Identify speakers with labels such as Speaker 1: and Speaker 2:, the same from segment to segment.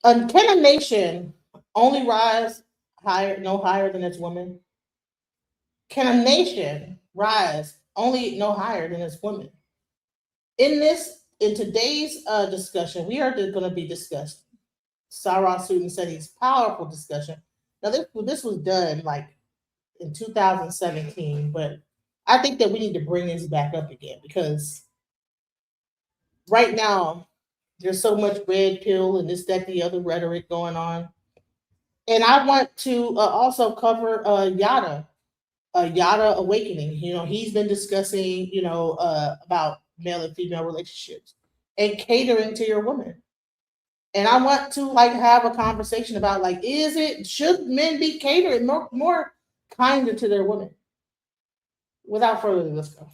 Speaker 1: Can a nation only rise higher, no higher than its women? Can a nation rise only no higher than its women? In today's discussion, we are going to be discussing Sara Suten Seti's powerful discussion. Now, this was done like in 2017, but I think that we need to bring this back up again because right now there's so much red pill and this, that, the other rhetoric going on. And I want to also cover Yada Awakening. You know, he's been discussing, about male and female relationships and catering to your woman. And I want to like have a conversation about like, should men be catering more kinder to their women? Without further ado, let's go.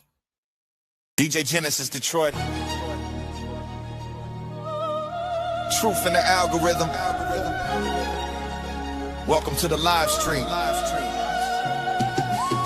Speaker 2: DJ Genesis Detroit. Truth in the algorithm. Welcome to the live stream.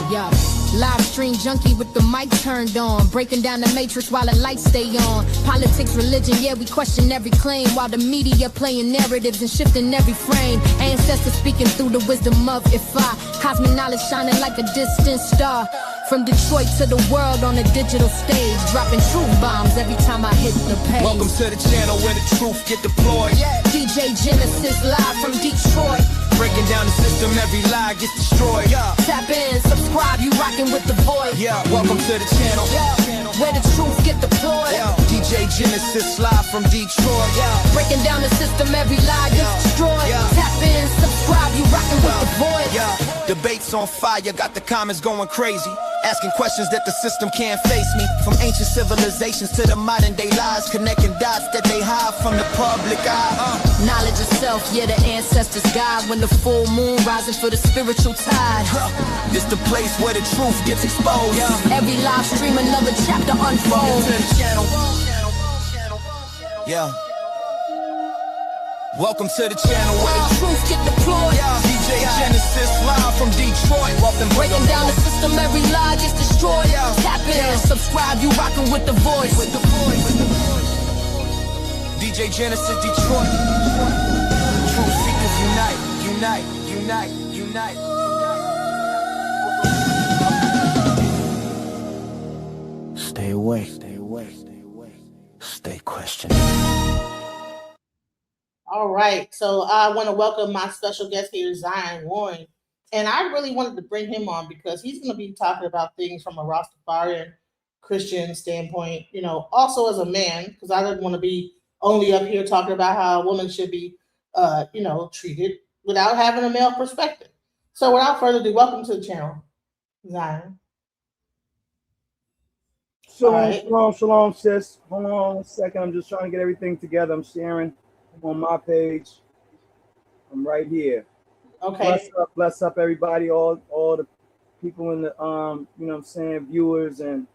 Speaker 3: Yeah, live stream junkie with the mic turned on, breaking down the matrix while the lights stay on. Politics, religion, yeah, we question every claim, while the media playing narratives and shifting every frame. Ancestors speaking through the wisdom of Ifa, cosmic knowledge shining like a distant star. From Detroit to the world on a digital stage, dropping truth bombs every time I hit the page.
Speaker 2: Welcome to the channel where the truth get deployed.
Speaker 3: DJ Genesis live from Detroit,
Speaker 2: breaking down the system, every lie gets destroyed.
Speaker 3: Tap in, subscribe, you rocking with the voice.
Speaker 2: Welcome to the channel,
Speaker 3: where the truth get deployed.
Speaker 2: DJ Genesis live from Detroit,
Speaker 3: breaking down the system, every lie gets destroyed. Tap in, subscribe, you rocking with the voice.
Speaker 2: Debates on fire, got the comments going crazy, asking questions that the system can't face me. From ancient civilizations to the modern day lies, connecting dots that they hide from the public eye.
Speaker 3: Knowledge of self, yeah, the ancestors guide. When the full moon rising for the spiritual tide.
Speaker 2: This the place where the truth gets exposed.
Speaker 3: Every live stream, another chapter unfolds.
Speaker 2: Welcome to the channel where the
Speaker 3: truth get deployed.
Speaker 2: DJ Genesis live from Detroit.
Speaker 3: Breaking down the system, every lie gets destroyed. Tap in, subscribe, you rockin' with the voice.
Speaker 2: DJ Genesis Detroit. Truth seekers unite, unite, unite, unite.
Speaker 4: Stay away, stay away, stay away. Stay questioning.
Speaker 1: All right, so I want to welcome my special guest here, Zion Warren. And I really wanted to bring him on because he's going to be talking about things from a Rastafarian Christian standpoint, also as a man, because I didn't want to be only up here talking about how a woman should be, treated without having a male perspective. So without further ado, welcome to the channel, Zion.
Speaker 5: Shalom, sis. Hold on a second. I'm just trying to get everything together. I'm sharing on my page. I'm right here.
Speaker 1: Okay.
Speaker 5: Bless up everybody, all the people in the viewers, and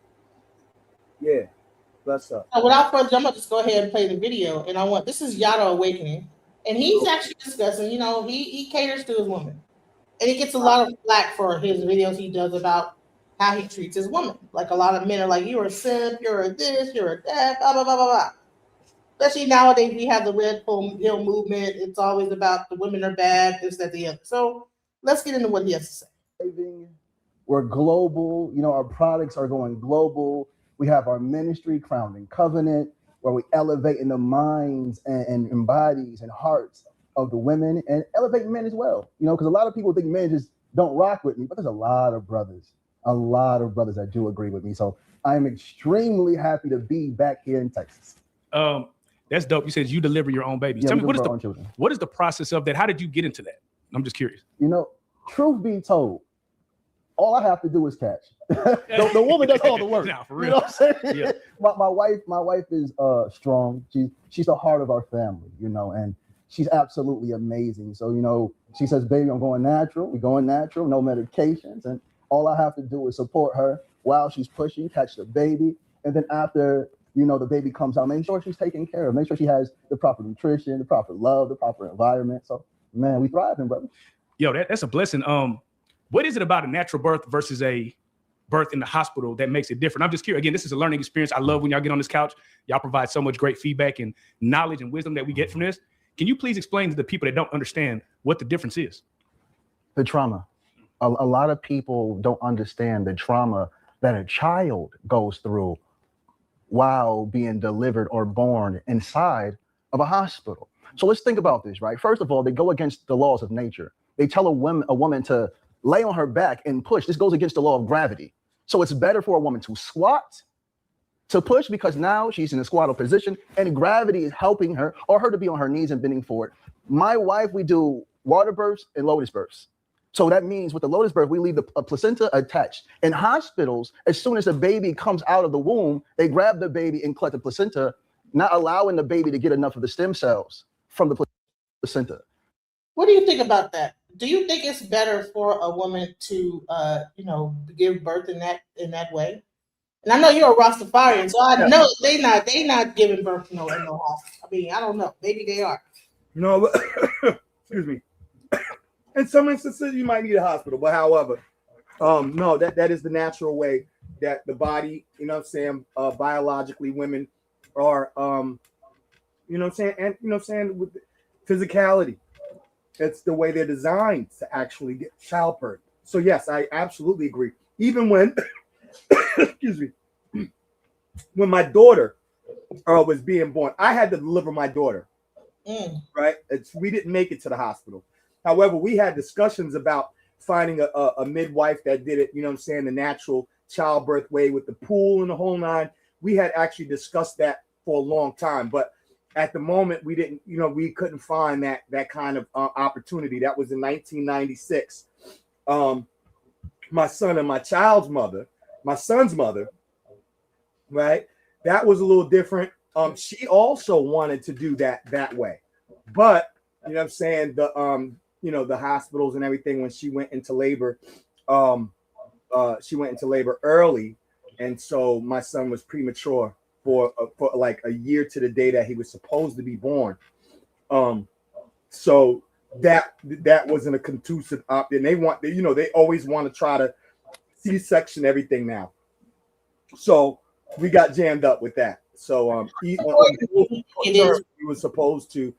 Speaker 5: bless up.
Speaker 1: Without further ado, I'm gonna just go ahead and play the video. And this is Yada Awakening. And he's actually discussing, he caters to his woman. And he gets a lot of flack for his videos he does about how he treats his woman. Like a lot of men are like, you're a simp, you're a this, you're a that, blah, blah, blah, blah, blah. Especially nowadays, we have the Red Pill movement. It's always about the women are bad, this, that, the other. So let's get into what he has to say.
Speaker 6: We're global. Our products are going global. We have our ministry, Crowned in Covenant, where we elevate in the minds and bodies and hearts of the women and elevate men as well. Because a lot of people think men just don't rock with me, but there's a lot of brothers that do agree with me. So I'm extremely happy to be back here in Texas.
Speaker 7: That's dope. You said you deliver your own babies.
Speaker 6: Yeah,
Speaker 7: Tell me, what is the process of that? How did you get into that? I'm just curious.
Speaker 6: Truth be told, all I have to do is catch. the woman does all the work.
Speaker 7: Nah, for real.
Speaker 6: You know what I'm saying?
Speaker 7: Yeah.
Speaker 6: My wife is strong. She's the heart of our family, and she's absolutely amazing. So, she says, baby, I'm going natural. We're going natural, no medications. And all I have to do is support her while she's pushing, catch the baby. And then after the baby comes out, make sure she's taken care of, make sure she has the proper nutrition, the proper love, the proper environment. So, man, we thriving, brother.
Speaker 7: Yo, that's a blessing. What is it about a natural birth versus a birth in the hospital that makes it different? I'm just curious. Again, this is a learning experience. I love when y'all get on this couch. Y'all provide so much great feedback and knowledge and wisdom that we get from this. Can you please explain to the people that don't understand what the difference is?
Speaker 6: The trauma. A lot of people don't understand the trauma that a child goes through while being delivered or born inside of a hospital. So let's think about this, right? First of all, they go against the laws of nature. They tell a woman to lay on her back and push. This goes against the law of gravity. So it's better for a woman to squat, to push, because now she's in a squattal position and gravity is helping her, or her to be on her knees and bending forward. My wife, we do water births and lotus births. So that means with the lotus birth, we leave a placenta attached. In hospitals, as soon as the baby comes out of the womb, they grab the baby and collect the placenta, not allowing the baby to get enough of the stem cells from the placenta.
Speaker 1: What do you think about that? Do you think it's better for a woman to, give birth in that way? And I know you're a Rastafarian, so I know they not giving birth in no hospital. I mean, I don't know. Maybe they are.
Speaker 5: No, excuse me. In some instances, you might need a hospital, but however, no, that is the natural way that the body, biologically women are, with physicality. It's the way they're designed to actually get childbirth. So yes, I absolutely agree. Even when, excuse me, when my daughter was being born, I had to deliver my daughter. Right? We didn't make it to the hospital. However, we had discussions about finding a midwife that did it, the natural childbirth way with the pool and the whole nine. We had actually discussed that for a long time, but at the moment we didn't, we couldn't find that kind of opportunity. That was in 1996. My son and my child's mother, my son's mother, right? That was a little different. She also wanted to do that way, but the hospitals and everything, when she went into labor, she went into labor early, and so my son was premature for like a year to the day that he was supposed to be born. So that wasn't a conducive option. They always want to try to C-section everything now. So we got jammed up with that. So we were supposed to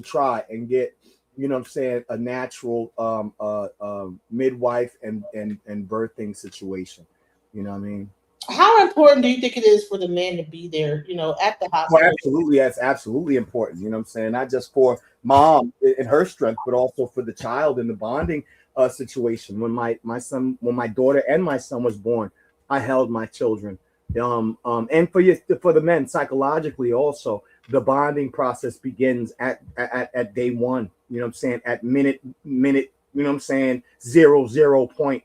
Speaker 5: try and get, a natural midwife and birthing situation. You know what I mean?
Speaker 1: How important do you think it is for the man to be there, at the hospital?
Speaker 5: Well, absolutely, that's absolutely important. Not just for mom and her strength, but also for the child and the bonding situation. When my daughter and my son was born, I held my children. And for the men, psychologically also, the bonding process begins at day one. At minute, 0 point.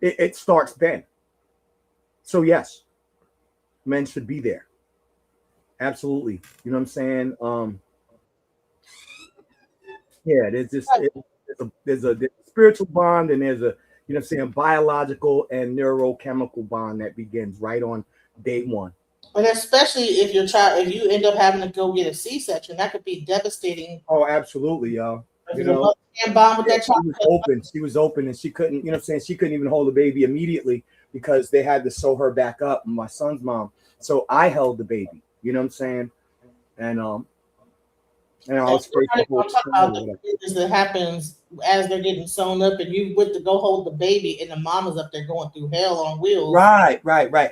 Speaker 5: It starts then. So yes, men should be there. Absolutely. There's a spiritual bond, and there's a biological and neurochemical bond that begins right on day one.
Speaker 1: And especially if you end up having to go get a C-section, that could be devastating.
Speaker 5: Oh, absolutely, y'all.
Speaker 1: Can't bond with that child.
Speaker 5: She was open, and she couldn't, she couldn't even hold the baby immediately because they had to sew her back up, my son's mom. So I held the baby, and I was
Speaker 1: the business that happens as they're getting sewn up, and you went to go hold the baby, and the mama's up there going through hell on wheels.
Speaker 5: Right.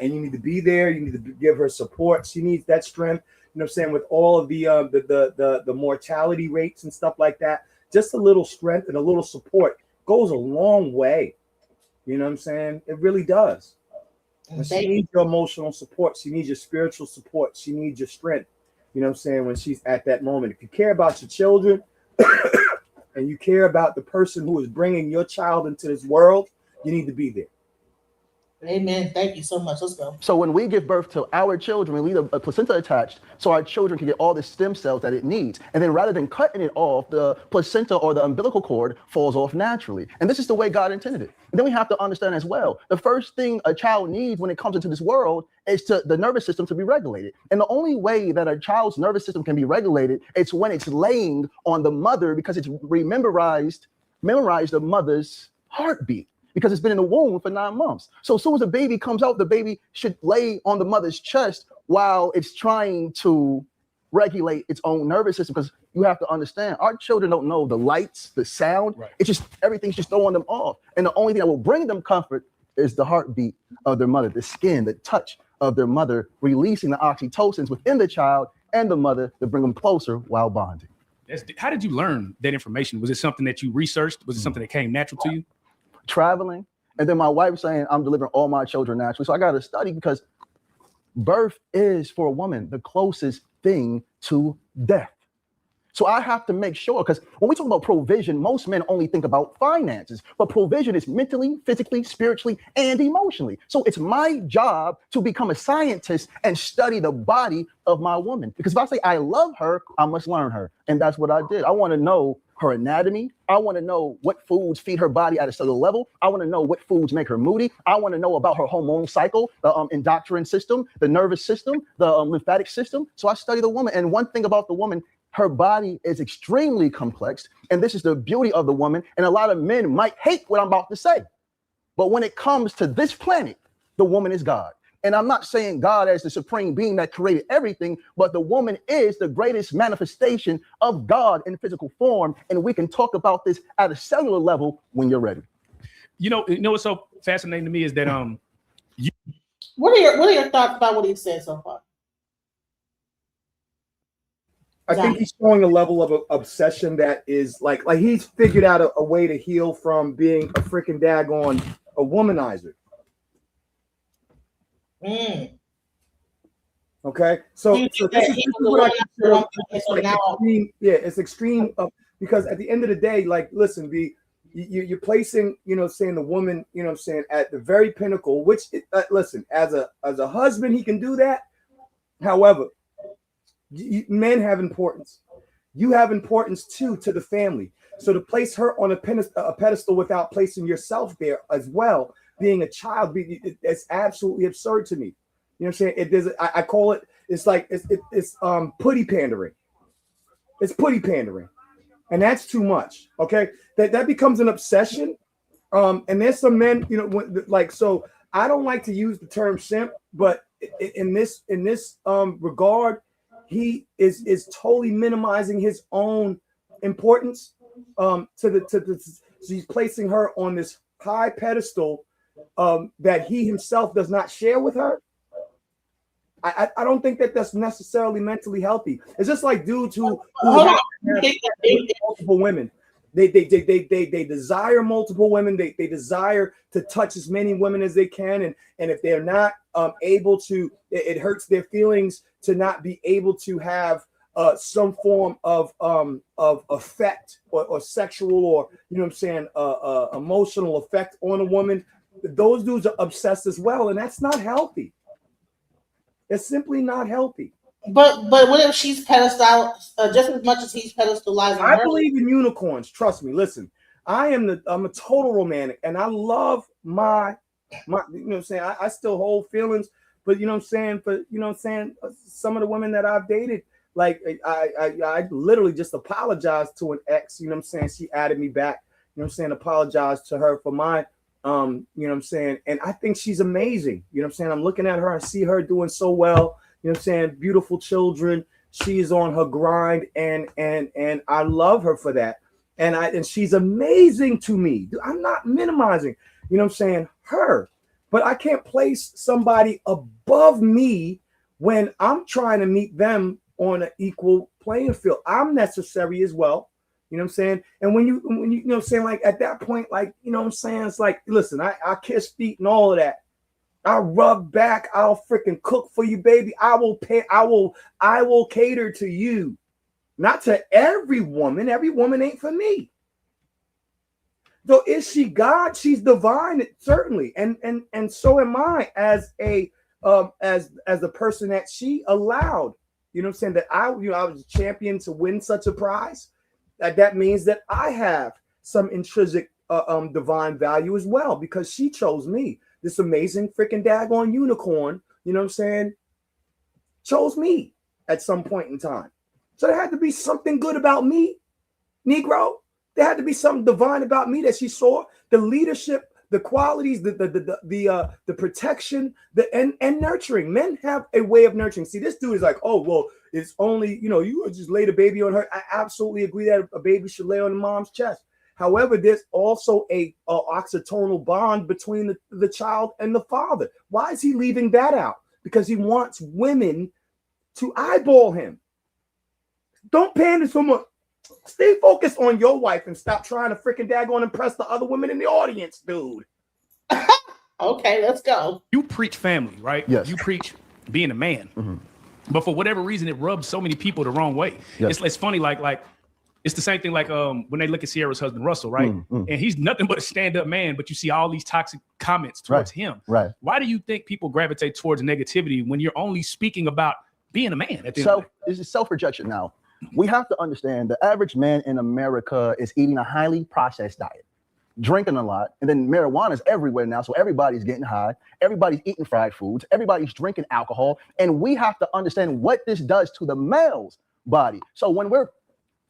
Speaker 5: And you need to be there. You need to give her support. She needs that strength. With all of the mortality rates and stuff like that, just a little strength and a little support goes a long way. It really does. And she needs your emotional support. She needs your spiritual support. She needs your strength. When she's at that moment. If you care about your children and you care about the person who is bringing your child into this world, you need to be there.
Speaker 1: Amen. Thank you so much. Let's go.
Speaker 6: So when we give birth to our children, we leave a placenta attached so our children can get all the stem cells that it needs. And then rather than cutting it off, the placenta or the umbilical cord falls off naturally. And this is the way God intended it. And then we have to understand as well, the first thing a child needs when it comes into this world is the nervous system to be regulated. And the only way that a child's nervous system can be regulated is when it's laying on the mother, because it's memorized the mother's heartbeat, because it's been in the womb for 9 months. So as soon as the baby comes out, the baby should lay on the mother's chest while it's trying to regulate its own nervous system, because you have to understand our children don't know the lights, the sound.
Speaker 7: Right.
Speaker 6: It's just everything's just throwing them off. And the only thing that will bring them comfort is the heartbeat of their mother, the skin, the touch of their mother, releasing the oxytocins within the child and the mother to bring them closer while bonding.
Speaker 7: How did you learn that information? Was it something that you researched? Was it something that came natural to you?
Speaker 6: Traveling. And then my wife saying, I'm delivering all my children naturally. So I got to study, because birth is, for a woman, the closest thing to death. So I have to make sure, because when we talk about provision, most men only think about finances, but provision is mentally, physically, spiritually, and emotionally. So it's my job to become a scientist and study the body of my woman. Because if I say I love her, I must learn her. And that's what I did. I want to know her anatomy. I want to know what foods feed her body at a cellular level. I want to know what foods make her moody. I want to know about her hormonal cycle, the endocrine system, the nervous system, the lymphatic system. So I study the woman. And one thing about the woman, her body is extremely complex. And this is the beauty of the woman. And a lot of men might hate what I'm about to say. But when it comes to this planet, the woman is God. And I'm not saying God as the supreme being that created everything, but the woman is the greatest manifestation of God in physical form. And we can talk about this at a cellular level when you're ready.
Speaker 7: You know what's so fascinating to me is that
Speaker 1: what are your thoughts about what he said so far?
Speaker 5: I think he's showing a level of obsession that is like he's figured out a way to heal from being a freaking daggone a womanizer. Okay, so this is what I consider extreme. Yeah, it's extreme because at the end of the day, like, listen, you're placing, saying the woman, saying at the very pinnacle. Which, listen, as a husband, he can do that. However, men have importance. You have importance too to the family. So to place her on a pedestal without placing yourself there as well, being a child, it's absolutely absurd to me. You know what I'm saying? I call it. It's like it's putty pandering. It's putty pandering, and that's too much. Okay, that becomes an obsession. And there's some men, so I don't like to use the term simp, but in this regard, he is totally minimizing his own importance. So he's placing her on this high pedestal that he himself does not share with her. I don't think that's necessarily mentally healthy. It's just like dudes who have multiple women. They desire multiple women. They desire to touch as many women as they can, and if they're not able to, it hurts their feelings to not be able to have some form of effect or sexual or emotional effect on a woman. Those dudes are obsessed as well, and that's not healthy. It's simply not healthy.
Speaker 1: But what if she's pedestal just as much as he's pedestalizing
Speaker 5: I
Speaker 1: her?
Speaker 5: believe in unicorns. Trust me. Listen, I'm a total romantic, and I love my I still hold feelings, but some of the women that I've dated, like I literally just apologized to an ex. She added me back. Apologized to her for my and I think she's amazing. I'm looking at her, I see her doing so well. Beautiful children. She is on her grind, and I love her for that. And she's amazing to me. I'm not minimizing, her, but I can't place somebody above me when I'm trying to meet them on an equal playing field. I'm necessary as well. And when you like at that point, like, it's like, listen, I kiss feet and all of that. I rub back. I'll freaking cook for you, baby. I will pay. I will cater to you, not to every woman. Every woman ain't for me. Though is she God? She's divine, certainly, and so am I as a person that she allowed. That I was a champion to win such a prize. That means that I have some intrinsic divine value as well, because she chose me. This amazing freaking daggone unicorn, chose me at some point in time. So there had to be something good about me, Negro. There had to be something divine about me that she saw. The leadership, the qualities, the protection, and nurturing. Men have a way of nurturing. See, this dude is like, oh well, it's only, you just lay the baby on her. I absolutely agree that a baby should lay on the mom's chest. However, there's also a oxytonal bond between the child and the father. Why is he leaving that out? Because he wants women to eyeball him. Don't pander so much. Stay focused on your wife and stop trying to freaking daggone impress the other women in the audience, dude.
Speaker 1: Okay, let's go.
Speaker 7: You preach family, right?
Speaker 6: Yes.
Speaker 7: You preach being a man.
Speaker 6: Mm-hmm.
Speaker 7: But for whatever reason, it rubs so many people the wrong way.
Speaker 6: Yes.
Speaker 7: It's funny, like it's the same thing like when they look at Sierra's husband, Russell, right?
Speaker 6: Mm-hmm.
Speaker 7: And he's nothing but a stand-up man, but you see all these toxic comments towards him.
Speaker 6: Right.
Speaker 7: Why do you think people gravitate towards negativity when you're only speaking about being a man? At the end of the day?
Speaker 6: This is self-rejection now. We have to understand the average man in America is eating a highly processed diet, drinking a lot, and then marijuana is everywhere now. So everybody's getting high. Everybody's eating fried foods. Everybody's drinking alcohol. And we have to understand what this does to the male's body. So when we're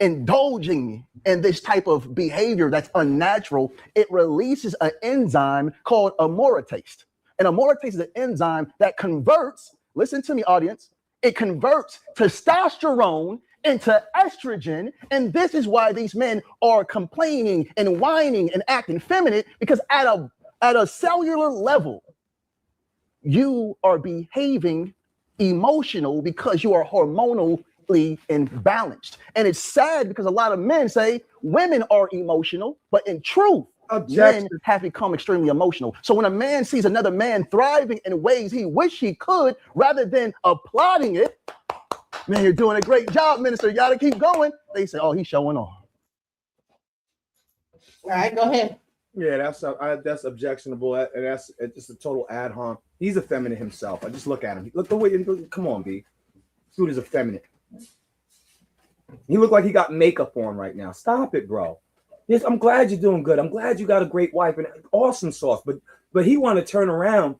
Speaker 6: indulging in this type of behavior that's unnatural, it releases an enzyme called amoritase. And amoritase is an enzyme that converts, listen to me, audience, it converts testosterone into estrogen. And this is why these men are complaining and whining and acting feminine, because at a cellular level, you are behaving emotional because you are hormonally imbalanced. And it's sad because a lot of men say women are emotional, but in truth, men have become extremely emotional. So when a man sees another man thriving in ways he wish he could, rather than applauding it, man, you're doing a great job, minister, you gotta keep going, they say, oh, he's showing off.
Speaker 1: All right, go ahead.
Speaker 5: Yeah, that's objectionable, and it's just a total ad hom. He's effeminate himself. I just look at him. Look the way. Come on, B. This dude is effeminate. He look like he got makeup on right now. Stop it, bro. Yes, I'm glad you're doing good. I'm glad you got a great wife and awesome sauce. But he want to turn around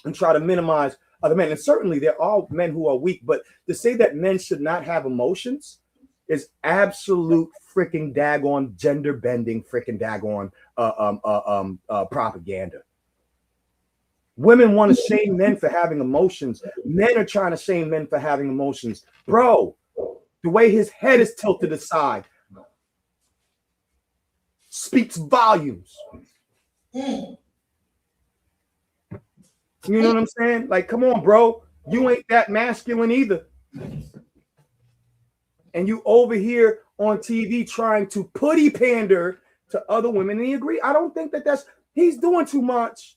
Speaker 5: and try to minimize other men. And certainly there are men who are weak. But to say that men should not have emotions is absolute freaking daggone gender bending freaking daggone propaganda. Women want to shame men for having emotions. Men are trying to shame men for having emotions. Bro, the way his head is tilted aside speaks volumes. You know what I'm saying? Like, come on, bro. You ain't that masculine either. And you over here on TV trying to putty pander to other women. And he agree. I don't think he's doing too much.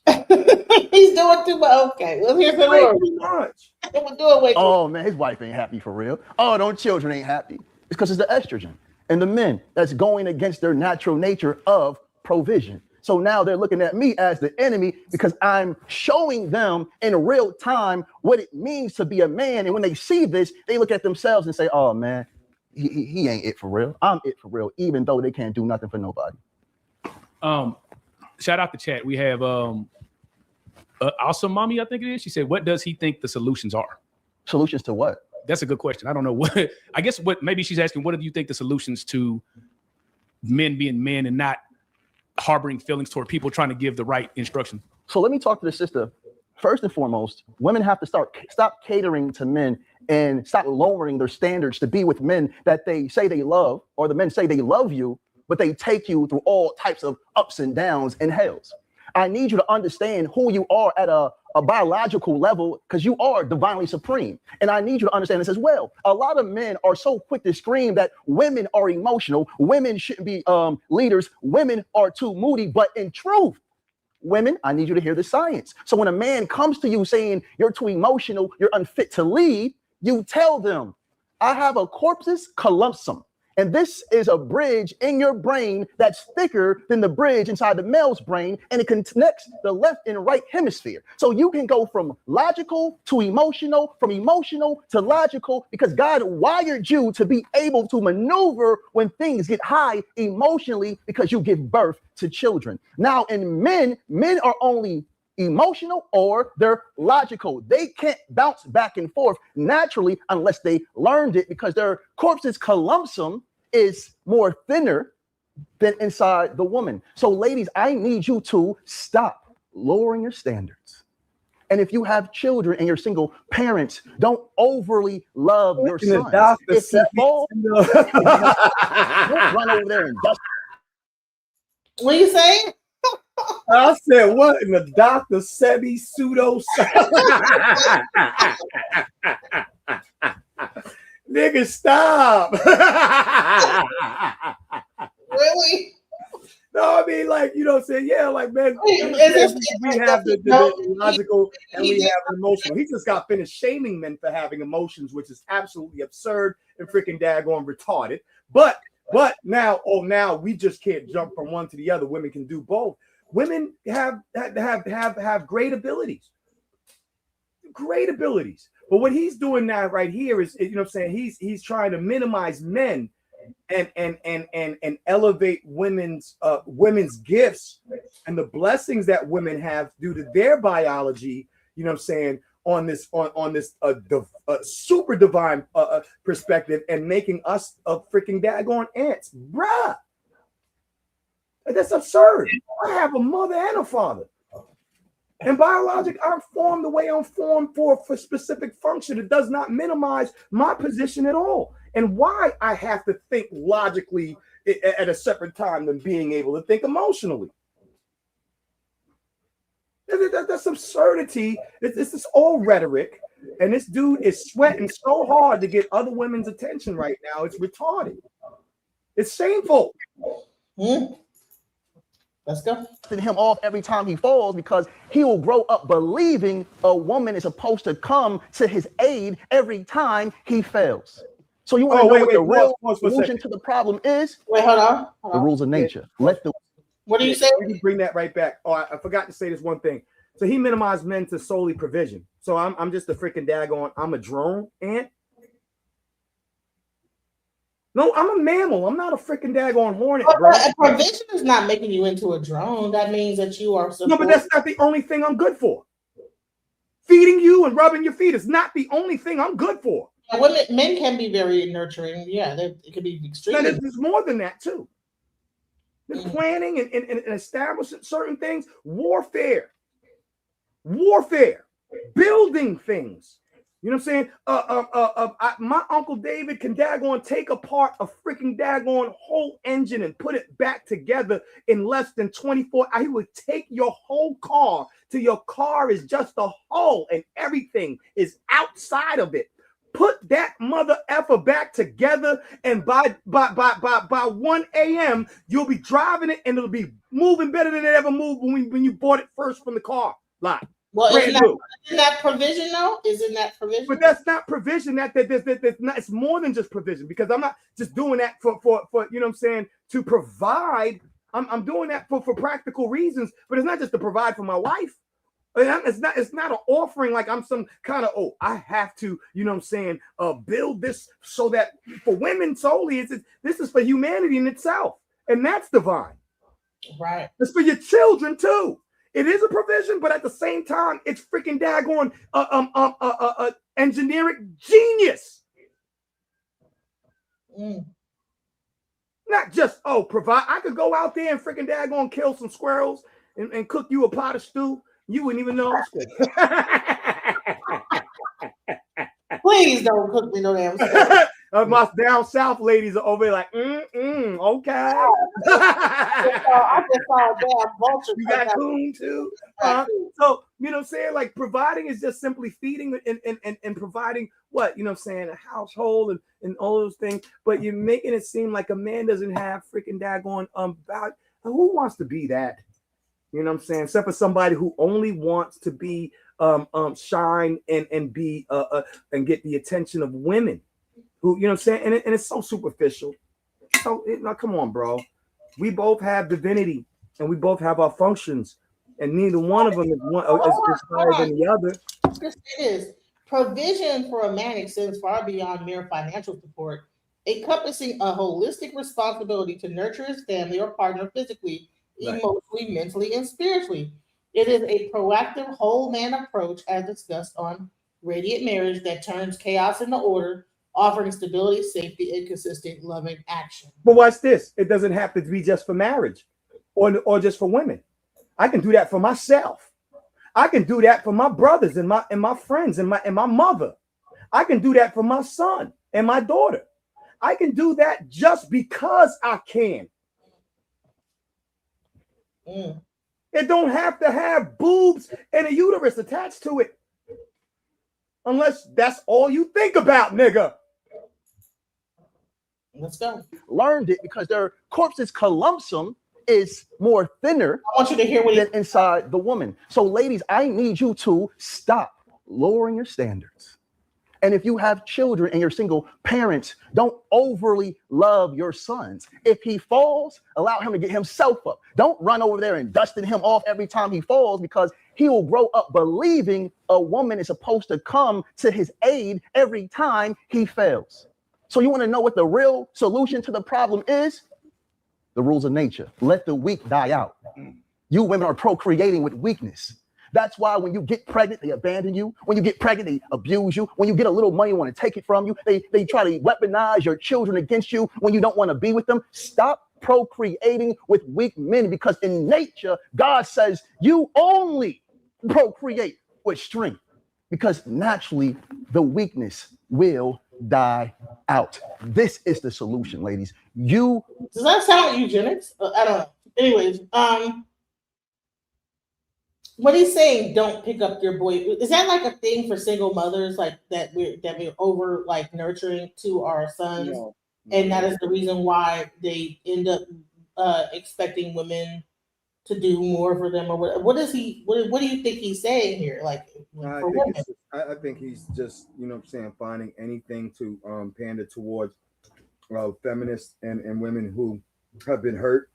Speaker 1: He's doing too much. Okay, we'll hear from Lord.
Speaker 5: Too much.
Speaker 1: We're doing way too
Speaker 6: Oh man, his wife ain't happy for real. Oh, don't children ain't happy. It's because it's the estrogen and the men that's going against their natural nature of provision. So now they're looking at me as the enemy because I'm showing them in real time what it means to be a man. And when they see this, they look at themselves and say, oh man, he ain't it for real. I'm it for real, even though they can't do nothing for nobody.
Speaker 7: Shout out the chat. We have Awesome Mommy, I think it is. She said, what does he think the solutions are?
Speaker 6: Solutions to what?
Speaker 7: That's a good question. I don't know what. I guess maybe she's asking, what do you think the solutions to men being men and not harboring feelings toward people trying to give the right instruction?
Speaker 6: So let me talk to the sister. First and foremost, women have to stop catering to men and stop lowering their standards to be with men that they say they love, or the men say they love you, but they take you through all types of ups and downs and hells. I need you to understand who you are at a biological level, because you are divinely supreme. And I need you to understand this as well. A lot of men are so quick to scream that women are emotional, women shouldn't be leaders, women are too moody. But in truth, women, I need you to hear the science. So when a man comes to you saying you're too emotional, you're unfit to lead, you tell them, I have a corpus callosum. And this is a bridge in your brain that's thicker than the bridge inside the male's brain, and it connects the left and right hemisphere. So you can go from logical to emotional, from emotional to logical, because God wired you to be able to maneuver when things get high emotionally, because you give birth to children. Now, in men are only emotional or they're logical. They can't bounce back and forth naturally unless they learned it, because their corpus callosum is more thinner than inside the woman. So ladies, I need you to stop lowering your standards And if you have children and you're single parents, don't overly love your son. If he falls, don't run over there and dust.
Speaker 1: What are you saying?
Speaker 5: I said, what in the Dr. Sebi pseudo? Nigga, stop.
Speaker 1: Really?
Speaker 5: No, I mean, like, you know what I'm saying? Yeah, like, man, we have the logical and we have the emotional. He just got finished shaming men for having emotions, which is absolutely absurd and freaking daggone retarded. But now we just can't jump from one to the other. Women can do both. Women have great abilities. Great abilities. But what he's doing now right here is, you know what I'm saying, he's trying to minimize men and elevate women's gifts and the blessings that women have due to their biology, you know what I'm saying, on this super divine perspective, and making us a freaking daggone ants, bruh. That's absurd. I have a mother and a father. And biologic, I'm formed the way I'm formed for specific function. It does not minimize my position at all. And why I have to think logically at a separate time than being able to think emotionally. That's absurdity. This is all rhetoric. And this dude is sweating so hard to get other women's attention right now. It's retarded. It's shameful.
Speaker 1: Let's go.
Speaker 6: Him off every time he falls, because he will grow up believing a woman is supposed to come to his aid every time he fails. So you want to know what the real solution to the problem is?
Speaker 1: Wait, hold on.
Speaker 6: The rules of nature. What
Speaker 1: do you say?
Speaker 5: We can bring that right back. Oh, I forgot to say this one thing. So he minimized men to solely provision. So I'm just a freaking daggone. I'm a drone ant. No, I'm a mammal. I'm not a freaking daggone hornet, bro.
Speaker 1: Provision is not making you into a drone. That means that you are
Speaker 5: No, but that's not the only thing I'm good for. Feeding you and rubbing your feet is not the only thing I'm good for.
Speaker 1: Men can be very nurturing. Yeah, it can be extremely.
Speaker 5: And there's more than that too. There's planning and establishing certain things. Warfare, building things. You know what I'm saying? My Uncle David can daggone take apart a freaking daggone whole engine and put it back together in less than 24. He would take your whole car till your car is just a hull and everything is outside of it. Put that mother effer back together, and by 1 a.m. you'll be driving it and it'll be moving better than it ever moved when you bought it first from the car lot.
Speaker 1: Well, isn't that provision though? Isn't that provision?
Speaker 5: But that's not provision. That's not. It's more than just provision, because I'm not just doing that for you know what I'm saying, to provide. I'm doing that for practical reasons. But it's not just to provide for my wife. It's not an offering like I'm some kind of, I have to, you know what I'm saying, build this so that for women solely. This is for humanity in itself, and that's divine.
Speaker 1: Right.
Speaker 5: It's for your children too. It is a provision, but at the same time, it's freaking daggone engineering genius. Not just provide. I could go out there and freaking daggone kill some squirrels and cook you a pot of stew. You wouldn't even know.
Speaker 1: Please don't cook me no damn stew.
Speaker 5: My down south ladies are over there like, okay.
Speaker 1: I just saw a damn vulture.
Speaker 5: You got coon too. So you know what I'm saying? Like, providing is just simply feeding and providing what, you know what I'm saying, a household and all those things. But you're making it seem like a man doesn't have freaking daggone value. Who wants to be that? You know what I'm saying? Except for somebody who only wants to be shine and be and get the attention of women. Who, you know what I'm saying? And it's so superficial. So now, come on, bro. We both have divinity and we both have our functions, and neither one of them is higher than the other.
Speaker 1: This is provision for a man extends far beyond mere financial support, encompassing a holistic responsibility to nurture his family or partner physically, emotionally, mentally, and spiritually. It is a proactive whole man approach, as discussed on Radiant Marriage, that turns chaos into order, offering stability, safety, and consistent loving action.
Speaker 5: But watch this. It doesn't have to be just for marriage or just for women. I can do that for myself. I can do that for my brothers and my friends and my mother. I can do that for my son and my daughter. I can do that just because I can. It don't have to have boobs and a uterus attached to it. Unless that's all you think about, nigga.
Speaker 1: Let's go.
Speaker 6: Learned it because their corpse's columsum is more thinner
Speaker 1: I want you to hear what
Speaker 6: than inside the woman. So, ladies, I need you to stop lowering your standards. And if you have children and you're single parents, don't overly love your sons. If he falls, allow him to get himself up. Don't run over there and dusting him off every time he falls, because he will grow up believing a woman is supposed to come to his aid every time he fails. So you want to know what the real solution to the problem is? The rules of nature. Let the weak die out. You women are procreating with weakness. That's why when you get pregnant, they abandon you. When you get pregnant, they abuse you. When you get a little money, want to take it from you. They try to weaponize your children against you when you don't want to be with them. Stop procreating with weak men, because in nature, God says you only procreate with strength, because naturally the weakness will die out. This is the solution, ladies.
Speaker 1: Does that sound like eugenics? I don't know. Anyways, what he's saying, don't pick up your boy. Is that like a thing for single mothers, like that we're over like nurturing to our sons, no. And that is the reason why they end up expecting women to do more for them, or what? What do you think he's saying here? Like,
Speaker 5: I think he's just, you know what I'm saying, finding anything to pander towards feminists and women who have been hurt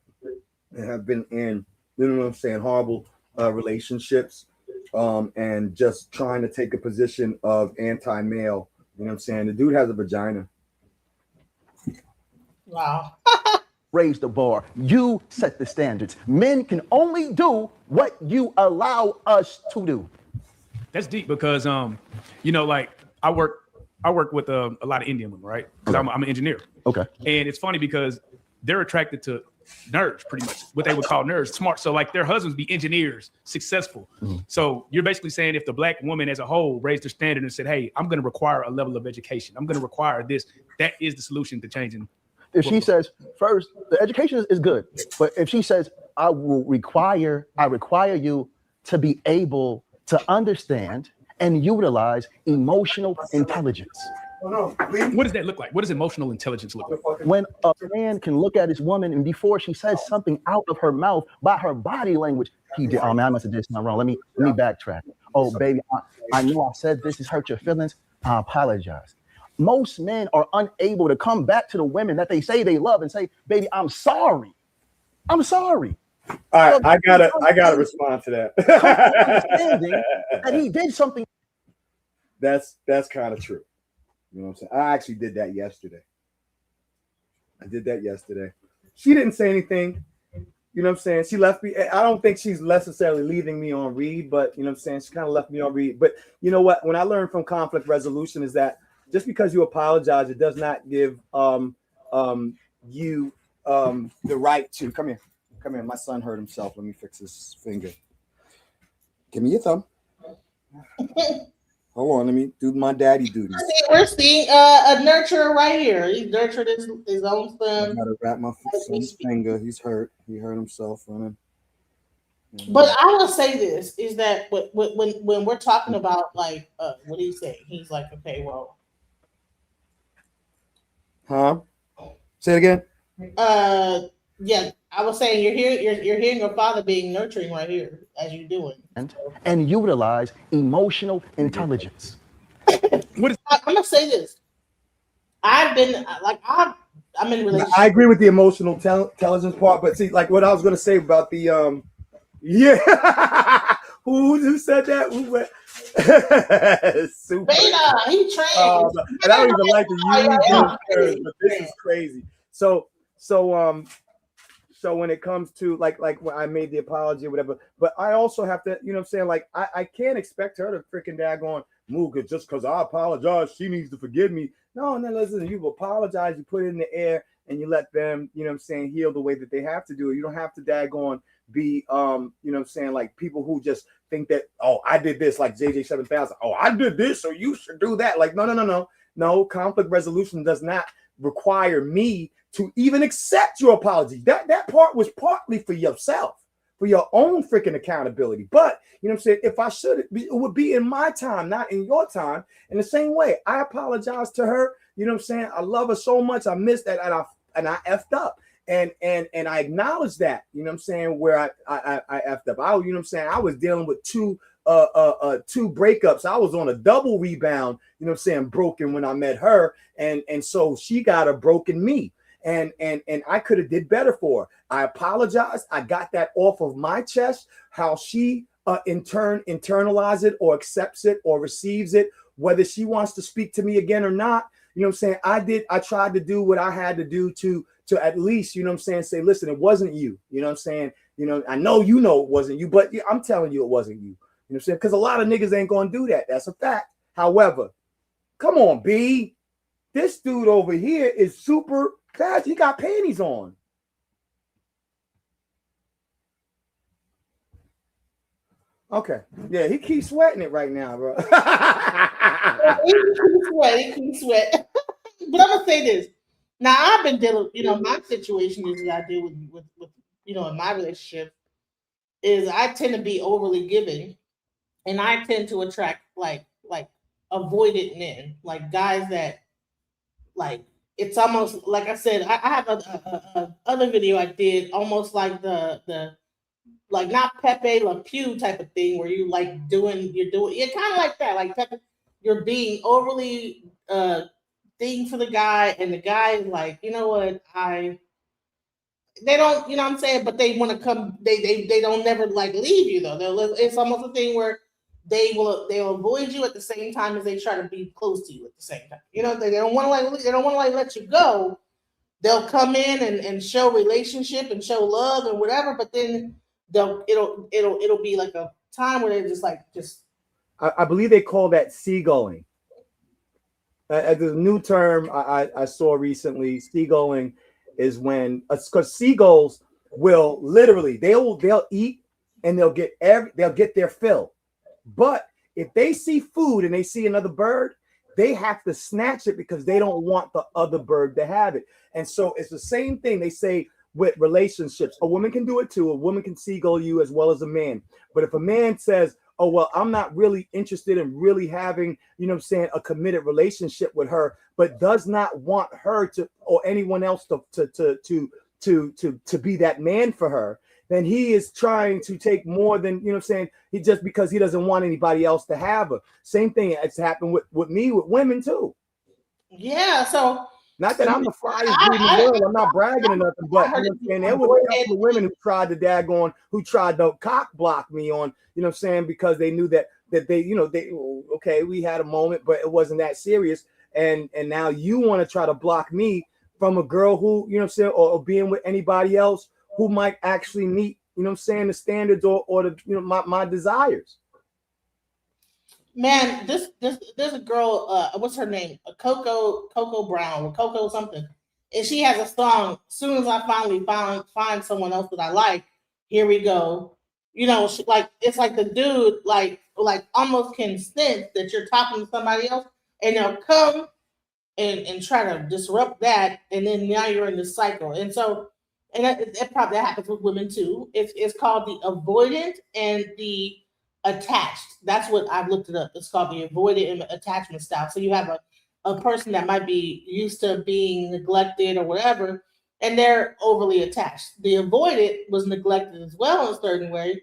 Speaker 5: and have been in, you know what I'm saying, horrible relationships, and just trying to take a position of anti-male. You know what I'm saying? The dude has a vagina.
Speaker 1: Wow.
Speaker 6: Raise the bar. You set the standards. Men can only do what you allow us to do.
Speaker 7: That's deep, because you know, like I work with a lot of Indian women, right? Because I'm an engineer.
Speaker 6: Okay.
Speaker 7: And it's funny because they're attracted to nerds, pretty much what they would call nerds, smart. So like their husbands be engineers, successful. Mm-hmm. So you're basically saying if the black woman as a whole raised their standard and said, hey, I'm going to require a level of education, I'm going to require this, that is the solution to changing.
Speaker 6: If she says, first, the education is good, but if she says, I require you to be able to understand and utilize emotional intelligence.
Speaker 7: What does that look like? What does emotional intelligence look like?
Speaker 6: When a man can look at his woman and before she says something out of her mouth, by her body language, he did, oh man, I must have did something wrong. Let me backtrack. Oh, baby, I know I said this has hurt your feelings. I apologize. Most men are unable to come back to the women that they say they love and say, baby, I'm sorry. I'm sorry.
Speaker 5: All right, I gotta respond to that.
Speaker 6: Understanding that he did something.
Speaker 5: That's kind of true. You know what I'm saying? I actually did that yesterday. She didn't say anything. You know what I'm saying? She left me. I don't think she's necessarily leaving me on read, but you know what I'm saying? She kind of left me on read. But you know what? When I learned from conflict resolution is that just because you apologize, it does not give you the right to come here. My son hurt himself. Let me fix his finger. Give me your thumb. Hold on, let me do my daddy duties.
Speaker 1: We're seeing a nurturer right here. He nurtured his own son.
Speaker 5: I gotta wrap my son's finger. He's hurt. He hurt himself running.
Speaker 1: But I will say this is that when we're talking about like what he's saying, he's like, okay, well.
Speaker 5: Huh? Say it again.
Speaker 1: Yeah, I was saying you're hearing your father being nurturing right here as you're doing.
Speaker 6: And utilize emotional intelligence.
Speaker 1: I'm gonna say this. I'm in relationships.
Speaker 5: I agree with the emotional intelligence part, but see, like what I was gonna say about the who said that? Super.
Speaker 1: Beta, he trained.
Speaker 5: And I don't even like to use those terms, but this is crazy. So when it comes to like when I made the apology or whatever, but I also have to, you know what I'm saying? Like I can't expect her to freaking daggone move just because I apologize, she needs to forgive me. No, listen, you apologize, you put it in the air and you let them, you know what I'm saying, heal the way that they have to do it. You don't have to daggone be you know what I'm saying, like people who just think that, oh, I did this, like JJ7000. Oh, I did this, so you should do that. Like, no. Conflict resolution does not require me to even accept your apology. That part was partly for yourself, for your own freaking accountability. But you know what I'm saying? If I should, it would be in my time, not in your time. In the same way, I apologize to her. You know what I'm saying? I love her so much. I missed that, and I effed up. And I acknowledge that, you know what I'm saying, where I effed up. You know what I'm saying? I was dealing with two breakups. I was on a double rebound, you know what I'm saying, broken when I met her. And so she got a broken me. And I could have did better for her. I apologize. I got that off of my chest. How she in turn internalizes it or accepts it or receives it, whether she wants to speak to me again or not. You know what I'm saying? I tried to do what I had to do to at least, you know what I'm saying, say, listen, it wasn't you. You know what I'm saying? You know, I know you know it wasn't you, but I'm telling you it wasn't you. You know what I'm saying? Because a lot of niggas ain't going to do that. That's a fact. However, come on, B. This dude over here is super fast. He got panties on. Okay. Yeah, he keeps sweating it right now, bro.
Speaker 1: He keeps sweating. But I'm going to say this. Now, I've been dealing, you know, my situation is that I deal with, you know, in my relationship is I tend to be overly giving, and I tend to attract like avoided men, like guys that like, it's almost like I said, I have a other video I did almost like the like not Pepe Le Pew type of thing where you're kind of like that, like Pepe, you're being overly thing for the guy, and the guy is like, you know what, they don't, you know what I'm saying, but they want to come, they don't never like leave you though. It's almost a thing where they'll avoid you at the same time as they try to be close to you at the same time. You know, they don't want to let you go. They'll come in and show relationship and show love and whatever, but then it'll be like a time where they're just.
Speaker 5: I believe they call that seagulling. The new term I saw recently, seagulling, is when, because seagulls will literally they'll eat and they'll get their fill, but if they see food and they see another bird, they have to snatch it because they don't want the other bird to have it. And so it's the same thing they say with relationships. A woman can do it too. A woman can seagull you as well as a man. But if a man says, oh, well, I'm not really interested in really having, you know what I'm saying, a committed relationship with her, but does not want her to, or anyone else to be that man for her, then he is trying to take more than, you know what I'm saying, he just because he doesn't want anybody else to have her. Same thing has happened with me, with women too.
Speaker 1: Yeah, so
Speaker 5: not that I'm the flyest dude in the world. I'm not bragging or nothing, but you know what I'm saying, there was a couple of women who tried to cock block me on, you know what I'm saying, because they knew that they, you know, okay, we had a moment, but it wasn't that serious. And now you want to try to block me from a girl who, you know what I'm saying, or being with anybody else who might actually meet, you know what I'm saying, the standards or the, you know, my desires.
Speaker 1: Man, there's a girl, what's her name? Coco Brown or Coco something. And she has a song, as soon as I finally find someone else that I like, here we go. You know, it's like the dude like almost can sense that you're talking to somebody else, and they'll come and try to disrupt that, and then now you're in this cycle. And so, and it probably happens with women too. It's called the avoidant and the attached. That's what I've looked it up. It's called the avoidant and attachment style. So you have a person that might be used to being neglected or whatever, and they're overly attached. The avoidant was neglected as well in a certain way.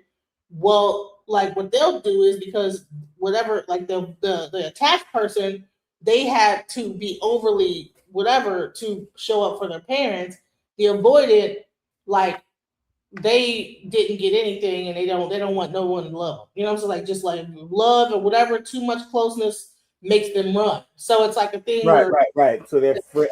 Speaker 1: Well, like what they'll do is, because whatever, like the attached person, they had to be overly whatever to show up for their parents. The avoidant, like, they didn't get anything, and they don't want no one to love them. You know what I'm saying? Like, just like love or whatever, too much closeness makes them run. So it's like a thing
Speaker 5: right. So they're afraid.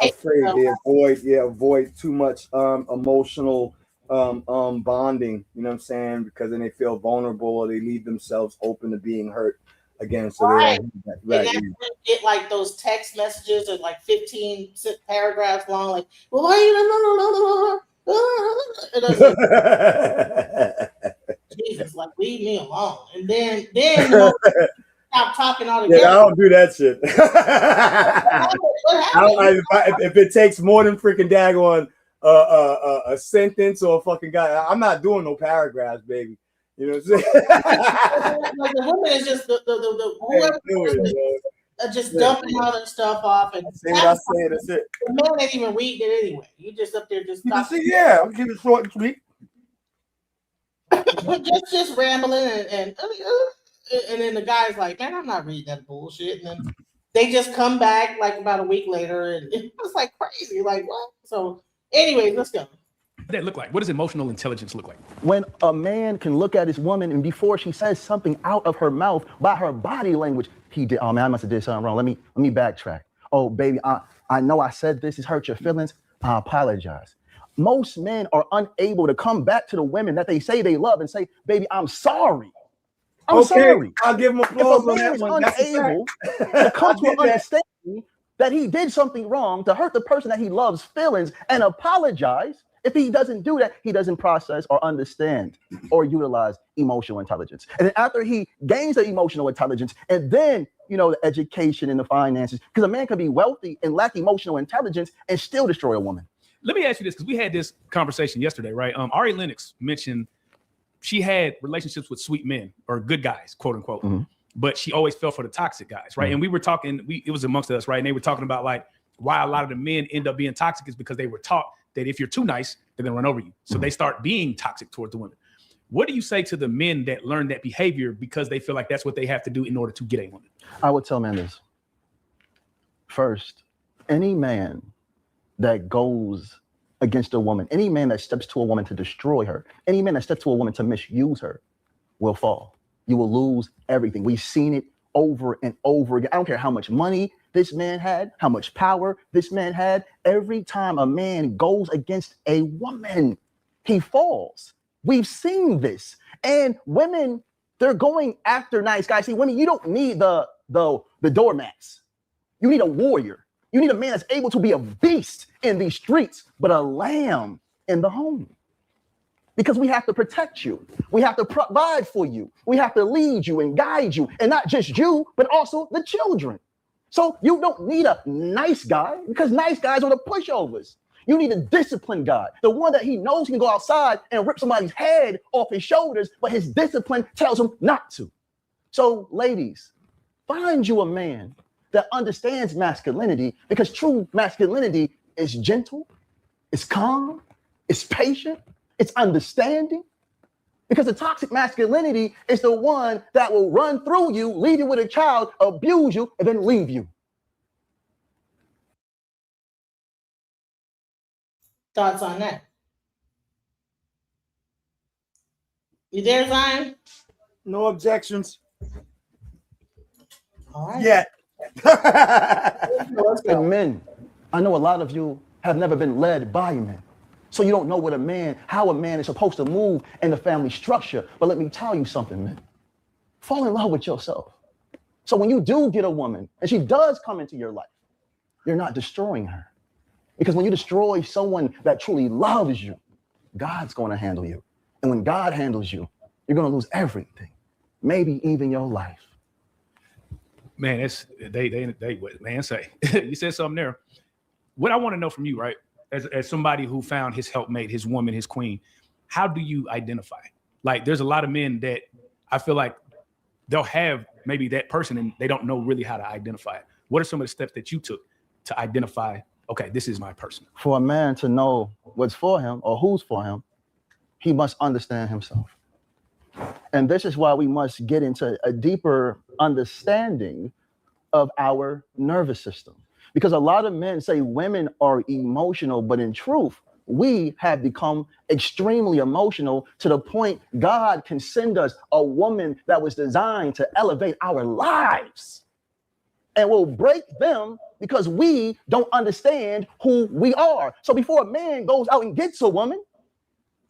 Speaker 5: They avoid too much emotional bonding. You know what I'm saying? Because then they feel vulnerable, or they leave themselves open to being hurt again. So
Speaker 1: right.
Speaker 5: Right.
Speaker 1: And you get like those text messages that like 15 paragraphs long, like, well, why are you? Jesus, like leave me alone. And then you know, stop talking all together.
Speaker 5: Yeah, I don't do that shit.
Speaker 1: What happened?
Speaker 5: If it takes more than freaking daggone a sentence or a fucking guy, I'm not doing no paragraphs, baby. You know what I'm saying?
Speaker 1: Like the woman is just the whoever just dumping all their stuff off and
Speaker 5: say what I say. That's it.
Speaker 1: The man ain't even reading it anyway. You just up there just talking.
Speaker 5: Yeah, I'll keep it short and sweet.
Speaker 1: just rambling and then the guy's like, man, I'm not reading that bullshit. And then they just come back like about a week later, and it was like crazy. Like what? So, anyways, let's go.
Speaker 7: What does that look like? What does emotional intelligence look like?
Speaker 6: When a man can look at his woman and before she says something out of her mouth by her body language, he did. Oh man, I must have did something wrong. Let me backtrack. Oh baby, I know I said this. It's hurt your feelings. I apologize. Most men are unable to come back to the women that they say they love and say, baby, I'm sorry. I'm sorry.
Speaker 5: I'll give him applause on that
Speaker 6: If a
Speaker 5: one.
Speaker 6: man is unable to come to an understanding that he did something wrong to hurt the person that he loves feelings and apologize, if he doesn't do that, he doesn't process or understand or utilize emotional intelligence. And then after he gains the emotional intelligence and then, you know, the education and the finances, because a man can be wealthy and lack emotional intelligence and still destroy a woman.
Speaker 7: Let me ask you this, because we had this conversation yesterday, right? Ari Lennox mentioned she had relationships with sweet men or good guys, quote unquote, but she always fell for the toxic guys, right? And we were talking, it was amongst us, right? And they were talking about like why a lot of the men end up being toxic is because they were taught that if you're too nice, they're gonna run over you. So they start being toxic towards the women. What do you say to the men that learn that behavior because they feel like that's what they have to do in order to get a woman?
Speaker 6: I would tell men this. First, any man that goes against a woman, any man that steps to a woman to destroy her, any man that steps to a woman to misuse her will fall. You will lose everything. We've seen it over and over again. I don't care how much money this man had, how much power this man had. Every time a man goes against a woman, he falls. We've seen this. And women, they're going after nice guys. See, women, you don't need the doormats. You need a warrior. You need a man that's able to be a beast in these streets, but a lamb in the home. Because we have to protect you. We have to provide for you. We have to lead you and guide you. And not just you, but also the children. So you don't need a nice guy because nice guys are the pushovers. You need a disciplined guy, the one that he knows he can go outside and rip somebody's head off his shoulders, but his discipline tells him not to. So ladies, find you a man that understands masculinity, because true masculinity is gentle, it's calm, it's patient, it's understanding. Because the toxic masculinity is the one that will run through you, leave you with a child, abuse you, and then leave you.
Speaker 1: Thoughts on that? You there, Zion?
Speaker 5: No objections.
Speaker 1: All right.
Speaker 5: Yeah.
Speaker 6: And men, I know a lot of you have never been led by men. So you don't know how a man is supposed to move in the family structure. But let me tell you something, man. Fall in love with yourself. So when you do get a woman and she does come into your life, you're not destroying her. Because when you destroy someone that truly loves you, God's going to handle you. And when God handles you, you're going to lose everything, maybe even your life.
Speaker 7: Man, it's they man say. You said something there. What I want to know from you, right? As somebody who found his helpmate, his woman, his queen, how do you identify? Like, there's a lot of men that I feel like they'll have maybe that person and they don't know really how to identify it. What are some of the steps that you took to identify, okay, this is my person? For
Speaker 6: a man to know what's for him or who's for him, he must understand himself. And this is why we must get into a deeper understanding of our nervous system. Because a lot of men say women are emotional, but in truth, we have become extremely emotional to the point God can send us a woman that was designed to elevate our lives. And we'll break them because we don't understand who we are. So before a man goes out and gets a woman,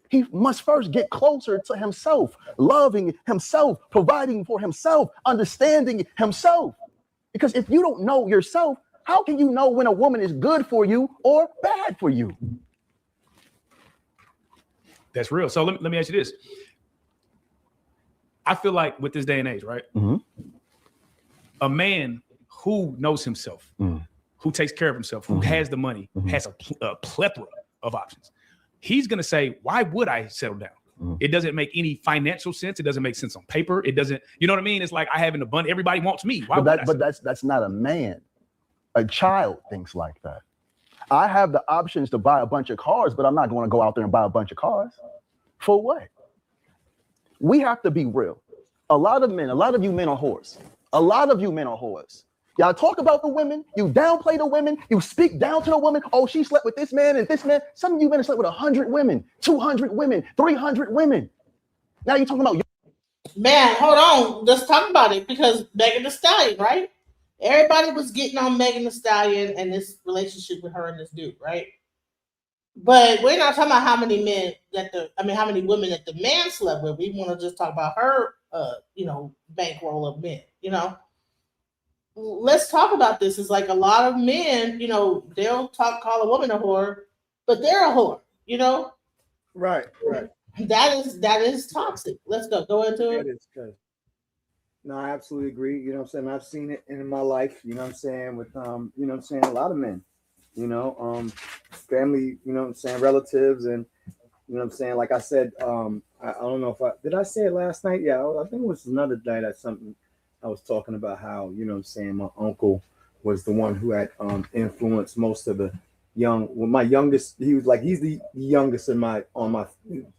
Speaker 6: he must first get closer to himself, loving himself, providing for himself, understanding himself. Because if you don't know yourself, how can you know when a woman is good for you or bad for you?
Speaker 7: That's real. So let me ask you this. I feel like with this day and age, right? A man who knows himself, who takes care of himself, who has the money, has a plethora of options. He's going to say, why would I settle down? It doesn't make any financial sense. It doesn't make sense on paper. It doesn't, you know what I mean? It's like I have an abundance. Everybody wants me. Why
Speaker 6: but that's not a man. A child thinks like that. I have the options to buy a bunch of cars, but I'm not going to go out there and buy a bunch of cars. For what? We have to be real. A lot of you men are whores. A lot of you men are whores. Y'all talk about the women, you downplay the women, you speak down to the woman. Oh, she slept with this man and this man. Some of you men slept with 100 women, 200 women, 300 women. Now you're talking about...
Speaker 1: Man, hold on. Let's talk about it, because Megan Thee Stallion, right? Everybody was getting on Megan Thee Stallion and this relationship with her and this dude, right? But we're not talking about how many how many women that the man slept with. We want to just talk about her, bankroll of men, Let's talk about this. It's like a lot of men, they'll call a woman a whore, but they're a whore,
Speaker 5: Right.
Speaker 1: That is toxic. Let's go into it.
Speaker 5: That is good. No, I absolutely agree. You know what I'm saying? I've seen it in my life, you know what I'm saying, with a lot of men, family, relatives, and like I said, I don't know if I say it last night? Yeah, I think it was another night at something. I was talking about how, my uncle was the one who had influenced most of the my youngest. He's the youngest on my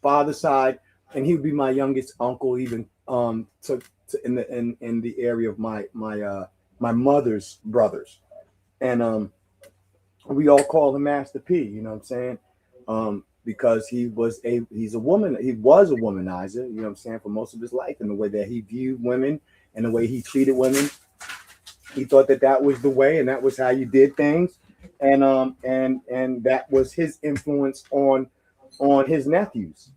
Speaker 5: father's side, and he would be my youngest uncle, even in the area of my mother's brothers, and we all call him Master P. You know what I'm saying? Because he was a womanizer. For most of his life, and the way that he viewed women and the way he treated women, he thought that was the way, and that was how you did things, and that was his influence on his nephews.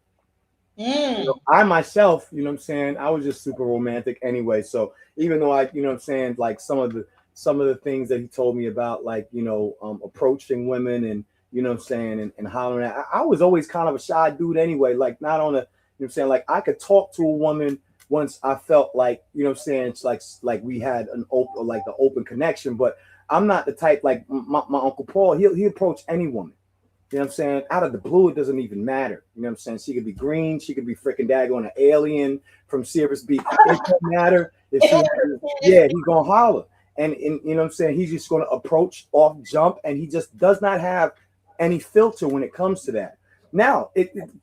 Speaker 5: I myself, I was just super romantic anyway. So even though I, like some of the things that he told me about, like, approaching women and, and hollering at, I was always kind of a shy dude anyway. Like, not on a, like I could talk to a woman once I felt like, it's like we had an open connection, but I'm not the type like my Uncle Paul. He'll approach any woman. You know what I'm saying? Out of the blue, it doesn't even matter. You know what I'm saying? She could be green. She could be freaking daggone an alien from Sirius Beach. It doesn't matter. He's going to holler. And you know what I'm saying? He's just going to approach off jump, and he just does not have any filter when it comes to that. Now,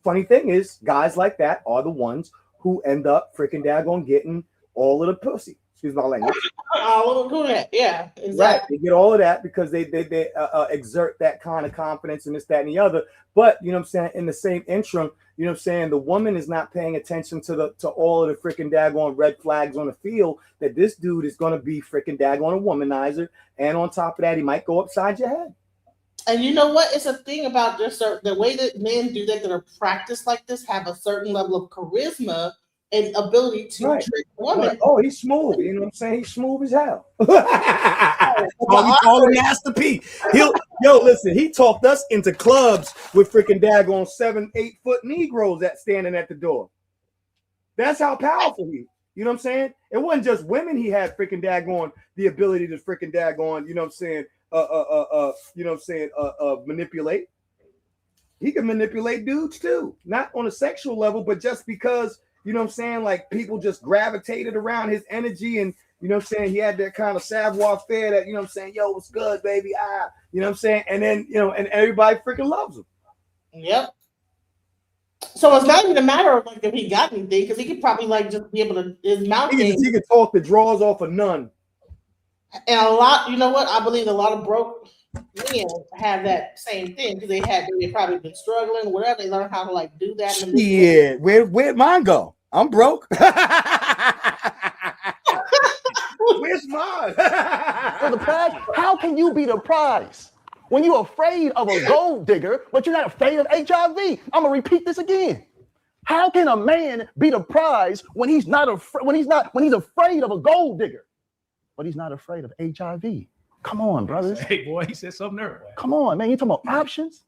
Speaker 5: funny thing is, guys like that are the ones who end up freaking daggone getting all of the pussy. Excuse my language.
Speaker 1: All of that, yeah, exactly.
Speaker 5: Right, they get all of that because they exert that kind of confidence and this, that, and the other. But you know what I'm saying, in the same interim, you know what I'm saying, the woman is not paying attention to all of the freaking daggone red flags on the field, that this dude is going to be freaking daggone a womanizer, and on top of that, he might go upside your head.
Speaker 1: And you know what? It's a thing about the way that men do that are practiced like this, have a certain level of charisma and ability to trick women.
Speaker 5: Right. Oh, he's smooth. You know what I'm saying? He's smooth as hell. We call him Master P. Listen, he talked us into clubs with freaking daggone 7-8 foot Negroes standing at the door. That's how powerful he. You know what I'm saying? It wasn't just women he had freaking daggone the ability to freaking daggone, you know what I'm saying, manipulate. He can manipulate dudes too, not on a sexual level, but just because, you know what I'm saying, like people just gravitated around his energy, and you know what I'm saying, he had that kind of savoir-faire that, you know what I'm saying, yo, what's good, baby? You know what I'm saying? And then, and everybody freaking loves him.
Speaker 1: Yep. So it's not even a matter of like if he got anything, because he could probably like just be able to his mouth.
Speaker 5: He could talk the draws off of none.
Speaker 1: And a lot, you know what? I believe a lot of broke men have that same thing because they've probably been struggling, whatever. They learn how to like do that.
Speaker 5: Yeah, where'd mine go? I'm broke. Where's mine?
Speaker 6: For the prize? How can you be the prize when you're afraid of a gold digger, but you're not afraid of HIV? I'm gonna repeat this again. How can a man be the prize when he's afraid of a gold digger, but he's not afraid of HIV? Come on, brothers.
Speaker 7: Hey, boy, he said something there.
Speaker 6: Come on, man. You talking about options?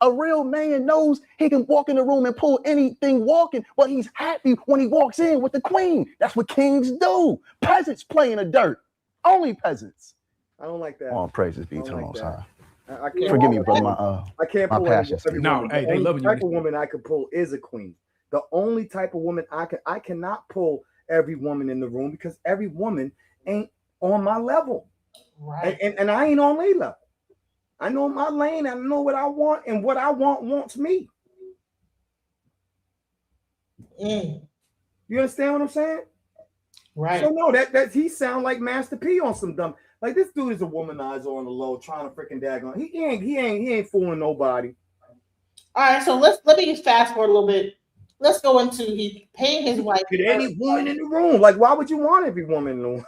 Speaker 6: A real man knows he can walk in the room and pull anything walking, but he's happy when he walks in with the queen. That's what kings do. Peasants play in the dirt. Only peasants.
Speaker 5: I don't like that.
Speaker 6: All praises be
Speaker 5: I
Speaker 6: to
Speaker 5: don't
Speaker 6: the
Speaker 5: like
Speaker 6: Most
Speaker 5: that.
Speaker 6: High.
Speaker 5: I can't.
Speaker 6: Forgive me, brother.
Speaker 5: I can't
Speaker 6: my
Speaker 5: pull
Speaker 6: passions.
Speaker 5: every
Speaker 7: No,
Speaker 5: woman.
Speaker 7: hey,
Speaker 5: The
Speaker 7: they
Speaker 5: only
Speaker 7: love you.
Speaker 5: type of woman I could pull is a queen. The only type of woman I cannot pull every woman in the room because every woman ain't on my level.
Speaker 1: Right.
Speaker 5: And I ain't on their level. I know my lane. I know what I want, and what I want wants me.
Speaker 1: Mm.
Speaker 5: You understand what I'm saying?
Speaker 1: Right.
Speaker 5: So no, that he sound like Master P on some dumb. Like this dude is a womanizer on the low, trying to freaking daggone. He ain't fooling nobody.
Speaker 1: All right, so let me fast forward a little bit. Let's go into he paying his wife.
Speaker 5: Get any woman in the room. Like, why would you want every woman in the room?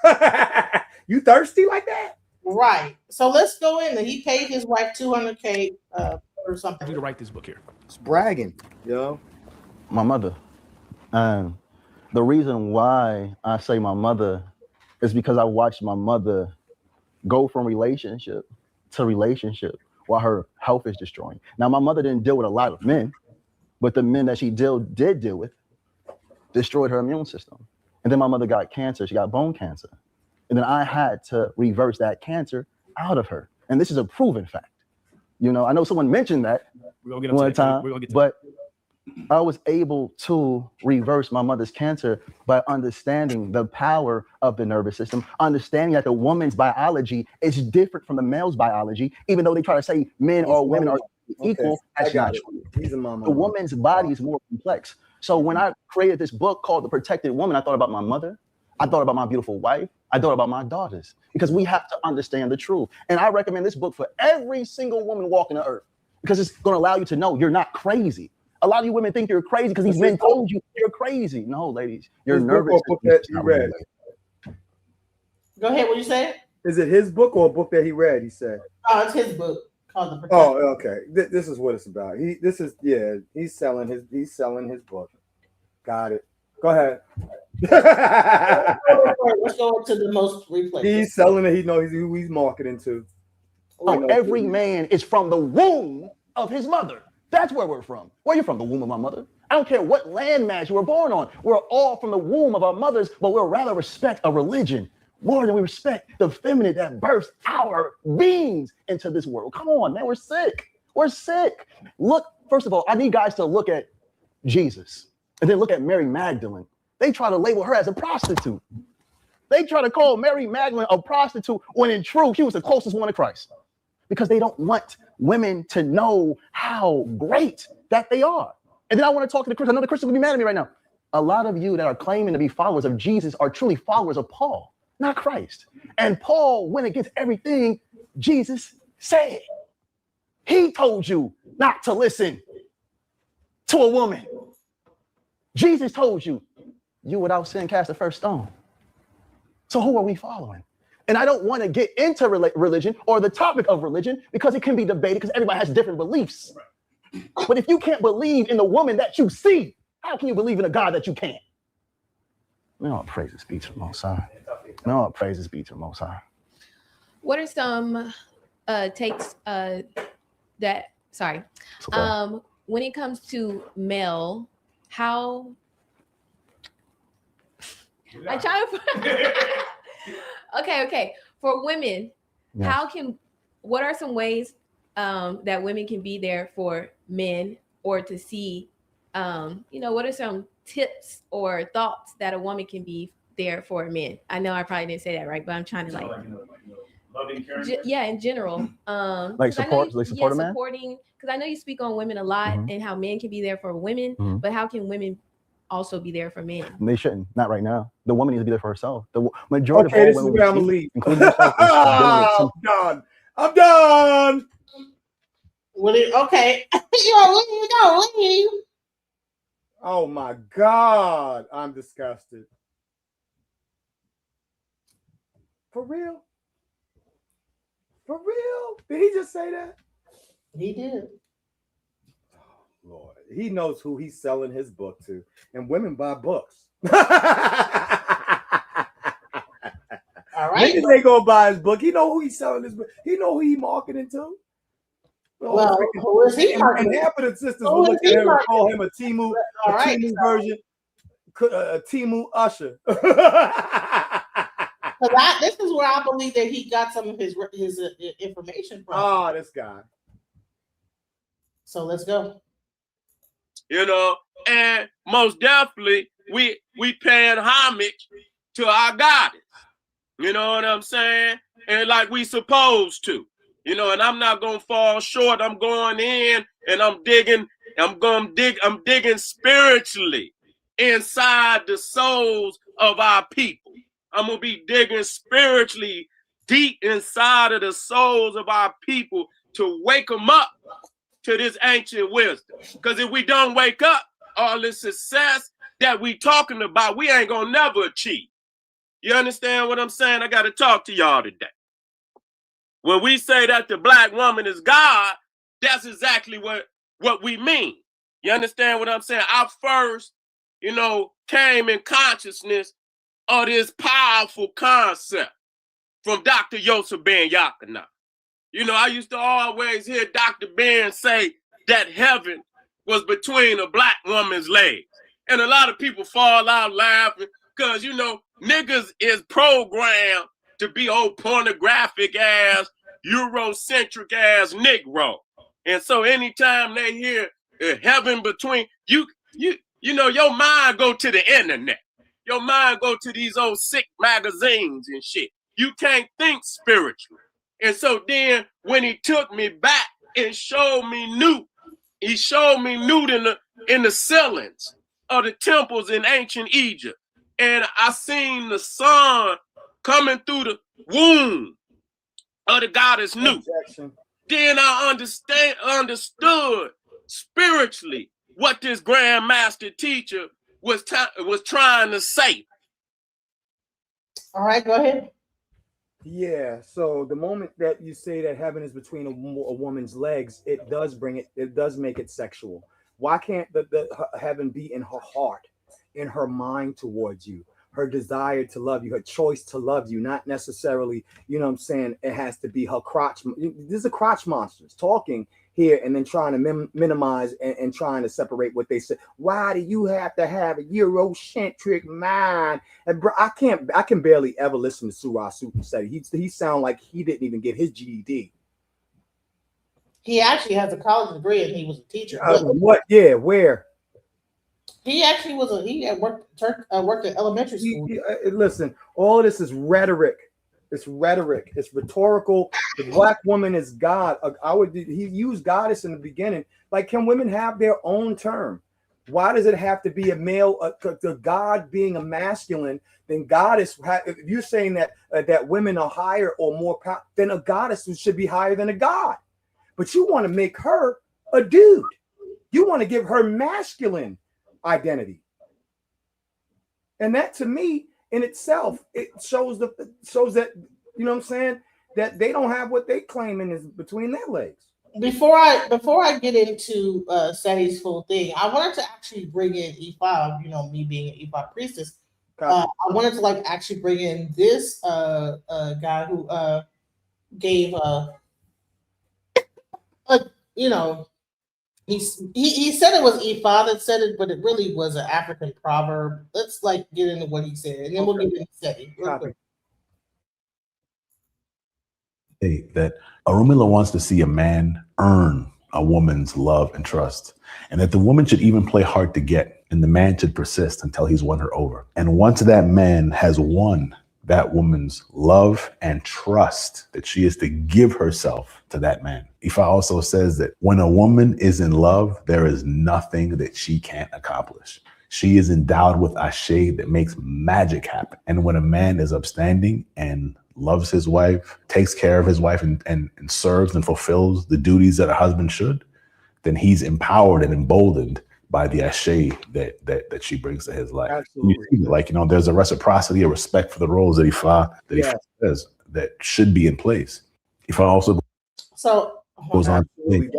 Speaker 5: You thirsty like that?
Speaker 1: Right. So let's go in. He paid his wife $200K or something.
Speaker 7: You to write this book here.
Speaker 5: It's bragging, yo.
Speaker 6: My mother. And the reason why I say my mother is because I watched my mother go from relationship to relationship while her health is destroying. Now, my mother didn't deal with a lot of men, but the men that she did deal with destroyed her immune system. And then my mother got cancer. She got bone cancer. And then I had to reverse that cancer out of her. And this is a proven fact. You know, I know someone mentioned that one time, but I was able to reverse my mother's cancer by understanding the power of the nervous system, understanding that the woman's biology is different from the male's biology, even though they try to say men or women are equal. That's not true. The woman's body is more complex. So when I created this book called The Protected Woman, I thought about my mother. I thought about my beautiful wife. I thought about my daughters, because we have to understand the truth. And I recommend this book for every single woman walking the earth, because it's going to allow you to know you're not crazy. A lot of you women think you're crazy because these men told you you're crazy. No, ladies, you're nervous.
Speaker 5: Book that you read.
Speaker 1: Go ahead. What you say?
Speaker 5: Is it his book or a book that he read? He said.
Speaker 1: Oh, it's his book called The Protected.
Speaker 5: Oh, okay. This is what it's about. He's selling his book. Got it. Go ahead.
Speaker 1: Let's go into the most replay.
Speaker 5: He's selling it. He knows who he's marketing to.
Speaker 6: Every man is from the womb of his mother. That's where we're from. Where are you from? The womb of my mother. I don't care what landmass you were born on. We're all from the womb of our mothers, but we'll rather respect a religion more than we respect the feminine that births our beings into this world. Come on, man. We're sick. We're sick. Look, first of all, I need guys to look at Jesus and then look at Mary Magdalene. They try to label her as a prostitute. They try to call Mary Magdalene a prostitute when in truth, she was the closest one to Christ, because they don't want women to know how great that they are. And then I want to talk to the Christians. I know the Christians will be mad at me right now. A lot of you that are claiming to be followers of Jesus are truly followers of Paul, not Christ. And Paul went against everything Jesus said. He told you not to listen to a woman. Jesus told you, you without sin cast the first stone. So who are we following? And I don't want to get into religion or the topic of religion, because it can be debated, because everybody has different beliefs. But if you can't believe in the woman that you see, how can you believe in a God that you can't? No, praises be to the Most High. No, praises be to the Most High.
Speaker 8: What are some takes that, sorry, okay. When it comes to male, how, I'm trying to, okay. For women, yes. What are some ways that women can be there for men, or to see, what are some tips or thoughts that a woman can be there for men? I know I probably didn't say that right, but I'm trying to loving, caring. In general.
Speaker 6: Like support, a man?
Speaker 8: Supporting, because I know you speak on women a lot, and how men can be there for women, but how can women also be there for men?
Speaker 6: They shouldn't. Not right now. The woman needs to be there for herself. The majority
Speaker 5: of
Speaker 6: all
Speaker 5: women,
Speaker 6: this is where I'm gonna leave.
Speaker 5: I'm done.
Speaker 1: Okay. You don't leave.
Speaker 5: Oh my God, I'm disgusted. For real? For real? Did he just say that?
Speaker 1: He did.
Speaker 5: Lord, he knows who he's selling his book to, and women buy books.
Speaker 1: All right,
Speaker 5: niggas ain't gonna buy his book. He know who he's selling his book. He know who he marketing to.
Speaker 1: Well, who is he?
Speaker 5: And half of the sisters will look at him and call him a Timu, version, a Timu Usher.
Speaker 1: This is where I believe that he got some of his information from.
Speaker 5: Oh, this guy.
Speaker 1: So let's go.
Speaker 9: You know, and most definitely we paying homage to our goddess. You know what I'm saying? And like we supposed to. You know, and I'm not gonna fall short. I'm going in and I'm digging spiritually inside the souls of our people. I'm gonna be digging spiritually deep inside of the souls of our people to wake them up to this ancient wisdom. Because if we don't wake up, all this success that we talking about, we ain't gonna never achieve. You understand what I'm saying? I gotta talk to y'all today. When we say that the black woman is God, that's exactly what we mean. You understand what I'm saying? I first, came in consciousness of this powerful concept from Dr. Yosef Ben Yakana. I used to always hear Dr. Ben say that heaven was between a black woman's legs. And a lot of people fall out laughing because, niggas is programmed to be old pornographic ass, Eurocentric ass Negro. And so anytime they hear heaven between, your mind go to the internet. Your mind go to these old sick magazines and shit. You can't think spiritually. And so then when he took me back and showed me Newt, he showed me Newt in the ceilings of the temples in ancient Egypt. And I seen the sun coming through the womb of the goddess Newt. Then I understood spiritually what this grandmaster teacher was trying to say.
Speaker 1: All right, go ahead.
Speaker 5: Yeah, so the moment that you say that heaven is between a woman's legs, it does make it sexual. Why can't the heaven be in her heart, in her mind towards you, her desire to love you, her choice to love you, not necessarily, it has to be her crotch. These are crotch monsters talking here and then trying to minimize and trying to separate what they said. Why do you have to have a Eurocentric mind? And bro, I can barely ever listen to Sara Suten Seti. He sound like he didn't even get his GED.
Speaker 1: He actually has a college degree and he was a teacher.
Speaker 5: What? Yeah, where?
Speaker 1: He actually worked at elementary school.
Speaker 5: Listen, all of this is rhetoric. It's rhetoric. It's rhetorical. The black woman is God. He used goddess in the beginning. Like, can women have their own term? Why does it have to be a male? The God being a masculine, then goddess. If you're saying that women are higher or more power, then a goddess should be higher than a god. But you want to make her a dude. You want to give her masculine identity, and that to me in itself, it shows that that they don't have what they claiming is between their legs.
Speaker 1: Before I get into Seti's full thing, I wanted to actually bring in E5. Me being an E5 priestess, I wanted to actually bring in this guy who gave he said it was E5 that said it, but it really was an African proverb. Let's get into what he said, and then we'll get into Seti.
Speaker 10: That Orunmila wants to see a man earn a woman's love and trust, and that the woman should even play hard to get, and the man should persist until he's won her over. And once that man has won that woman's love and trust, that she is to give herself to that man. Ifa also says that when a woman is in love, there is nothing that she can't accomplish. She is endowed with ashe that makes magic happen. And when a man is upstanding and loves his wife, takes care of his wife, and serves and fulfills the duties that a husband should, then he's empowered and emboldened by the ashe that she brings to his life. Absolutely. There's a reciprocity, a respect for the roles that Ifa says that should be in place. Ifa also goes on.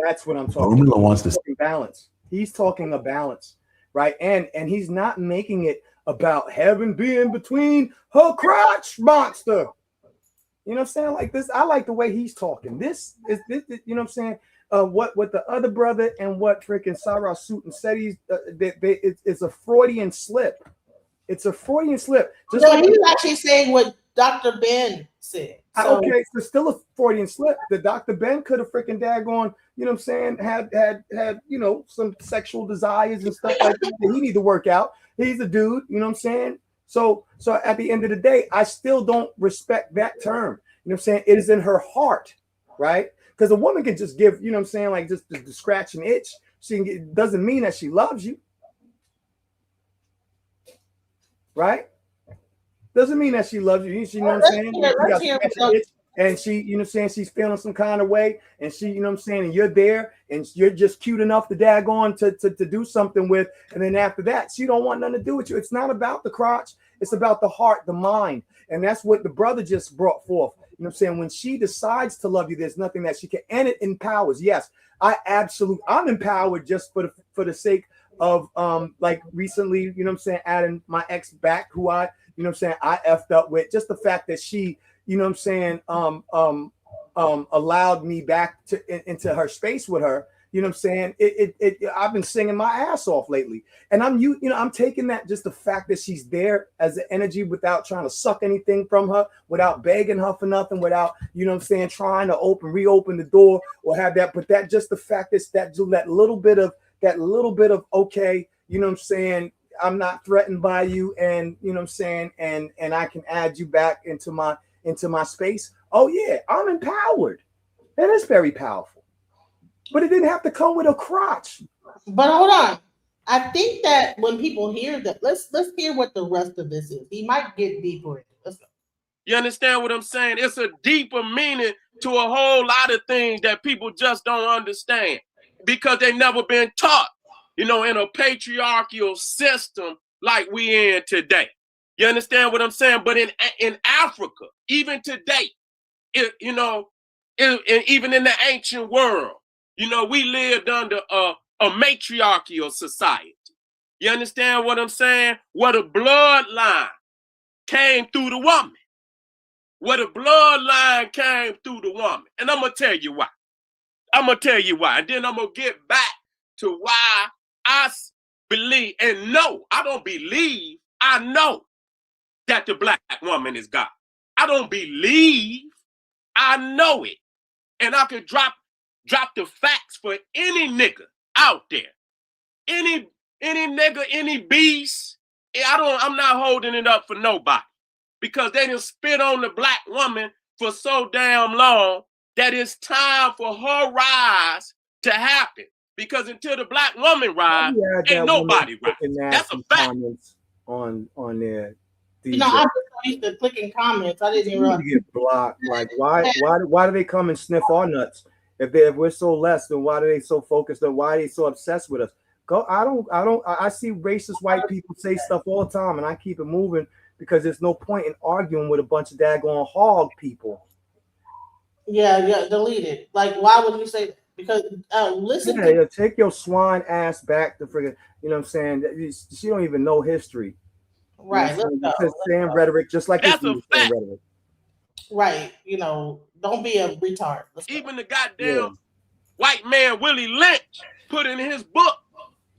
Speaker 5: That's what I'm talking about. Wants to balance. He's talking a balance, right? And he's not making it about heaven being between her crotch monster. You know what I'm saying? Like this, I like the way he's talking. This is, you know what I'm saying? what the other brother and what freaking Sara Suten Seti, it's a Freudian slip. It's a Freudian slip. Just
Speaker 1: no,
Speaker 5: like
Speaker 1: he was actually saying what Dr. Ben said. So,
Speaker 5: okay, so still a Freudian slip. The Dr. Ben could have freaking daggone, you know what I'm saying, had you know, some sexual desires and stuff like that. He need to work out. He's a dude, you know what I'm saying? So at the end of the day, I still don't respect that term. You know what I'm saying? It is in her heart, right? Because a woman can just give, you know what I'm saying, like just to scratch an itch. She can get, doesn't mean that she loves you. Right? Doesn't mean that she loves you. You know what I'm saying?
Speaker 1: let's hear
Speaker 5: and she, you know what I'm saying, she's feeling some kind of way, and she, you know what I'm saying, and you're there, and you're just cute enough to daggone to do something with, and then after that, she don't want nothing to do with you. It's not about the crotch, it's about the heart, the mind, and that's what the brother just brought forth. You know what I'm saying? When she decides to love you, there's nothing that she can, and it empowers. Yes, I'm empowered just for the sake of like recently, you know what I'm saying, adding my ex back, who I, you know what I'm saying, I effed up with, just the fact that she, you know what I'm saying, allowed me back into her space with her. You know what I'm saying? I've been singing my ass off lately, and I'm taking that, just the fact that she's there as an energy without trying to suck anything from her, without begging her for nothing, without, you know what I'm saying, trying to reopen the door or have that, but that just the fact is that little bit of okay, you know what I'm saying, I'm not threatened by you, and you know what I'm saying, and I can add you back into my space. Oh yeah, I'm empowered. And it's very powerful. But it didn't have to come with a crotch.
Speaker 1: But hold on. I think that when people hear that, let's hear what the rest of this is. He might get deeper in it. Let's go.
Speaker 9: You understand what I'm saying? It's a deeper meaning to a whole lot of things that people just don't understand because they've never been taught, you know, in a patriarchal system like we in today. You understand what I'm saying? But in Africa, even today, even in the ancient world, you know, we lived under a matriarchal society. You understand what I'm saying? Where the bloodline came through the woman. Where the bloodline came through the woman. And I'm going to tell you why. And then I'm going to get back to why I believe, and no, I don't believe, I know that the black woman is God. I don't believe, I know it. And I could drop the facts for any nigga out there. Any nigga, any beast. I'm not holding it up for nobody. Because they done spit on the black woman for so damn long that it's time for her rise to happen. Because until the black woman rise, ain't nobody rise. That's a fact.
Speaker 5: On there.
Speaker 1: You know, I just used to clicking comments. I didn't even realize.
Speaker 5: Get blocked. Like why do they come and sniff our nuts? If we're so less, then why are they so focused on, why are they so obsessed with us? I see racist white people say stuff all the time, and I keep it moving because there's no point in arguing with a bunch of daggone hog people.
Speaker 1: Yeah, delete it. Like, why would you say that? Because listen.
Speaker 5: Yeah, take your swine ass back to friggin', you know what I'm saying? She don't even know history.
Speaker 1: Right.
Speaker 5: Let's saying rhetoric just like
Speaker 9: that's a fact.
Speaker 5: Rhetoric.
Speaker 1: Right. You know, don't be a retard.
Speaker 9: Even the goddamn white man Willie Lynch put in his book,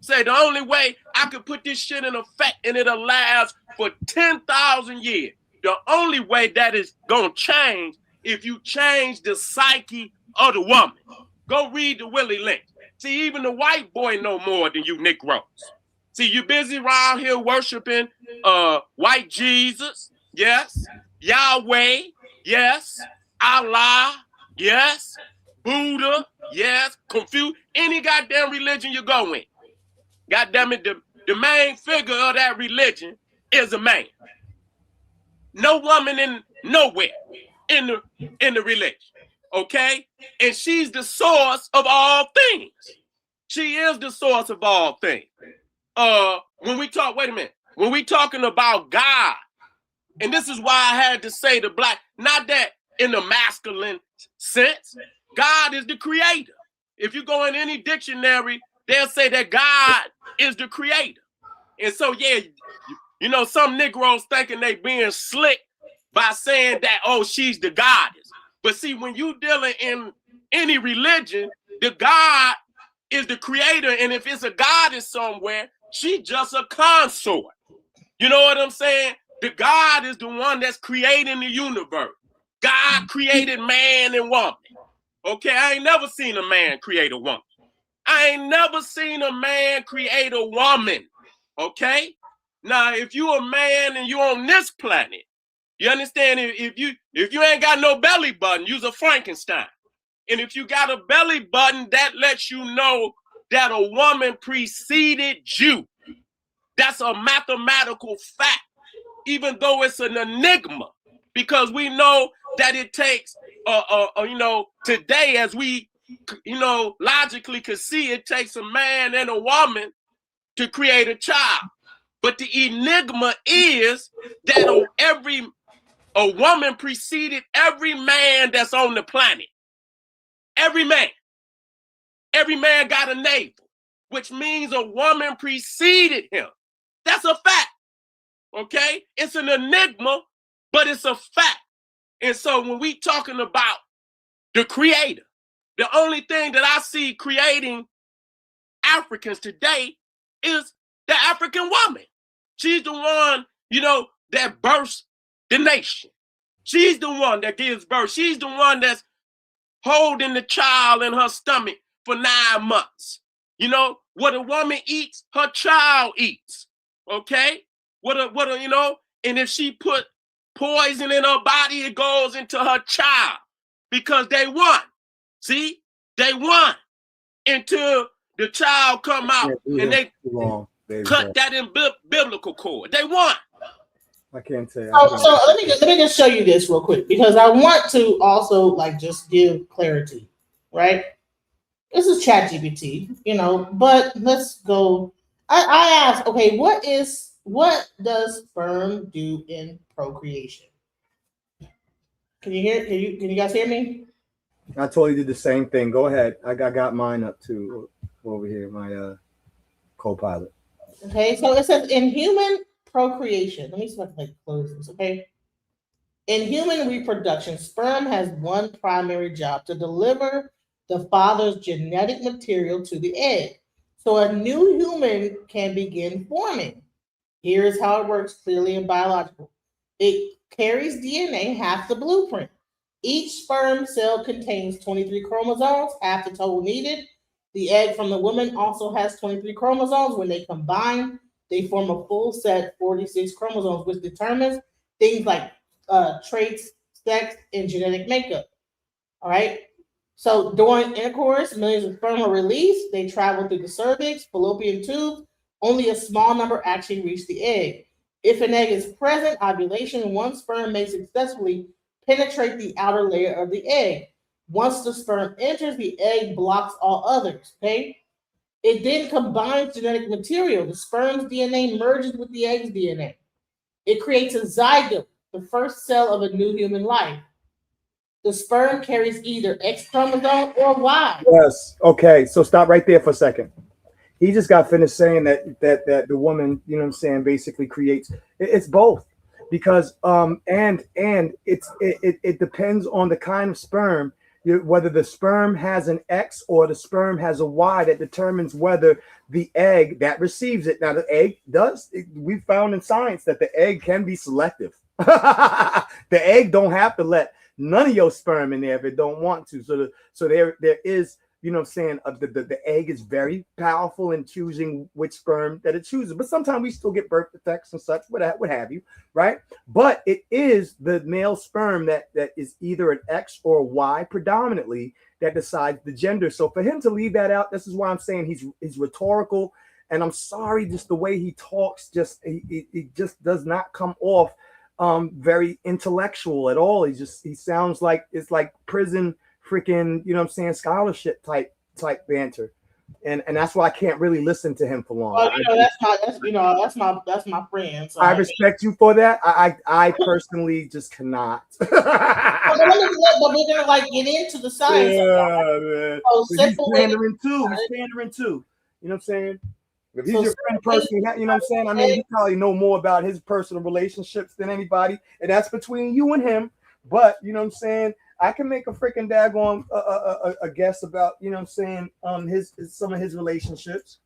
Speaker 9: say the only way I could put this shit in effect and it'll last for 10,000 years. The only way that is gonna change if you change the psyche of the woman. Go read the Willie Lynch. See, even the white boy know more than you Negroes. See, you busy around here worshiping white Jesus, yes, Yahweh, yes, Allah, yes, Buddha, yes, Confucius, any goddamn religion you go in. Goddamn it, the main figure of that religion is a man. No woman in nowhere in the religion. Okay? And she's the source of all things. She is the source of all things. When we talking about God, and this is why I had to say the black, not that in the masculine sense, God is the creator. If you go in any dictionary, they'll say that God is the creator. And so, yeah, you know, some Negroes thinking they being slick by saying that, oh, she's the goddess. But see, when you dealing in any religion, The God is the creator, and if it's a goddess somewhere, she's just a consort. You know what I'm saying? The God is the one that's creating the universe. God created man and woman. Okay, I ain't never seen a man create a woman. I ain't never seen a man create a woman. Okay? Now, if you a man and you on this planet, you understand? If you ain't got no belly button, you's a Frankenstein. And if you got a belly button, that lets you know that a woman preceded you. That's a mathematical fact, even though it's an enigma, because we know that it takes, today, as we, logically could see, it takes a man and a woman to create a child. But the enigma is that a woman preceded every man that's on the planet. Every man. Every man got a navel, which means a woman preceded him. That's a fact. Okay? It's an enigma, but it's a fact. And so when we talking about the creator, the only thing that I see creating Africans today is the African woman. She's the one, that births the nation. She's the one that gives birth. She's the one that's holding the child in her stomach for 9 months. What a woman eats, her child eats. Okay? And if she put poison in her body, it goes into her child because they won. See? They won until the child come out and they cut that in biblical cord. They won.
Speaker 5: I can't say.
Speaker 1: So let me just show you this real quick because I want to also just give clarity, right? This is ChatGPT, but let's go. I asked, okay, what does sperm do in procreation? Can you guys hear me?
Speaker 5: I totally did the same thing. Go ahead. I got mine up too over here, my co-pilot.
Speaker 1: Okay, so it says in human procreation. Let me see if I can close this, okay? In human reproduction, sperm has one primary job: to deliver the father's genetic material to the egg, so a new human can begin forming. Here is how it works clearly in biological. It carries DNA, half the blueprint. Each sperm cell contains 23 chromosomes, half the total needed. The egg from the woman also has 23 chromosomes. When they combine, they form a full set, 46 chromosomes, which determines things like traits, sex, and genetic makeup. All right. So during intercourse, millions of sperm are released. They travel through the cervix, fallopian tubes. Only a small number actually reach the egg. If an egg is present, ovulation, one sperm may successfully penetrate the outer layer of the egg. Once the sperm enters, the egg blocks all others. Okay. It then combines genetic material. The sperm's DNA merges with the egg's DNA. It creates a zygote, the first cell of a new human life. The sperm carries either X chromosome or Y.
Speaker 5: Yes. Okay. So stop right there for a second. He just got finished saying that the woman, basically creates. It's both, because and it depends on the kind of sperm, whether the sperm has an X or the sperm has a Y, that determines whether the egg that receives it. Now the egg we found in science that the egg can be selective. The egg don't have to let none of your sperm in there if it don't want to. So there is. The egg is very powerful in choosing which sperm that it chooses. But sometimes we still get birth defects and such, what have you, right? But it is the male sperm that is either an X or a Y predominantly that decides the gender. So for him to leave that out, this is why I'm saying he's rhetorical. And I'm sorry, just the way he talks, he just does not come off very intellectual at all. He sounds like it's like prison freaking, scholarship type banter, and that's why I can't really listen to him for long.
Speaker 1: Well, that's my friend. So
Speaker 5: I respect you for that. I personally just cannot.
Speaker 1: But we're gonna get into the science.
Speaker 5: Yeah, man. He's pandering too. You know what I'm saying? If he's your friend personally, you know what I'm saying? I mean, you probably know more about his personal relationships than anybody, and that's between you and him. But you know what I'm saying? I can make a freaking daggone a guess about, you know what I'm saying, his some of his relationships.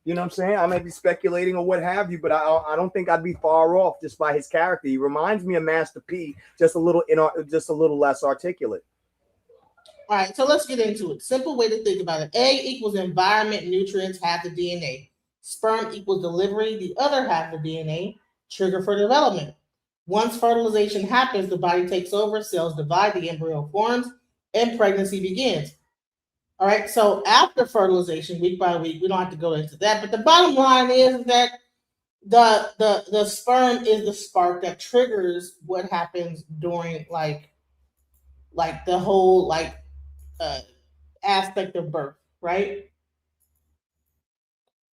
Speaker 5: You know what I'm saying? I might be speculating or what have you, but I don't think I'd be far off just by his character. He reminds me of Master P, just a little less articulate.
Speaker 1: All right, so let's get into it. Simple way to think about it. Egg equals environment, nutrients, half the DNA. Sperm equals delivery, the other half of DNA, trigger for development. Once fertilization happens, the body takes over, cells divide, the embryo forms, and pregnancy begins. All right, so after fertilization, week by week, we don't have to go into that, but the bottom line is that the sperm is the spark that triggers what happens during like the whole uh, aspect of birth, right?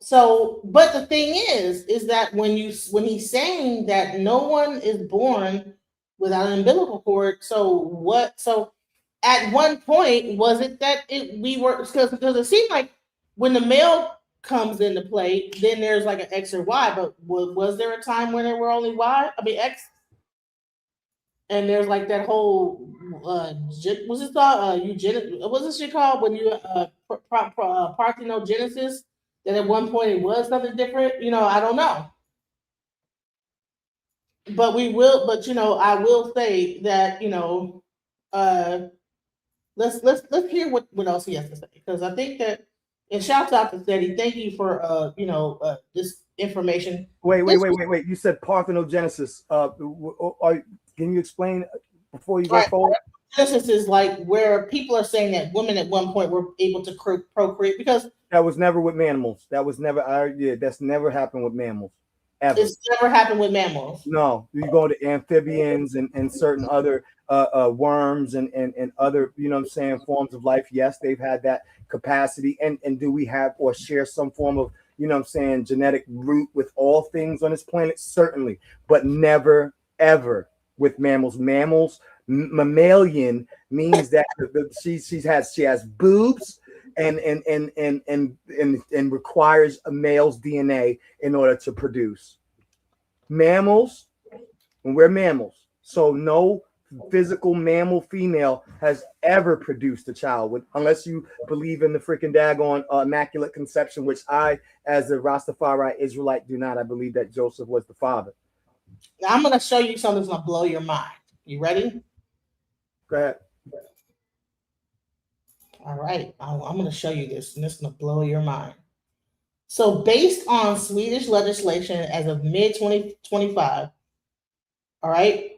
Speaker 1: So, but the thing is that when he's saying that no one is born without an umbilical cord, so what? So, at one point, was it that we were because it seemed like when the male comes into play, then there's like an X or Y. But was there a time when there were only Y? I mean X, and there's like that whole what's it called? What's this shit called when you parthenogenesis? That at one point it was something different. I don't know, but we will. But I will say that uh, let's hear what else he has to say, because I think that. And shouts out to Seti. Thank you for this information.
Speaker 5: Wait. You said parthenogenesis. Can you explain before you go forward?
Speaker 1: Genesis is like where people are saying that women at one point were able to procreate, because
Speaker 5: that was never with mammals. That's never happened with mammals. Ever.
Speaker 1: It's never happened with mammals.
Speaker 5: No, you go to amphibians and certain other worms and other, you know what I'm saying, forms of life. Yes, they've had that capacity. And do we have or share some form of, you know what I'm saying, genetic root with all things on this planet? Certainly, but never, ever with mammals. Mammalian means that she has boobs and requires a male's DNA in order to produce. Mammals, and we're mammals, so no physical mammal female has ever produced a child, unless you believe in the freaking daggone immaculate conception, which I, as a Rastafari Israelite, do not. I believe that Joseph was the father.
Speaker 1: Now I'm going to show you something that's going to blow your mind. You ready?
Speaker 5: Go ahead.
Speaker 1: All right. I'm going to show you this, and it's going to blow your mind. So based on Swedish legislation as of mid-2025, all right,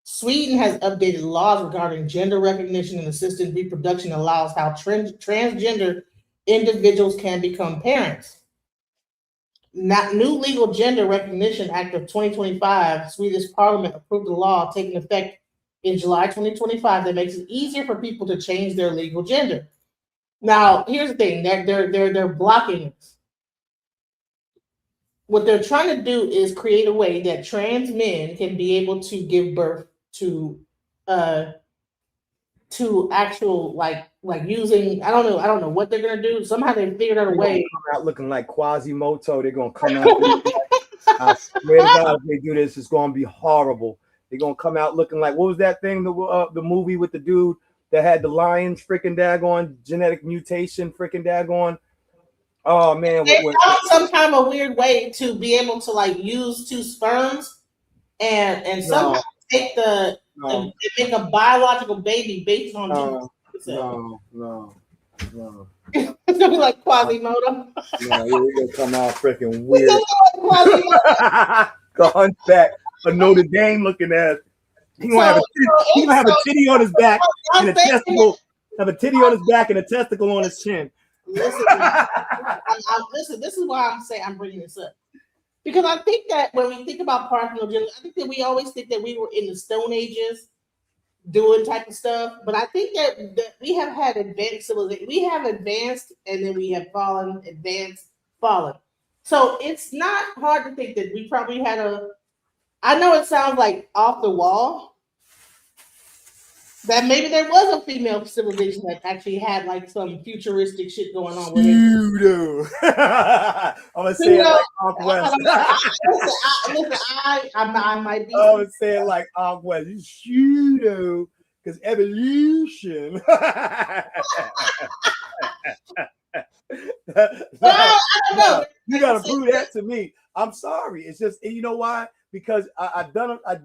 Speaker 1: Sweden has updated laws regarding gender recognition and assisted reproduction, allows how transgender individuals can become parents. New Legal Gender Recognition Act of 2025, Swedish Parliament approved the law taking effect in July 2025 that makes it easier for people to change their legal gender. Now, here's the thing: they're blocking this. What they're trying to do is create a way that trans men can be able to give birth to actual like using I don't know what they're gonna do. Somehow they figured out a way.
Speaker 5: Come out looking like Quasimodo. They're gonna come out. I swear to God, if they do this, it's gonna be horrible. They're gonna come out looking like, what was that thing? The movie with the dude that had the lions freaking daggone genetic mutation freaking daggone. Oh man,
Speaker 1: they found some kind of weird way to be able to like use two sperms and somehow take and make a biological baby based on
Speaker 5: no.
Speaker 1: It's gonna be like Quasimodo.
Speaker 5: No, you're gonna come out freaking weird. The hunchback, a Notre Dame looking ass. He gonna have a titty on his back and a testicle. Have a titty on his back and a testicle on his chin.
Speaker 1: Listen, listen. This is why I'm bringing this up, because I think that when we think about parthenogenesis, I think that we always think that we were in the Stone Ages doing type of stuff, but I think that we have had advanced civilization. We have advanced, and then we have fallen, advanced, fallen. So it's not hard to think that we probably had I know it sounds like off the wall, that maybe there was a female civilization that actually had like some futuristic shit going on with it.
Speaker 5: Pseudo. I'm gonna say it like Off West.
Speaker 1: Listen, I might be.
Speaker 5: I'm gonna say it like Off West. You pseudo, because evolution. No, you gotta prove that to me. I'm sorry. It's just, you know why? Because I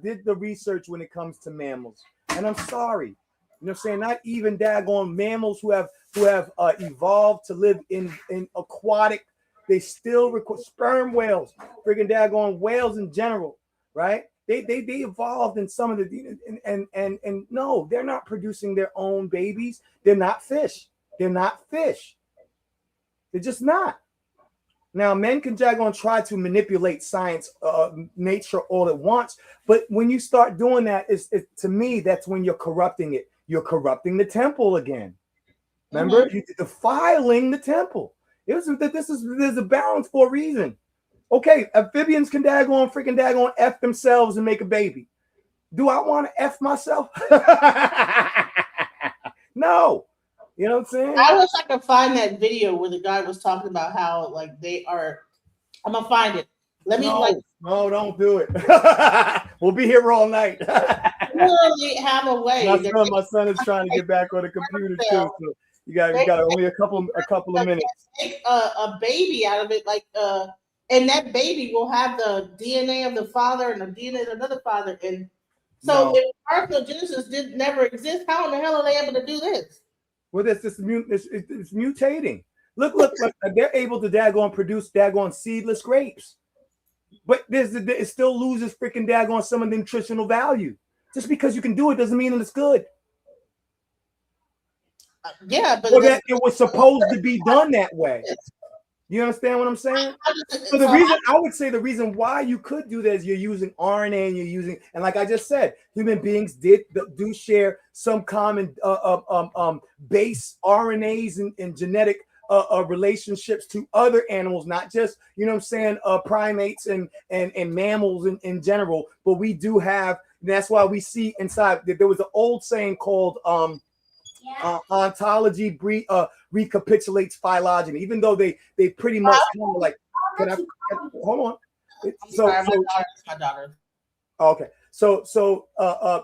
Speaker 5: did the research when it comes to mammals, and I'm sorry. You know what I'm saying? Not even daggone mammals who have evolved to live in aquatic. They still record sperm whales, freaking daggone whales in general, right? They evolved in some of the and no, they're not producing their own babies. They're not fish. They're not fish. They're just not. Now, men can try to manipulate science, nature all at once. But when you start doing that, to me, that's when you're corrupting it. You're corrupting the temple again. Remember, you're defiling the temple. There's a balance for a reason. Okay, amphibians can freaking F themselves and make a baby. Do I want to F myself? No. You know what I'm saying?
Speaker 1: I wish I could find that video where the guy was talking about how like they are. I'm gonna find it.
Speaker 5: No, don't do it. We'll be here all night.
Speaker 1: Literally have a way.
Speaker 5: My son is trying to get back on the computer too. So you got only a couple of minutes.
Speaker 1: Take a baby out of it, and that baby will have the DNA of the father and the DNA of another father. And so, if parthenogenesis never exist, how in the hell are they able to do this?
Speaker 5: Well, it's mutating. Look, they're able to produce seedless grapes, but it still loses freaking some of the nutritional value. Just because you can do it doesn't mean that it's good.
Speaker 1: Yeah, but
Speaker 5: that it was supposed to be done that way. You understand what I'm saying? So the reason why you could do that is you're using RNA and like I just said, human beings do share some common base RNAs and genetic relationships to other animals, not just, primates and mammals in general, but we do have, that's why we see inside, there was an old saying called, ontology recapitulates phylogeny, even though they pretty much kind of like. Hold on.
Speaker 1: My daughter.
Speaker 5: Okay, so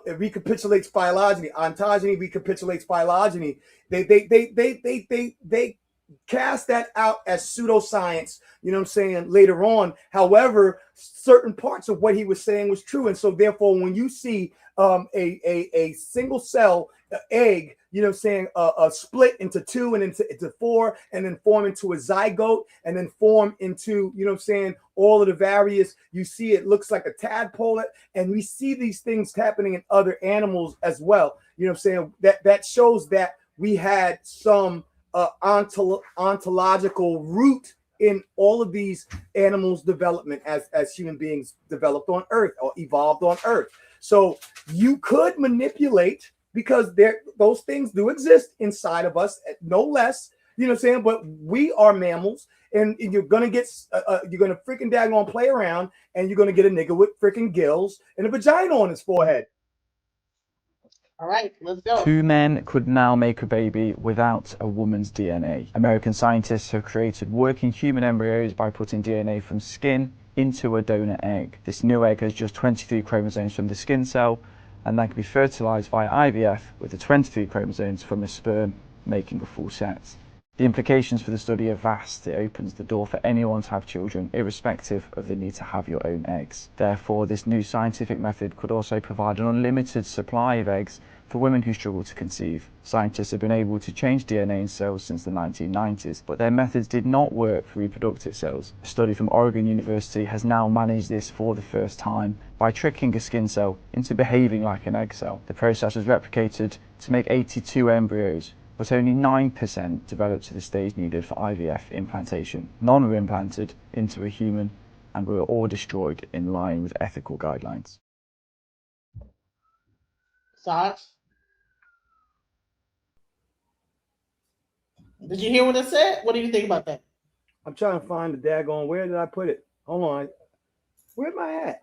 Speaker 5: it recapitulates phylogeny. Ontogeny recapitulates phylogeny. They cast that out as pseudoscience. You know what I'm saying? Later on, however, certain parts of what he was saying was true, and so therefore, when you see a single cell egg, you know what I'm saying, split into two and into four, and then form into a zygote, and then form into, you know what I'm saying, all of the various, you see it looks like a tadpole, and we see these things happening in other animals as well. You know what I'm saying? That shows that we had some ontological root in all of these animals' development as human beings developed on Earth or evolved on Earth. So you could manipulate, because those things do exist inside of us, no less, you know what I'm saying? But we are mammals, and you're gonna freaking play around, and you're gonna get a nigga with freaking gills and a vagina on his forehead.
Speaker 1: All right, let's go.
Speaker 11: 2 men could now make a baby without a woman's DNA. American scientists have created working human embryos by putting DNA from skin into a donor egg. This new egg has just 23 chromosomes from the skin cell, and that can be fertilized via IVF with the 23 chromosomes from a sperm, making a full set. The implications for the study are vast. It opens the door for anyone to have children, irrespective of the need to have your own eggs. Therefore, this new scientific method could also provide an unlimited supply of eggs for women who struggle to conceive. Scientists have been able to change DNA in cells since the 1990s, but their methods did not work for reproductive cells. A study from Oregon University has now managed this for the first time by tricking a skin cell into behaving like an egg cell. The process was replicated to make 82 embryos, but only 9% developed to the stage needed for IVF implantation. None were implanted into a human and were all destroyed in line with ethical guidelines.
Speaker 1: Thoughts? Did you hear what it said? What do you think about that?
Speaker 5: I'm trying to find the daggone, where did I put it? Hold on. Where am I at?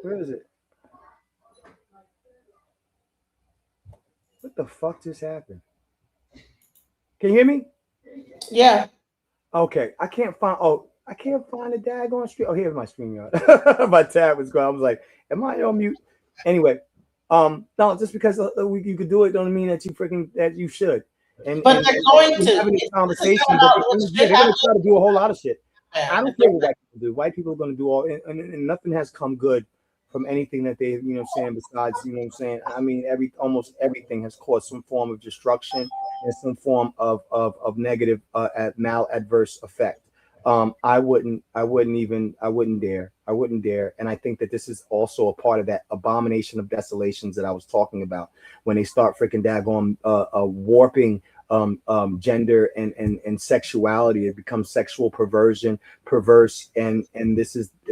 Speaker 5: Where is it? the fuck just happened? Can you hear me?
Speaker 1: Yeah.
Speaker 5: Okay, I can't find. Oh, I can't find the daggone screen. Oh, here's my screen. My tab was going. I was like, "Am I on mute?" Anyway, no, just because you could do it, don't mean that you should.
Speaker 1: But they're going to
Speaker 5: having this conversation, but they're going to try to do a whole lot of shit. I don't care what white people do. White people are going to do all, and nothing has come good from anything that they, besides, I mean, almost everything has caused some form of destruction and some form of negative maladverse effect. I wouldn't dare. And I think that this is also a part of that abomination of desolations that I was talking about when they start freaking daggone warping gender and sexuality. It becomes sexual perversion, perverse, and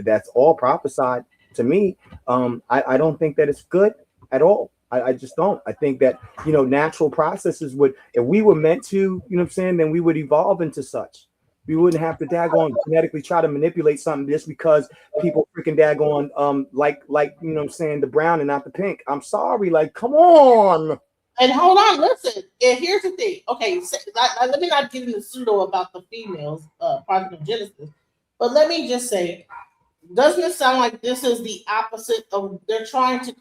Speaker 5: that's all prophesied to me. I don't think that it's good at all. I just don't. I think that, natural processes would, if we were meant to, then we would evolve into such. We wouldn't have to daggone genetically try to manipulate something just because people freaking daggone like the brown and not the pink. I'm sorry, like, come on.
Speaker 1: And hold on, listen. And here's the thing. Okay, so, let me not get into pseudo about the females, Project of Genesis, but let me just say, doesn't it sound like this is the opposite of, they're trying to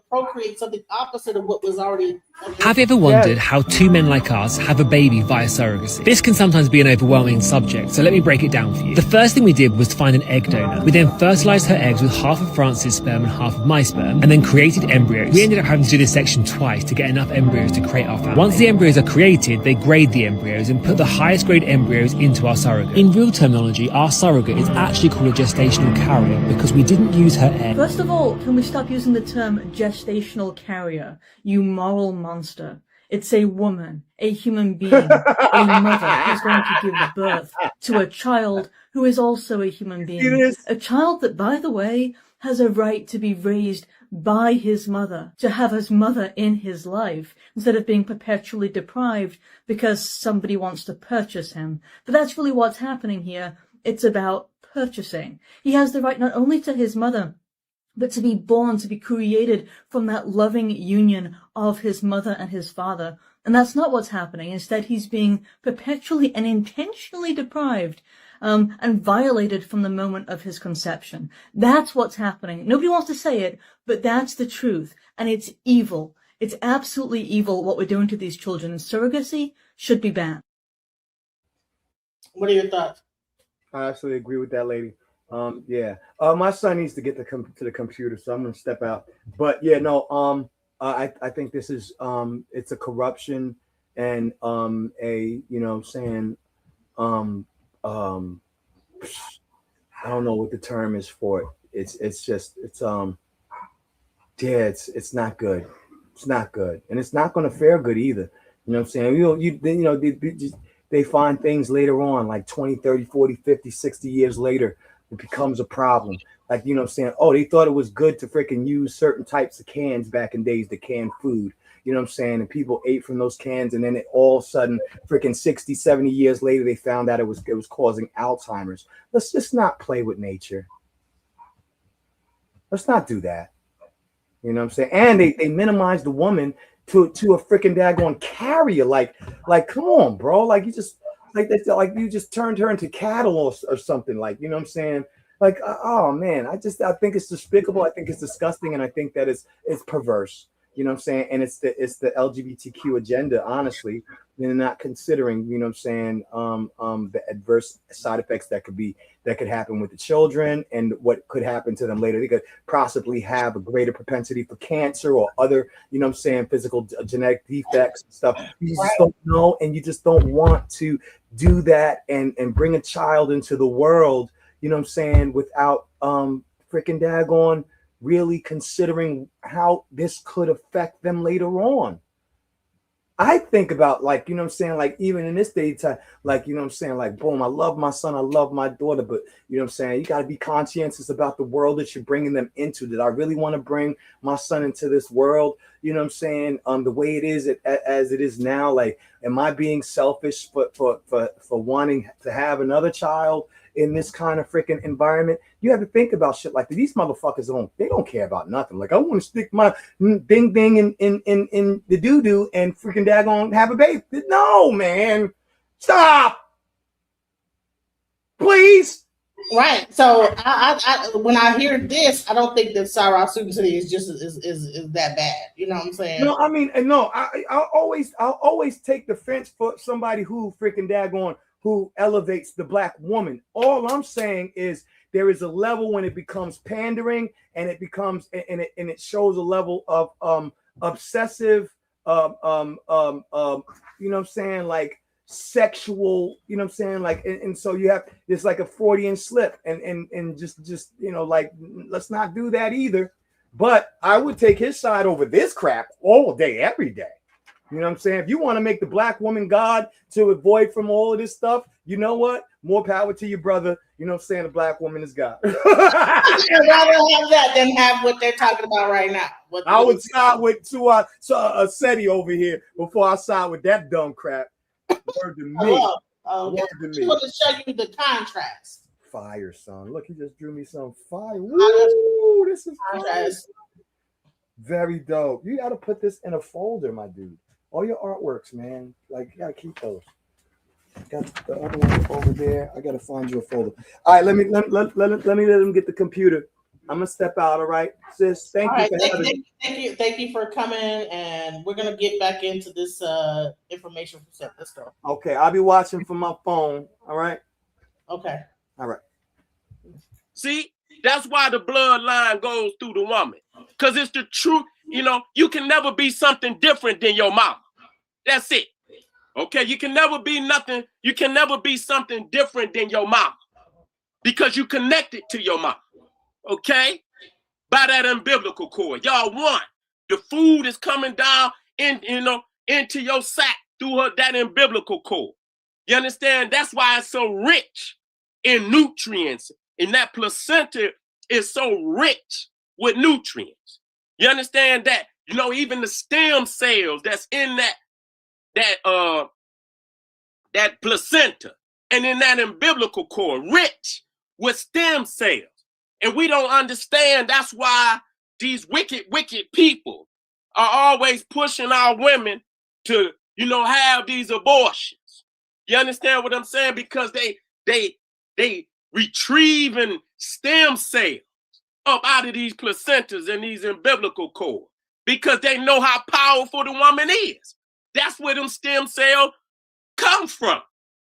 Speaker 1: procreate something opposite of what was already?
Speaker 12: Have you ever wondered how two men like us have a baby via surrogacy? This can sometimes be an overwhelming subject, so let me break it down for you. The first thing we did was to find an egg donor. We then fertilized her eggs with half of France's sperm and half of my sperm, and then created embryos. We ended up having to do this section twice to get enough embryos to create our family. Once the embryos are created, they grade the embryos and put the highest grade embryos into our surrogate. In real terminology, our surrogate is actually called a gestational carrier because we didn't use her egg.
Speaker 13: First of all, can we stop using the term gestational carrier, you moral monster? It's a woman, a human being, a mother who's going to give birth to a child who is also a human being. A child that, by the way, has a right to be raised by his mother, to have his mother in his life, instead of being perpetually deprived because somebody wants to purchase him. But that's really what's happening here. It's about purchasing. He has the right not only to his mother, but to be born, to be created from that loving union of his mother and his father. And that's not what's happening. Instead, he's being perpetually and intentionally deprived and violated from the moment of his conception. That's what's happening. Nobody wants to say it, but that's the truth. And it's evil. It's absolutely evil what we're doing to these children. And surrogacy should be banned.
Speaker 1: What are your thoughts?
Speaker 5: I absolutely agree with that, lady. My son needs to get to the computer, so I'm gonna step out. But yeah, no, I think this is it's a corruption and I don't know what the term is for it. It's not good. It's not good, and it's not going to fare good either. You know what I'm saying? They find things later on, like 20, 30, 40, 50, 60 years later, it becomes a problem. Like, you know what I'm saying? Oh, they thought it was good to freaking use certain types of cans back in days to can food. You know what I'm saying? And people ate from those cans, and then all of a sudden, freaking 60, 70 years later, they found out it was causing Alzheimer's. Let's just not play with nature. Let's not do that. You know what I'm saying? And they minimize the woman to a freaking daggone carrier. Like, come on, bro. Like, you just you just turned her into cattle or something. Like, you know what I'm saying? Like, oh man, I think it's despicable. I think it's disgusting, and I think that it's perverse. You know what I'm saying? And it's the LGBTQ agenda, honestly. They're not considering, you know what I'm saying, the adverse side effects that could happen with the children and what could happen to them later. They could possibly have a greater propensity for cancer or other, you know what I'm saying, physical genetic defects and stuff. You just don't know, and you just don't want to do that and bring a child into the world, you know what I'm saying, without freaking daggone really considering how this could affect them later on. I think about, like, you know what I'm saying, like, even in this day time, like, you know what I'm saying, like, boom, I love my son, I love my daughter, but you know what I'm saying, you got to be conscientious about the world that you're bringing them into. Did I really want to bring my son into this world, you know what I'm saying, the way it is, as it is now? Like, am I being selfish for wanting to have another child in this kind of freaking environment, you have to think about shit like that. These motherfuckers don't care about nothing. Like, I want to stick my ding ding in the doo-doo and freaking daggone have a baby. No, man. Stop. Please.
Speaker 1: Right. So I when I hear this, I don't think that Sara Suten Seti is just is that bad. You know what I'm saying?
Speaker 5: No, I mean, no, I'll always take the fence for somebody who freaking daggone who elevates the black woman. All I'm saying is there is a level when it becomes pandering and it becomes and it shows a level of obsessive you know what I'm saying, like sexual, you know what I'm saying, like and so you have it's like a Freudian slip and just you know, like, let's not do that either. But I would take his side over this crap all day, every day. You know what I'm saying? If you want to make the black woman God to avoid from all of this stuff, you know what? More power to your brother. You know what I'm saying? The black woman is God.
Speaker 1: I'd rather have that than have what they're talking about right now.
Speaker 5: I would side with Seti over here before I side with that dumb crap. Word to me.
Speaker 1: Word to me. I want to show you the contrast.
Speaker 5: Fire, son. Look, he just drew me some fire. Woo, this is fire. Very dope. You got to put this in a folder, my dude. All your artworks, man. Like, you got to keep those. Got the other one over there. I got to find you a folder. All right, let me let him get the computer. I'm gonna step out. All right, sis. Thank
Speaker 1: you for coming, and we're gonna get back into this information set. Let's go.
Speaker 5: Okay, I'll be watching from my phone. All right.
Speaker 1: Okay.
Speaker 5: All right.
Speaker 9: See, that's why the bloodline goes through the woman, because it's the truth. You know, you can never be something different than your mama. That's it. Okay, you can never be nothing. You can never be something different than your mama, because you connected to your mama. Okay, by that umbilical cord, y'all one. The food is coming down into your sack through that umbilical cord. You understand? That's why it's so rich in nutrients, and that placenta is so rich with nutrients. You understand that? You know, even the stem cells that's in that placenta and in that umbilical cord, rich with stem cells. And we don't understand. That's why these wicked people are always pushing our women to, you know, have these abortions. You understand what I'm saying? Because they retrieving stem cells up out of these placentas and these umbilical cords because they know how powerful the woman is. That's where them stem cells come from.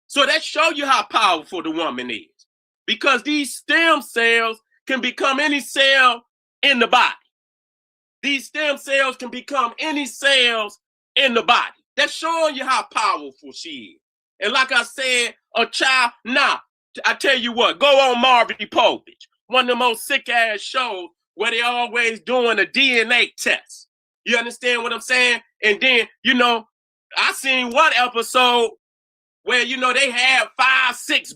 Speaker 9: So that show you how powerful the woman is, because these stem cells can become any cell in the body. These stem cells can become any cells in the body. That's showing you how powerful she is. And like I said, a child, I tell you what, go on Marvin Povich, one of the most sick-ass shows where they always doing a DNA test. You understand what I'm saying? And then, you know, I seen one episode where, you know, they had 5, 6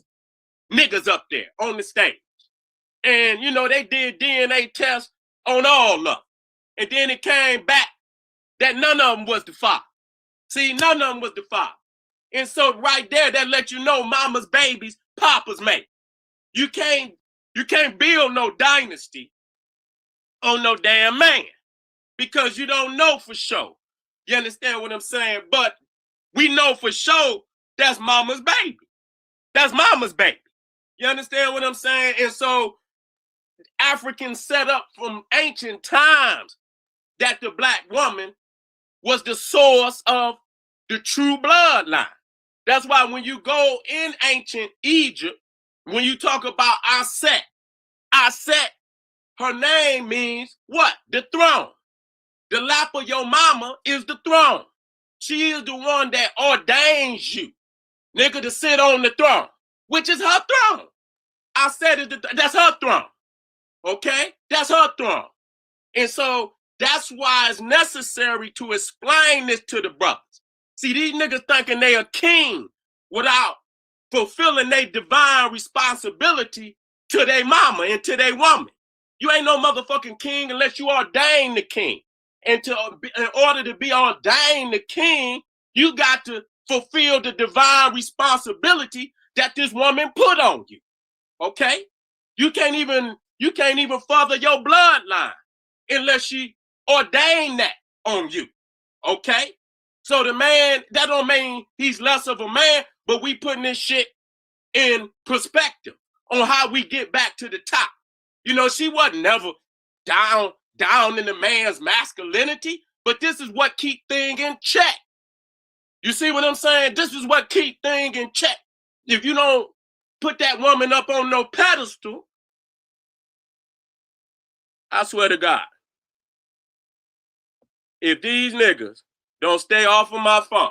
Speaker 9: niggas up there on the stage. And, you know, they did DNA tests on all of them. And then it came back that none of them was the father. See, none of them was the father. And so right there, that let you know mama's babies, papa's mate. You can't build no dynasty on no damn man, because you don't know for sure. You understand what I'm saying? But we know for sure that's mama's baby. That's mama's baby. You understand what I'm saying? And so Africans set up from ancient times that the black woman was the source of the true bloodline. That's why when you go in ancient Egypt, when you talk about Aset, her name means what? The throne. The lap of your mama is the throne. She is the one that ordains you, nigga, to sit on the throne, which is her throne. That's her throne. Okay? That's her throne. And so that's why it's necessary to explain this to the brothers. See, these niggas thinking they a king without fulfilling their divine responsibility to their mama and to their woman. You ain't no motherfucking king unless you ordain the king. And in order to be ordained the king, you got to fulfill the divine responsibility that this woman put on you. Okay? You can't even further your bloodline unless she ordained that on you. Okay? So the man, that don't mean he's less of a man, but we putting this shit in perspective on how we get back to the top. You know, she wasn't never down in the man's masculinity, but this is what keep things in check. You see what I'm saying? This is what keep things in check. If you don't put that woman up on no pedestal, I swear to God, if these niggas don't stay off of my phone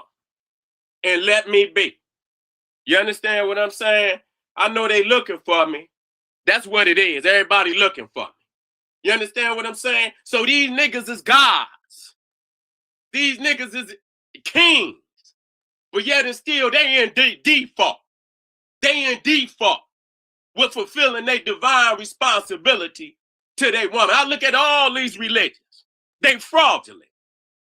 Speaker 9: and let me be, you understand what I'm saying? I know they looking for me. That's what it is. Everybody looking for me. You understand what I'm saying? So these niggas is gods. These niggas is kings. But yet and still, they in default. They in default with fulfilling their divine responsibility to their woman. I look at all these religions. They fraudulent.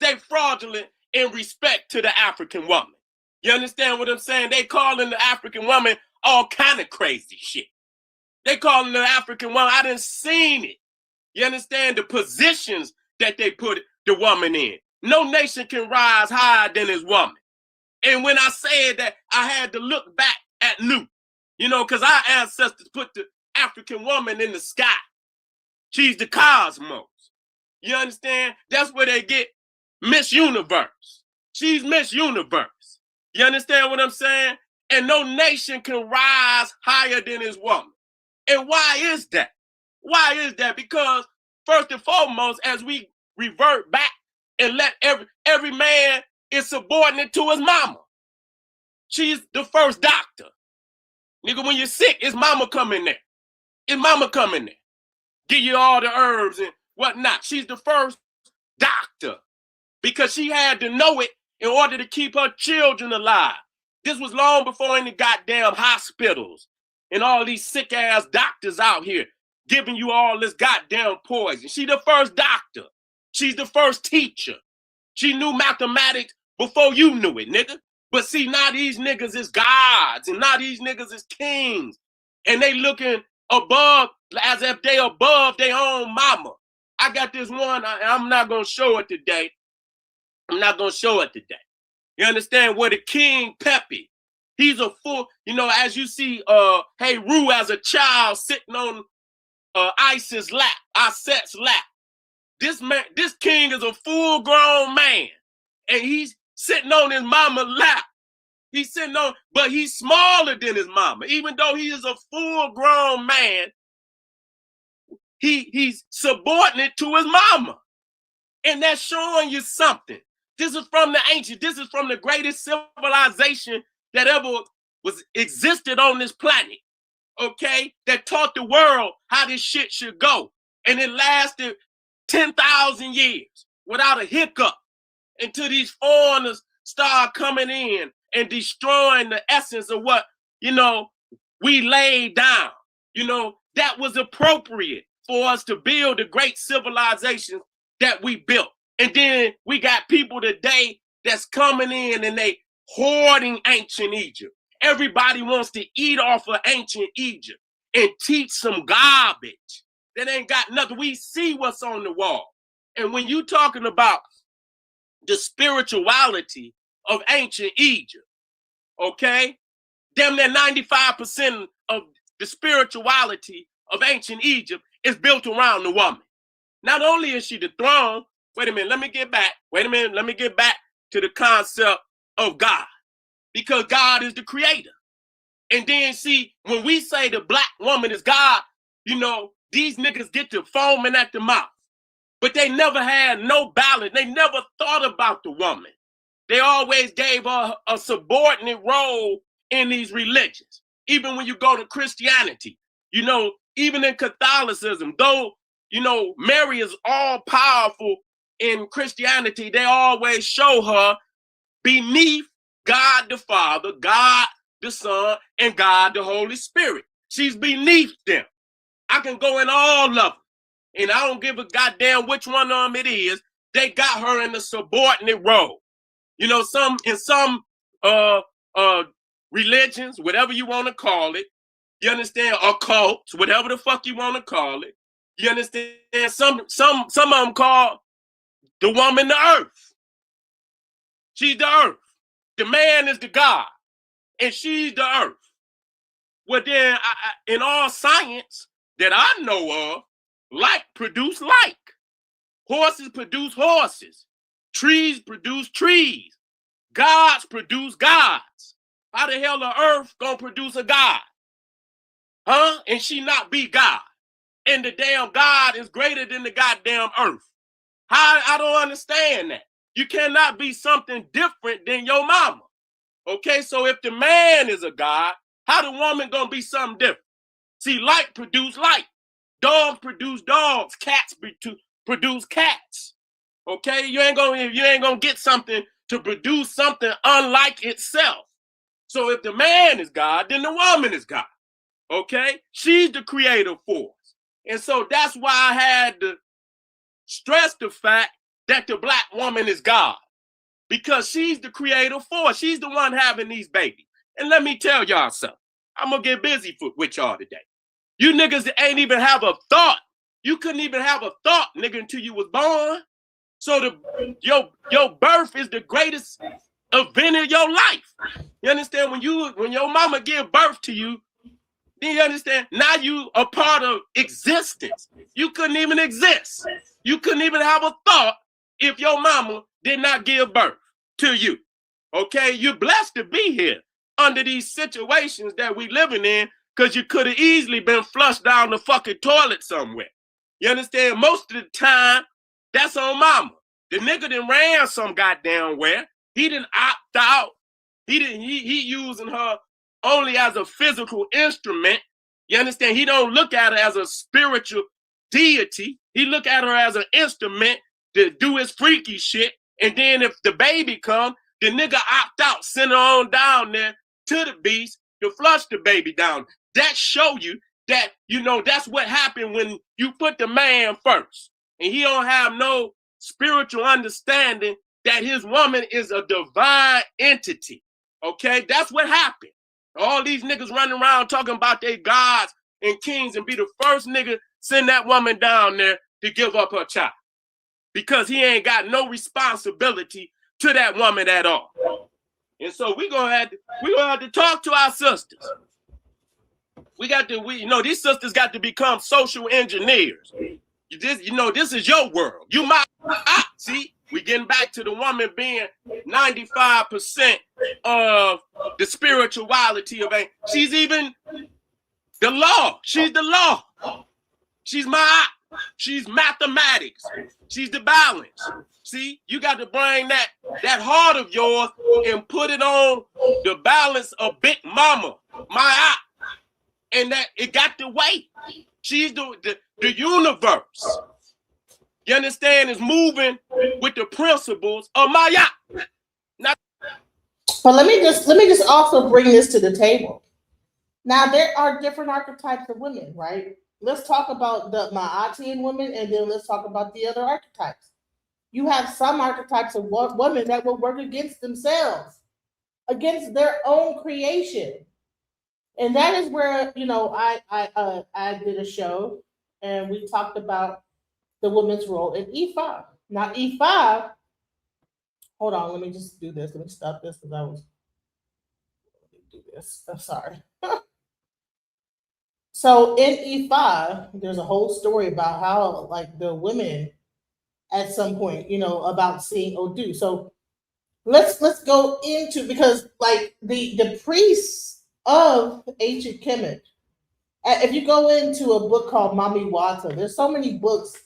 Speaker 9: They fraudulent in respect to the African woman. You understand what I'm saying? They calling the African woman all kind of crazy shit. They calling the African woman, I done seen it. You understand the positions that they put the woman in. No nation can rise higher than his woman. And when I said that, I had to look back at Newt, you know, because our ancestors put the African woman in the sky. She's the cosmos. You understand? That's where they get Miss Universe. She's Miss Universe. You understand what I'm saying? And no nation can rise higher than his woman. And why is that? Why is that? Because first and foremost, as we revert back and let every man is subordinate to his mama. She's the first doctor. Nigga, when you're sick, it's mama coming there. It's mama coming there. Give you all the herbs and whatnot. She's the first doctor because she had to know it in order to keep her children alive. This was long before any goddamn hospitals and all these sick ass doctors out here giving you all this goddamn poison. She's the first doctor. She's the first teacher. She knew mathematics before you knew it, nigga. But see, now these niggas is gods and now these niggas is kings. And they looking above as if they above their own mama. I got this one, I'm not going to show it today. I'm not going to show it today. You understand? Where the King Pepe, he's a full, you know, as you see, hey, Rue as a child sitting on Isis lap, Iset's lap. This man, this king is a full-grown man, and he's sitting on his mama's lap. He's sitting on, but he's smaller than his mama. Even though he is a full-grown man, he's subordinate to his mama. And that's showing you something. This is from the ancient. This is from the greatest civilization that ever was existed on this planet. Okay? That taught the world how this shit should go. And it lasted 10,000 years without a hiccup until these foreigners start coming in and destroying the essence of what, you know, we laid down. You know, that was appropriate for us to build the great civilizations that we built. And then we got people today that's coming in and they hoarding ancient Egypt. Everybody wants to eat off of ancient Egypt and teach some garbage that ain't got nothing. We see what's on the wall. And when you talking about the spirituality of ancient Egypt, okay, damn near 95% of the spirituality of ancient Egypt is built around the woman. Not only is she the throne, wait a minute, let me get back to the concept of God, because God is the creator. And then see, when we say the black woman is God, you know, these niggas get to foaming at the mouth, but they never had no balance. They never thought about the woman. They always gave her a subordinate role in these religions. Even when you go to Christianity, you know, even in Catholicism, though, you know, Mary is all powerful in Christianity, they always show her beneath God the Father, God the Son, and God the Holy Spirit. She's beneath them. I can go in all of them, and I don't give a goddamn which one of them it is. They got her in the subordinate role. You know, in some religions, whatever you want to call it, You understand? Occults, whatever the fuck you want to call it. You understand? Some of them call the woman the earth. She's the earth. The man is the God, and she's the earth. Well, then, in all science that I know of, like produce like. Horses produce horses. Trees produce trees. Gods produce gods. How the hell the earth gonna produce a god? Huh? And she not be God. And the damn God is greater than the goddamn earth. How? I don't understand that. You cannot be something different than your mama. Okay, so if the man is a god, how the woman gonna be something different? See, like produce like. Dogs produce dogs. Cats produce cats. Okay, you ain't gonna get something to produce something unlike itself. So if the man is God, then the woman is God. Okay, she's the creative force, and so that's why I had to stress the fact that the black woman is God, because she's the creative force. She's the one having these babies. And let me tell y'all something. I'm gonna get busy with y'all today. You niggas that ain't even have a thought. You couldn't even have a thought, nigga, until you was born. So your birth is the greatest event of your life. You understand? When your mama give birth to you, then you understand? Now you a part of existence. You couldn't even exist. You couldn't even have a thought if your mama did not give birth to you. Okay? You're blessed to be here under these situations that we living in, because you could have easily been flushed down the fucking toilet somewhere. You understand? Most of the time, that's on mama. The nigga done ran some goddamn where. He didn't opt out. He using her only as a physical instrument. You understand? He don't look at her as a spiritual deity. He look at her as an instrument to do his freaky shit. And then if the baby come, the nigga opt out, send her on down there to the beast to flush the baby down. That show you that, you know, that's what happened when you put the man first. And he don't have no spiritual understanding that his woman is a divine entity. Okay? That's what happened. All these niggas running around talking about their gods and kings and be the first nigga send that woman down there to give up her child. Because he ain't got no responsibility to that woman at all. And so we gonna have to talk to our sisters. These sisters got to become social engineers. This is your world. You might see, we getting back to the woman being 95% of the spirituality of a. She's even the law. She's the law. She's she's mathematics. She's the balance. See, you got to bring that heart of yours and put it on the balance of Big Mama, and that it got to wait. She's the universe. You understand? Is moving with the principles of Maya. Now,
Speaker 1: but let me just also bring this to the table. Now there are different archetypes of women, right? Let's talk about the Ma'atian women, and then let's talk about the other archetypes. You have some archetypes of women that will work against themselves, against their own creation. And that is where, I did a show and we talked about the woman's role in E5. Now, E5, hold on, let me just do this. Let me stop this because let me do this. I'm sorry. So in E5, there's a whole story about how, like, the women at some point, about seeing Odu. So let's go into, because like the priests of ancient Kemet, if you go into a book called Mami Wata, there's so many books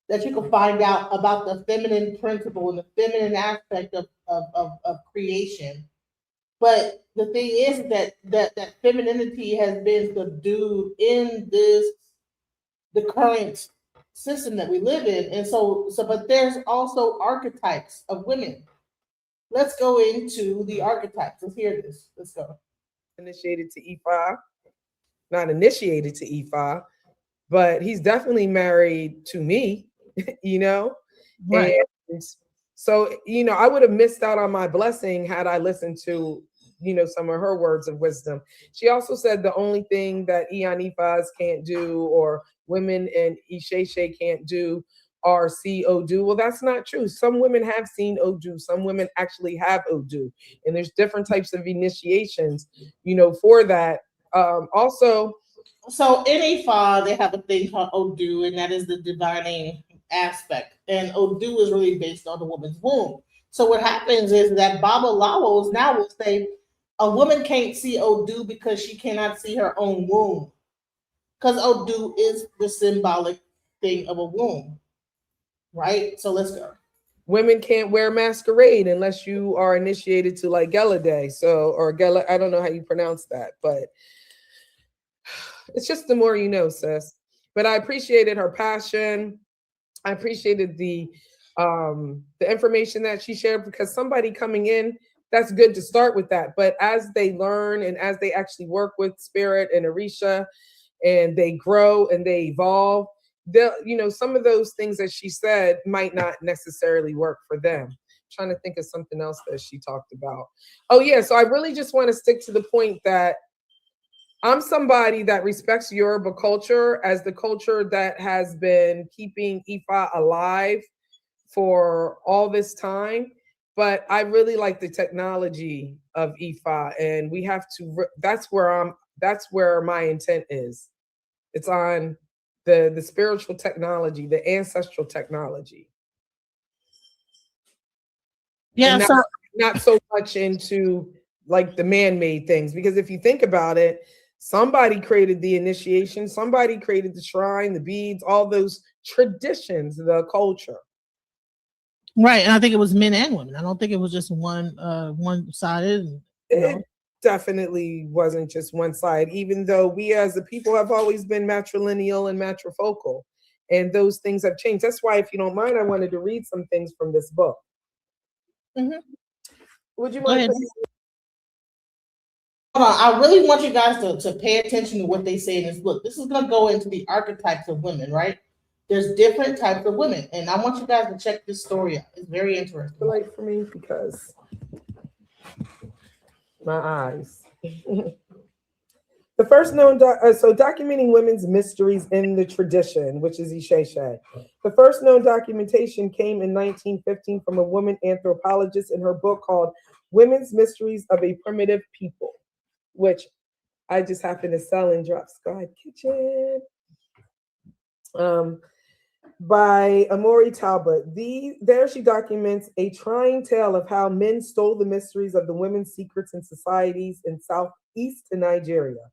Speaker 1: that you can find out about the feminine principle and the feminine aspect of creation. But the thing is that femininity has been subdued in the current system that we live in. And but there's also archetypes of women. Let's go into the archetypes. Let's hear this. Let's go.
Speaker 14: Initiated to E5, not initiated to E5, but he's definitely married to me, Right. And so, I would have missed out on my blessing had I listened to some of her words of wisdom. She also said the only thing that Iyanifas can't do, or women in Isheshe can't do, are see Odu. Well, that's not true. Some women have seen Odu. Some women actually have Odu. And there's different types of initiations, for that. Also,
Speaker 1: so in Ifa, they have a thing called Odu, and that is the divining aspect. And Odu is really based on the woman's womb. So what happens is that Baba Lawos now will say a woman can't see Odu because she cannot see her own womb. Because Odu is the symbolic thing of a womb. Right? So let's go.
Speaker 14: Women can't wear masquerade unless you are initiated to like Gela Day. So, or Gela, I don't know how you pronounce that, but it's just the more you know, sis. But I appreciated her passion. I appreciated the information that she shared, because somebody coming in, that's good to start with that. But as they learn and as they actually work with Spirit and Orisha, and they grow and they evolve, some of those things that she said might not necessarily work for them. I'm trying to think of something else that she talked about. Oh yeah, so I really just want to stick to the point that I'm somebody that respects Yoruba culture as the culture that has been keeping Ifa alive for all this time. But I really like the technology of Ifa, and we have to. That's where my intent is. It's on the spiritual technology, the ancestral technology.
Speaker 1: Yeah,
Speaker 14: not so much into like the man-made things, because if you think about it, somebody created the initiation, somebody created the shrine, the beads, all those traditions, the culture.
Speaker 1: Right, and I think it was men and women. I don't think it was just one-sided.
Speaker 14: It definitely wasn't just one side, even though we as a people have always been matrilineal and matrifocal, and those things have changed. That's why, if you don't mind, I wanted to read some things from this book.
Speaker 1: Mm-hmm.
Speaker 14: Would you mind?
Speaker 1: Hold on. I really want you guys to pay attention to what they say in this book. This is going to go into the archetypes of women, right? There's different types of women, and I want you guys to check this story out. It's very interesting.
Speaker 14: Like for me, because my eyes. The first known, documenting women's mysteries in the tradition, which is Isheshe. The first known documentation came in 1915 from a woman anthropologist in her book called Women's Mysteries of a Primitive People, which I just happen to sell in Drop Squad Kitchen. By Amori Talbot. There she documents a trying tale of how men stole the mysteries of the women's secrets in societies in southeast Nigeria.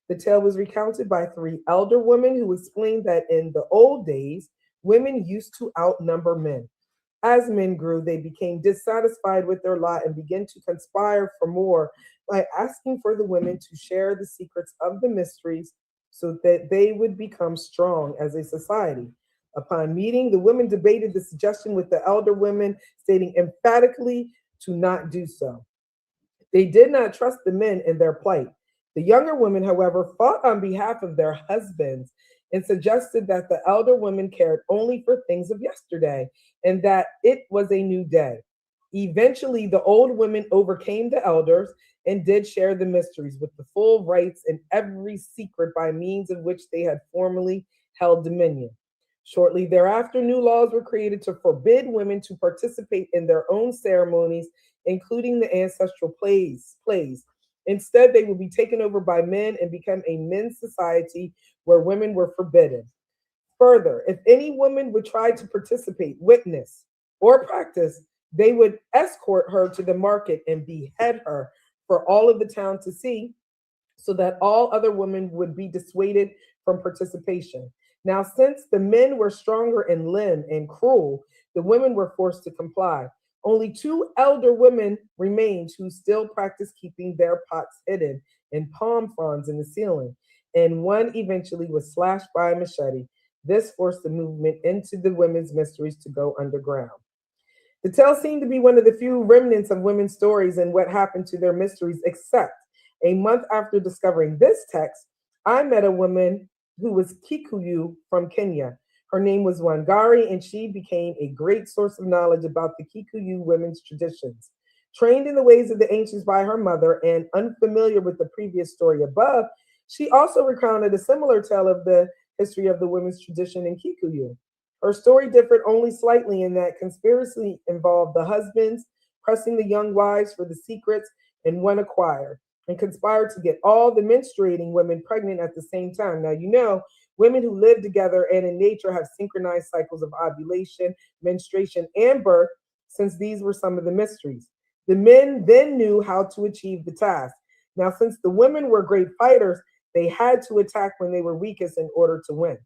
Speaker 14: The tale was recounted by 3 elder women who explained that in the old days, women used to outnumber men. As men grew, they became dissatisfied with their lot and began to conspire for more by asking for the women to share the secrets of the mysteries so that they would become strong as a society. Upon meeting, the women debated the suggestion with the elder women, stating emphatically to not do so. They did not trust the men in their plight. The younger women, however, fought on behalf of their husbands and suggested that the elder women cared only for things of yesterday and that it was a new day. Eventually, the old women overcame the elders and did share the mysteries with the full rights and every secret by means of which they had formerly held dominion. Shortly thereafter, new laws were created to forbid women to participate in their own ceremonies, including the ancestral plays. Instead, they would be taken over by men and become a men's society where women were forbidden. Further, if any woman would try to participate, witness, or practice, they would escort her to the market and behead her for all of the town to see, so that all other women would be dissuaded from participation. Now, since the men were stronger in limb and cruel, the women were forced to comply. Only 2 elder women remained who still practiced keeping their pots hidden in palm fronds in the ceiling, and one eventually was slashed by a machete. This forced the movement into the women's mysteries to go underground. The tale seemed to be one of the few remnants of women's stories and what happened to their mysteries, except a month after discovering this text, I met a woman who was Kikuyu from Kenya. Her name was Wangari, and she became a great source of knowledge about the Kikuyu women's traditions. Trained in the ways of the ancients by her mother and unfamiliar with the previous story above, she also recounted a similar tale of the history of the women's tradition in Kikuyu. Her story differed only slightly in that conspiracy involved the husbands pressing the young wives for the secrets and one acquired, and conspired to get all the menstruating women pregnant at the same time. Now, you know, women who live together and in nature have synchronized cycles of ovulation, menstruation, and birth, since these were some of the mysteries. The men then knew how to achieve the task. Now, since the women were great fighters, they had to attack when they were weakest in order to win.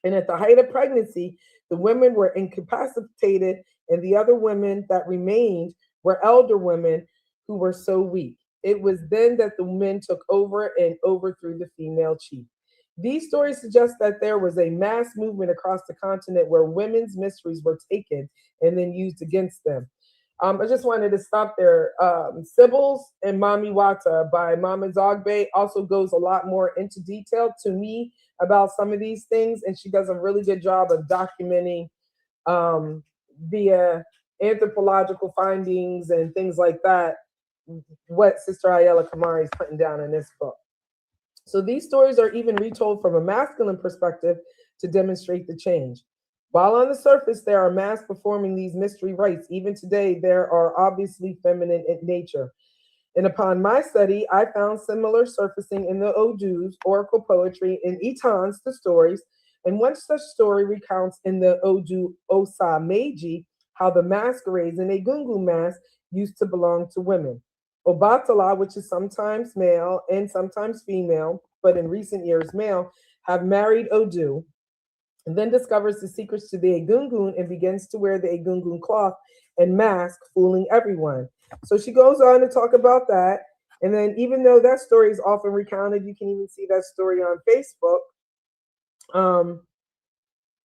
Speaker 14: And at the height of pregnancy, the women were incapacitated, and the other women that remained were elder women who were so weak. It was then that the men took over and overthrew the female chief. These stories suggest that there was a mass movement across the continent where women's mysteries were taken and then used against them. I just wanted to stop there. Sybils and Mami Wata by Mama Zogbe also goes a lot more into detail to me about some of these things, and she does a really good job of documenting via anthropological findings and things like that what Sister Ayala Kamari is putting down in this book. So these stories are even retold from a masculine perspective to demonstrate the change. While on the surface there are masks performing these mystery rites, even today there are obviously feminine in nature. And upon my study, I found similar surfacing in the Odus, oracle poetry, in Itans, the stories, and one such story recounts in the Odu Osa Meiji how the masquerades in a Gungu mask used to belong to women. Obatala, which is sometimes male and sometimes female, but in recent years male, have married Odu, and then discovers the secrets to the Egungun and begins to wear the Egungun cloth and mask, fooling everyone. So she goes on to talk about that. And then even though that story is often recounted, you can even see that story on Facebook.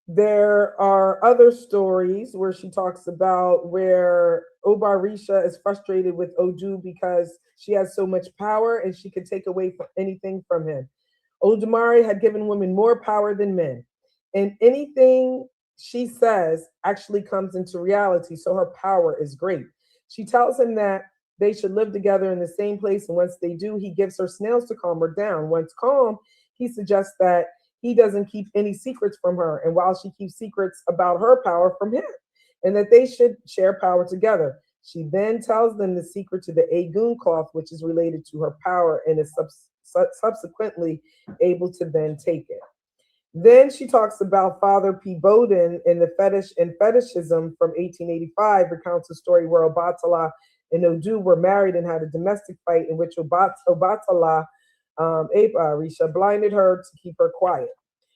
Speaker 14: There are other stories where she talks about where Obarisha is frustrated with Odu because she has so much power and she could take away anything from him. Odumare had given women more power than men, and anything she says actually comes into reality, so her power is great. She tells him that they should live together in the same place, and once they do, he gives her snails to calm her down. Once calm, he suggests that he doesn't keep any secrets from her, and while she keeps secrets about her power from him, and that they should share power together. She then tells them the secret to the Egun cloth, which is related to her power, and is subsequently able to then take it. Then she talks about Father P. Bowden in the Fetish and Fetishism from 1885, recounts a story where Obatala and Odu were married and had a domestic fight in which Obatala, Risha, blinded her to keep her quiet.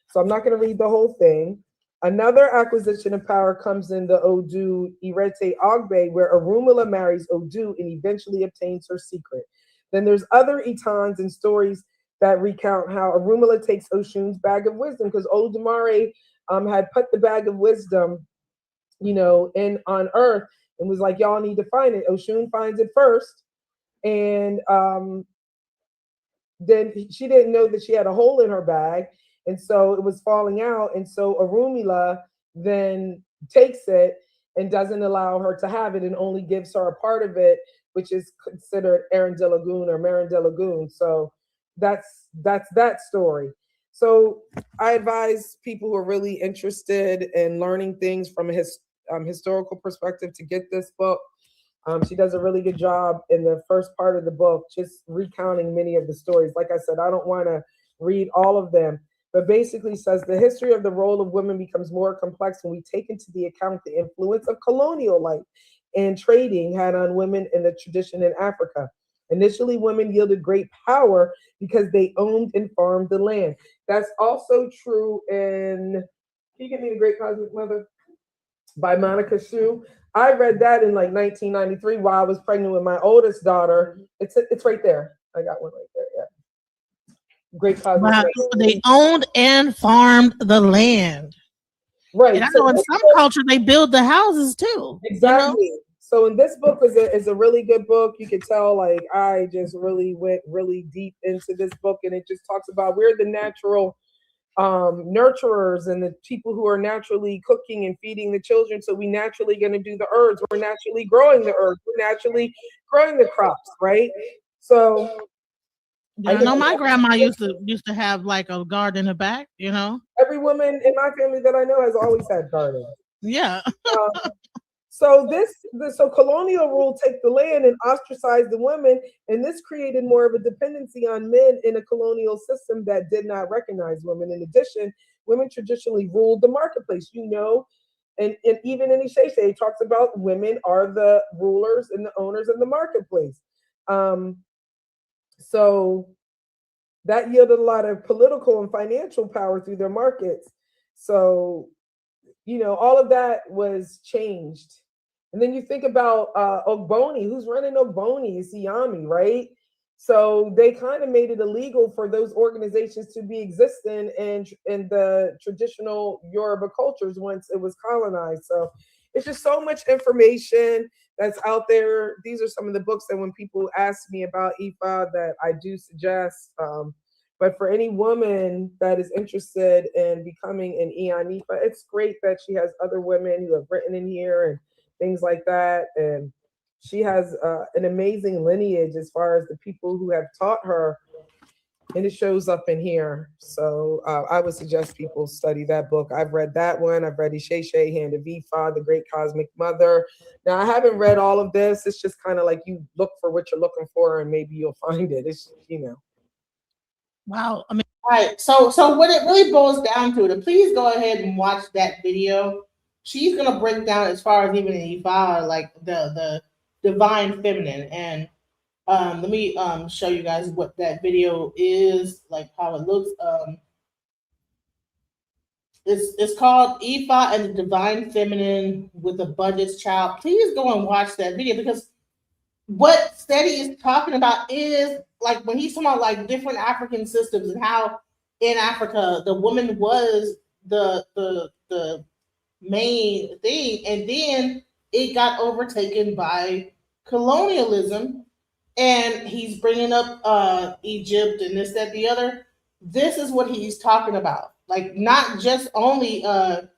Speaker 14: So I'm not going to read the whole thing. Another acquisition of power comes in the Odu Irete Ogbe, where Orunmila marries Odu and eventually obtains her secret. Then there's other Itans and stories that recount how Orunmila takes Oshun's bag of wisdom, because Olodumare had put the bag of wisdom, in on earth and was like, y'all need to find it. Oshun finds it first, and then she didn't know that she had a hole in her bag, and so it was falling out, and so Orunmila then takes it and doesn't allow her to have it and only gives her a part of it, which is considered Arundel or Marundel. So that's that story. So I advise people who are really interested in learning things from a historical perspective to get this book. She does a really good job in the first part of the book, just recounting many of the stories. Like I said, I don't want to read all of them, but basically says the history of the role of women becomes more complex when we take into the account the influence of colonial life and trading had on women in the tradition in Africa. Initially, women yielded great power because they owned and farmed the land. That's also true in, can you give me The Great Cosmic Mother by Monica Shu? I read that in like 1993 while I was pregnant with my oldest daughter. It's right there. I got one right there. Yeah. Great Cosmic Mother.
Speaker 1: They owned and farmed the land.
Speaker 14: Right.
Speaker 1: And I know in some culture they build the houses too.
Speaker 14: Exactly. So in this book is a really good book. You can tell like I just really went really deep into this book, and it just talks about we're the natural nurturers and the people who are naturally cooking and feeding the children. So we naturally going to do the herbs. We're naturally growing the herbs. We're naturally growing the crops, right? So
Speaker 1: yeah, I know my grandma used to have like a garden in the back, you know.
Speaker 14: Every woman in my family that I know has always had gardens.
Speaker 1: Yeah.
Speaker 14: So colonial rule take the land and ostracize the women, and this created more of a dependency on men in a colonial system that did not recognize women. In addition, women traditionally ruled the marketplace, and even in Isheshe, it talks about women are the rulers and the owners in the marketplace. So that yielded a lot of political and financial power through their markets. So, all of that was changed. And then you think about Ogboni, who's running Ogboni, Siami, right? So they kind of made it illegal for those organizations to be existing in the traditional Yoruba cultures once it was colonized. So it's just so much information that's out there. These are some of the books that when people ask me about Ifa that I do suggest. But for any woman that is interested in becoming an Ianifa, it's great that she has other women who have written in here and things like that. And she has an amazing lineage as far as the people who have taught her. And it shows up in here. So I would suggest people study that book. I've read that one. I've read Isheshe, Hand of Ifa, The Great Cosmic Mother. Now, I haven't read all of this. It's just kind of like you look for what you're looking for and maybe you'll find it. It's,
Speaker 1: Wow. I mean, all right. So what it really boils down to, and please go ahead and watch that video. She's gonna break down as far as even in Ifa, like the divine feminine. And let me show you guys what that video is, like how it looks. It's called Ifa and the Divine Feminine with a Budget's Child. Please go and watch that video, because what Steady is talking about is like when he's talking about like different African systems and how in Africa the woman was the main thing, and then it got overtaken by colonialism, and he's bringing up Egypt and this, that, the other. This is what he's talking about, like not just only in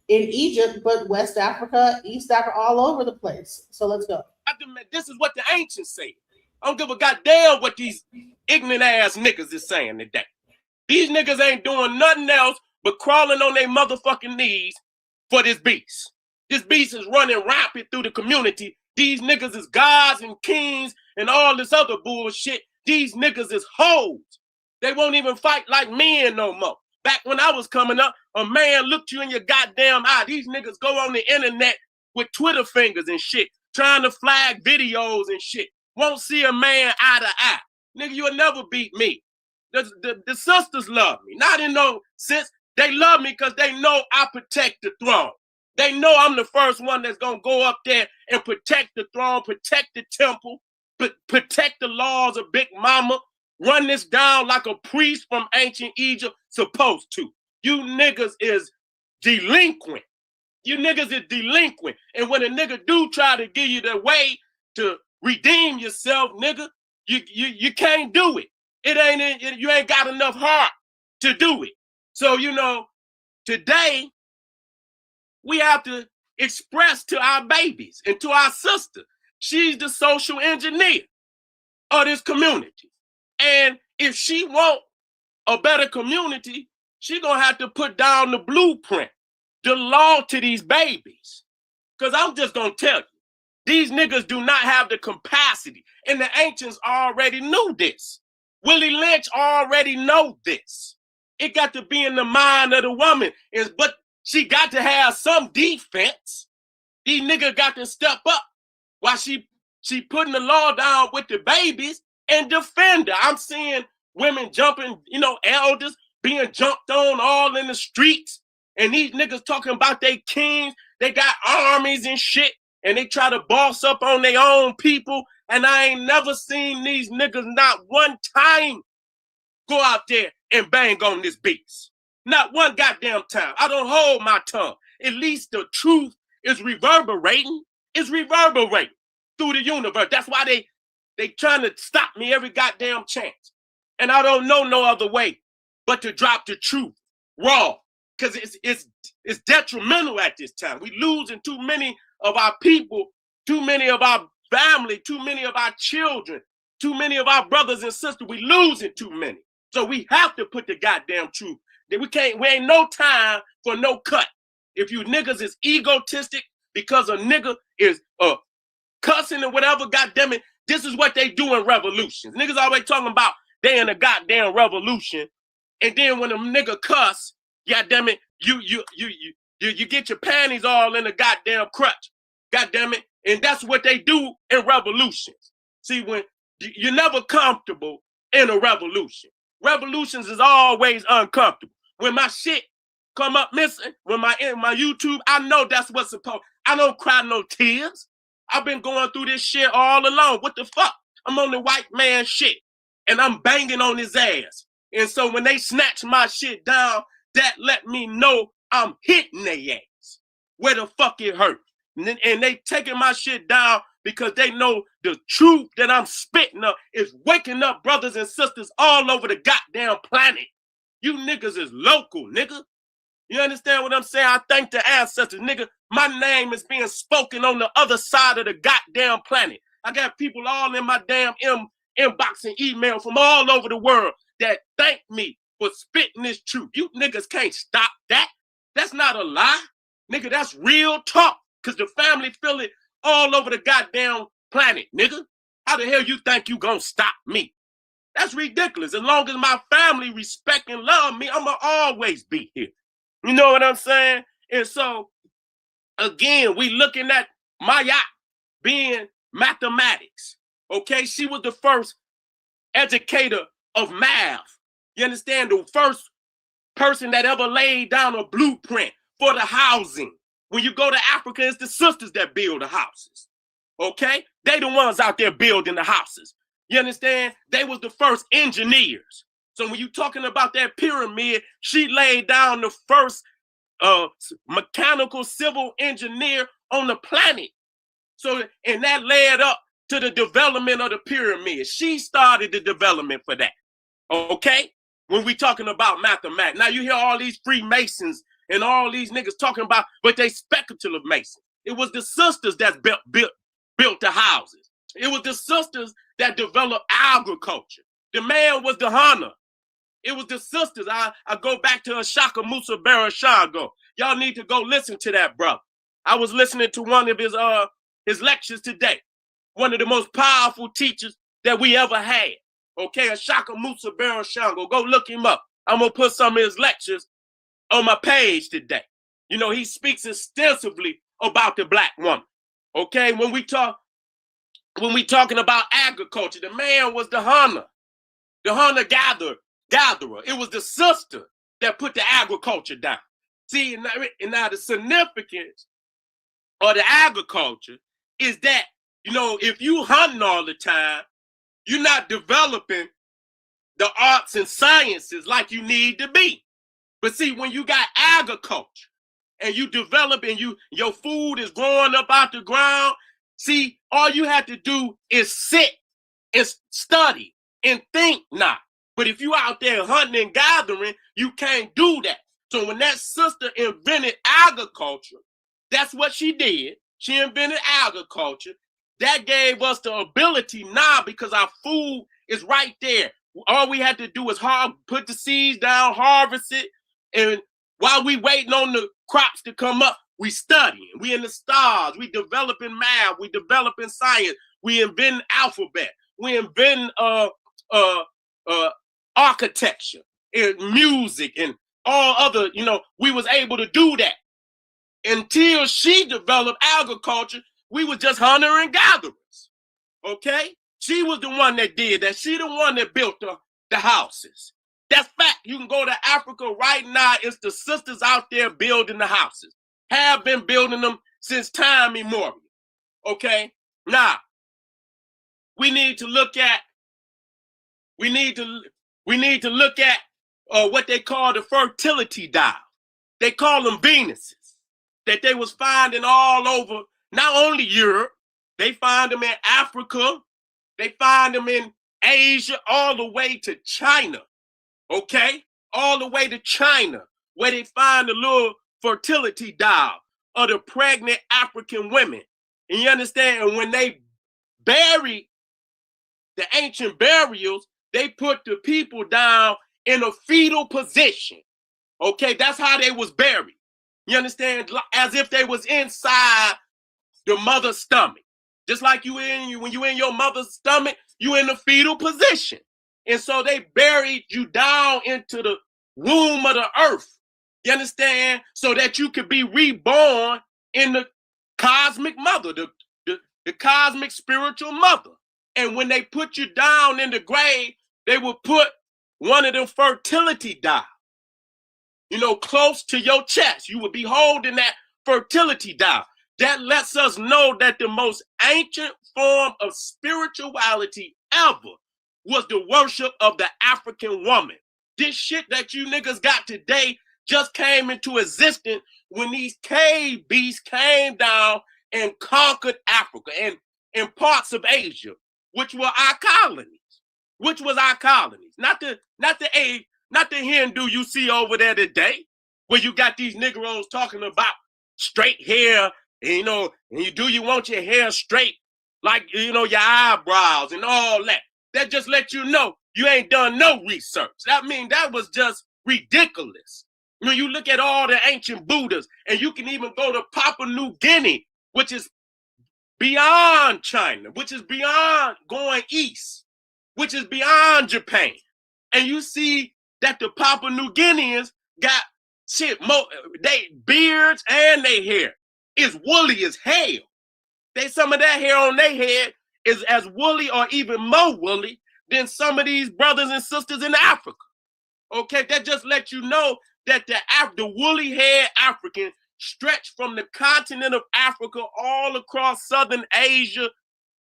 Speaker 1: Egypt, but West Africa, East Africa, all over the place. So let's go.
Speaker 9: This is what the ancients say. I don't give a goddamn what these ignorant ass niggas is saying today. These niggas ain't doing nothing else but crawling on their motherfucking knees for this beast. This beast is running rapid through the community. These niggas is gods and kings and all this other bullshit. These niggas is hoes. They won't even fight like men no more. Back when I was coming up, a man looked you in your goddamn eye. These niggas go on the internet with Twitter fingers and shit, trying to flag videos and shit. Won't see a man eye to eye. Nigga, you'll never beat me. The sisters love me. Not in no sense. They love me because they know I protect the throne. They know I'm the first one that's going to go up there and protect the throne, protect the temple, protect the laws of Big Mama, run this down like a priest from ancient Egypt supposed to. You niggas is delinquent. You niggas is delinquent. And when a nigga do try to give you the way to redeem yourself, nigga, you can't do it. You ain't got enough heart to do it. So, today we have to express to our babies and to our sister, she's the social engineer of this community. And if she want a better community, she gonna have to put down the blueprint, the law to these babies. Because I'm just gonna tell you, these niggas do not have the capacity. And the ancients already knew this. Willie Lynch already know this. It got to be in the mind of the woman. But she got to have some defense. These niggas got to step up while she putting the law down with the babies and defend her. I'm seeing women jumping, elders being jumped on all in the streets. And these niggas talking about they kings. They got armies and shit. And they try to boss up on their own people. And I ain't never seen these niggas not one time go out there and bang on this beast. Not one goddamn time. I don't hold my tongue. At least the truth is reverberating. It's reverberating through the universe. That's why they trying to stop me every goddamn chance. And I don't know no other way but to drop the truth wrong, because it's detrimental at this time. We losing too many of our people, too many of our family, too many of our children, too many of our brothers and sisters. We losing too many. So we have to put the goddamn truth. That we ain't no time for no cut. If you niggas is egotistic because a nigga is cussing or whatever, goddamn it, this is what they do in revolutions. Niggas always talking about they in a goddamn revolution, and then when a nigga cuss, goddamn it, you get your panties all in a goddamn crutch, goddamn it, and that's what they do in revolutions. See, when you're never comfortable in a revolution. Revolutions is always uncomfortable. When my shit come up missing, when my YouTube, I know that's what's supposed. I don't cry no tears. I've been going through this shit all along. What the fuck? I'm on the white man shit, and I'm banging on his ass. And so when they snatch my shit down, that let me know I'm hitting their ass where the fuck it hurt. And they taking my shit down because they know the truth that I'm spitting up is waking up brothers and sisters all over the goddamn planet. You niggas is local, nigga. You understand what I'm saying? I thank the ancestors, nigga. My name is being spoken on the other side of the goddamn planet. I got people all in my damn inbox and email from all over the world that thank me for spitting this truth. You niggas can't stop that. That's not a lie. Nigga, that's real talk. Because the family feel it all over the goddamn planet, nigga. How the hell you think you gonna stop me? That's ridiculous. As long as my family respect and love me, I'ma always be here. You know what I'm saying? And so, again, we looking at Maya being mathematics. Okay, she was the first educator of math. You understand? The first person that ever laid down a blueprint for the housing. When you go to Africa, it's the sisters that build the houses. Okay? They the ones out there building the houses. You understand? They was the first engineers. So when you talking about that pyramid, she laid down the first mechanical civil engineer on the planet. So, and that led up to the development of the pyramid. She started the development for that. Okay? When we talking about mathematics. Now you hear all these Freemasons and all these niggas talking about, but they speculative Masons. It was the sisters that built the houses. It was the sisters that developed agriculture. The man was the hunter. It was the sisters. I go back to Ashaka Musa Barashago. Y'all need to go listen to that, brother. I was listening to one of his lectures today. One of the most powerful teachers that we ever had. Okay, Ashaka Musa Barashago. Go look him up. I'm gonna put some of his lectures on my page today. You know, he speaks extensively about the black woman. Okay, when we talking about agriculture, the man was the hunter-gatherer. It was the sister that put the agriculture down. See, and now the significance of the agriculture is that, you know, if you hunting all the time, you're not developing the arts and sciences like you need to be. But see, when you got agriculture and you develop and your food is growing up out the ground, see, all you have to do is sit and study and think now. But if you out there hunting and gathering, you can't do that. So when that sister invented agriculture, that's what she did. She invented agriculture. That gave us the ability now, because our food is right there. All we had to do is put the seeds down, harvest it, and while we waiting on the crops to come up, we studying. We in the stars. We developing math. We developing science. We inventing alphabet. We inventing architecture and music and all other, you know, we was able to do that. Until she developed agriculture, we was just hunter and gatherers. Okay? She was the one that did that. She the one that built the houses. That's fact. You can go to Africa right now. It's the sisters out there building the houses. Have been building them since time immemorial. Okay? Now, we need to look at what they call the fertility dial. They call them Venuses, that they was finding all over, not only Europe, they find them in Africa, they find them in Asia, all the way to China. Okay? All the way to China. where they find the little fertility dial of the pregnant African women. And you understand? And when they bury the ancient burials, they put the people down in a fetal position. Okay, that's how they was buried. You understand? As if they was inside the mother's stomach. Just like when you in your mother's stomach, you in the fetal position. And so they buried you down into the womb of the earth. You understand? So that you could be reborn in the cosmic mother, the cosmic spiritual mother. And when they put you down in the grave, they would put one of them fertility dials, close to your chest. You would be holding that fertility dial. That lets us know that the most ancient form of spirituality ever was the worship of the African woman. This shit that you niggas got today just came into existence when these cave beasts came down and conquered Africa and parts of Asia, which were our colonies. Not the Hindu you see over there today, where you got these Negroes talking about straight hair, and you want your hair straight, like, your eyebrows and all that. That just let you know you ain't done no research. That was just ridiculous. When you look at all the ancient Buddhas, and you can even go to Papua New Guinea, which is beyond China, which is beyond going east, which is beyond Japan. And you see that the Papua New Guineans got they beards and their hair is woolly as hell. Some of that hair on their head is as woolly or even more woolly than some of these brothers and sisters in Africa. Okay, that just lets you know that the woolly haired African stretched from the continent of Africa all across Southern Asia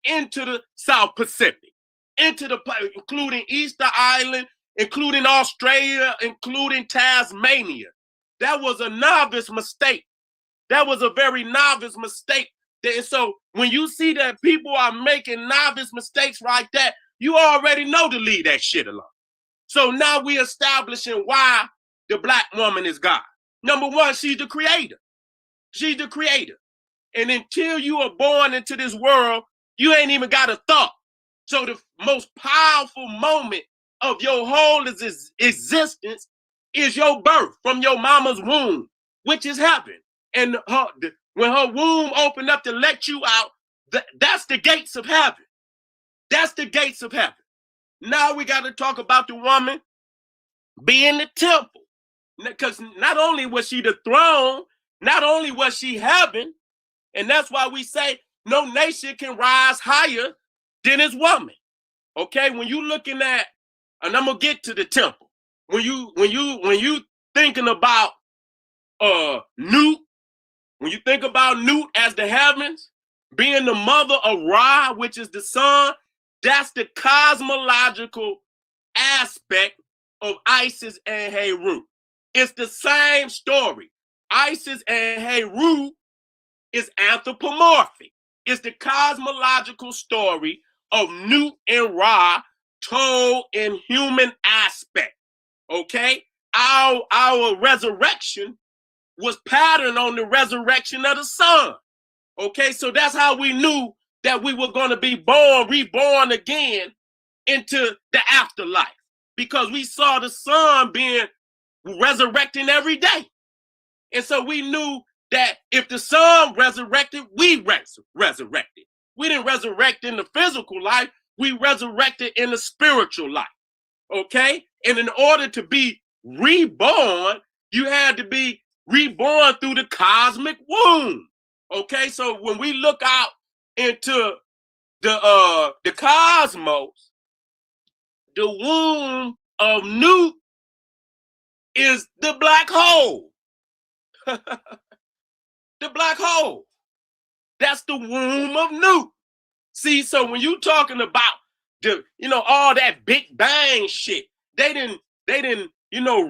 Speaker 9: into the South Pacific, including Easter Island, including Australia, including Tasmania. That was a novice mistake. That was a very novice mistake. And so when you see that people are making novice mistakes like that, you already know to leave that shit alone. So now we're establishing why the black woman is God. Number one, she's the creator. She's the creator. And until you are born into this world, you ain't even got a thought. So the most powerful moment of your whole existence is your birth from your mama's womb, which is heaven. And when her womb opened up to let you out, that's the gates of heaven. That's the gates of heaven. Now we got to talk about the woman being the temple. Because not only was she the throne, not only was she heaven, and that's why we say no nation can rise higher than its woman. Okay, when you looking at, and I'm gonna get to the temple. When you thinking about Nut, when you think about Nut as the heavens, being the mother of Ra, which is the sun, that's the cosmological aspect of Isis and Heru. It's the same story. Isis and Heru is anthropomorphic. It's the cosmological story of Nut and Ra told in human aspect. Okay? Our resurrection was patterned on the resurrection of the sun. Okay, so that's how we knew that we were going to be reborn again into the afterlife, because we saw the sun being resurrecting every day. And so we knew that if the sun resurrected, we resurrected. We didn't resurrect in the physical life, we resurrected in the spiritual life. Okay? And in order to be reborn, you had to be reborn through the cosmic womb. Okay, so when we look out into the cosmos, the womb of Nut is the black hole. The black hole. That's the womb of Nut. See, so when you talking about all that Big Bang shit, they didn't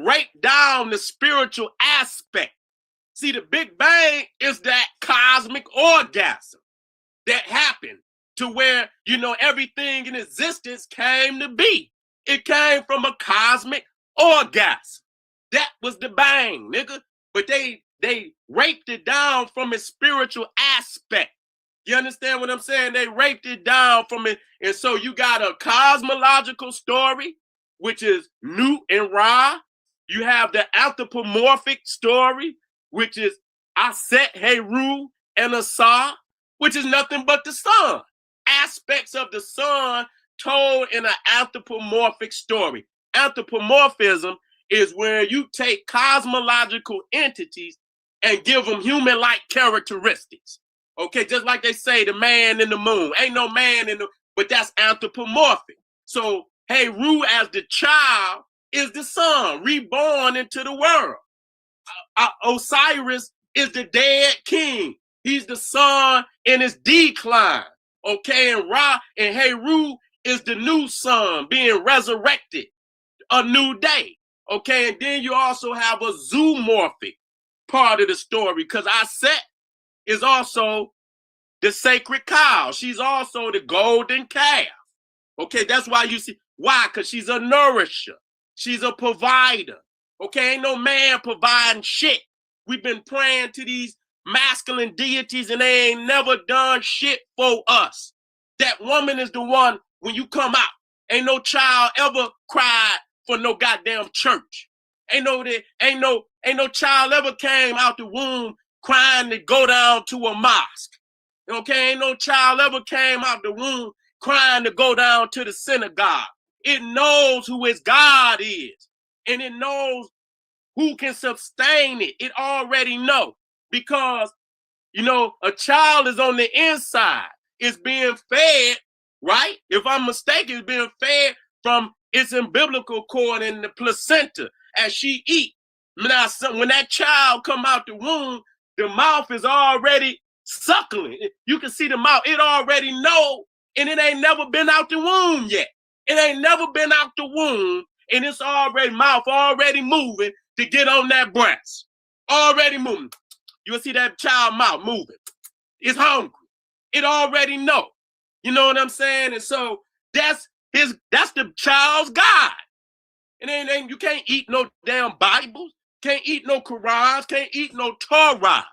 Speaker 9: write down the spiritual aspect. See, the Big Bang is that cosmic orgasm that happened to where, everything in existence came to be. It came from a cosmic orgasm That was the bang, nigga. But they raped it down from its spiritual aspect. You understand what I'm saying? They raped it down from it. And so you got a cosmological story, which is Nut and Ra. You have the anthropomorphic story, which is Aset, Heru, and Asa, which is nothing but the sun. Aspects of the sun told in an anthropomorphic story. Anthropomorphism is where you take cosmological entities and give them human-like characteristics. Okay, just like they say, the man in the moon. Ain't no man in the, but that's anthropomorphic. So, Heru as the child is the sun, reborn into the world. Osiris is the dead king. He's the sun in his decline. Okay, and Ra and Heru is the new sun being resurrected, a new day. Okay, and then you also have a zoomorphic part of the story because Aset is also the sacred cow. She's also the golden calf. Okay, that's why you see, why? Because she's a nourisher. She's a provider. Okay, ain't no man providing shit. We've been praying to these masculine deities and they ain't never done shit for us. That woman is the one, when you come out, ain't no child ever cried for no goddamn church. Ain't no child ever came out the womb crying to go down to a mosque. Okay, ain't no child ever came out the womb crying to go down to the synagogue. It knows who its God is, and it knows who can sustain it. It already know because, you know, a child is on the inside. It's being fed, right? If I'm mistaken, it's being fed from its umbilical cord and the placenta as she eat. Now, when that child come out the womb, the mouth is already suckling. You can see the mouth. It already know, and it ain't never been out the womb yet. It ain't never been out the womb, and it's already mouth already moving to get on that breast. Already moving. You'll see that child mouth moving. It's hungry. It already know. You know what I'm saying? And so that's the child's God. And then you can't eat no damn Bibles, can't eat no Qurans, can't eat no Torah.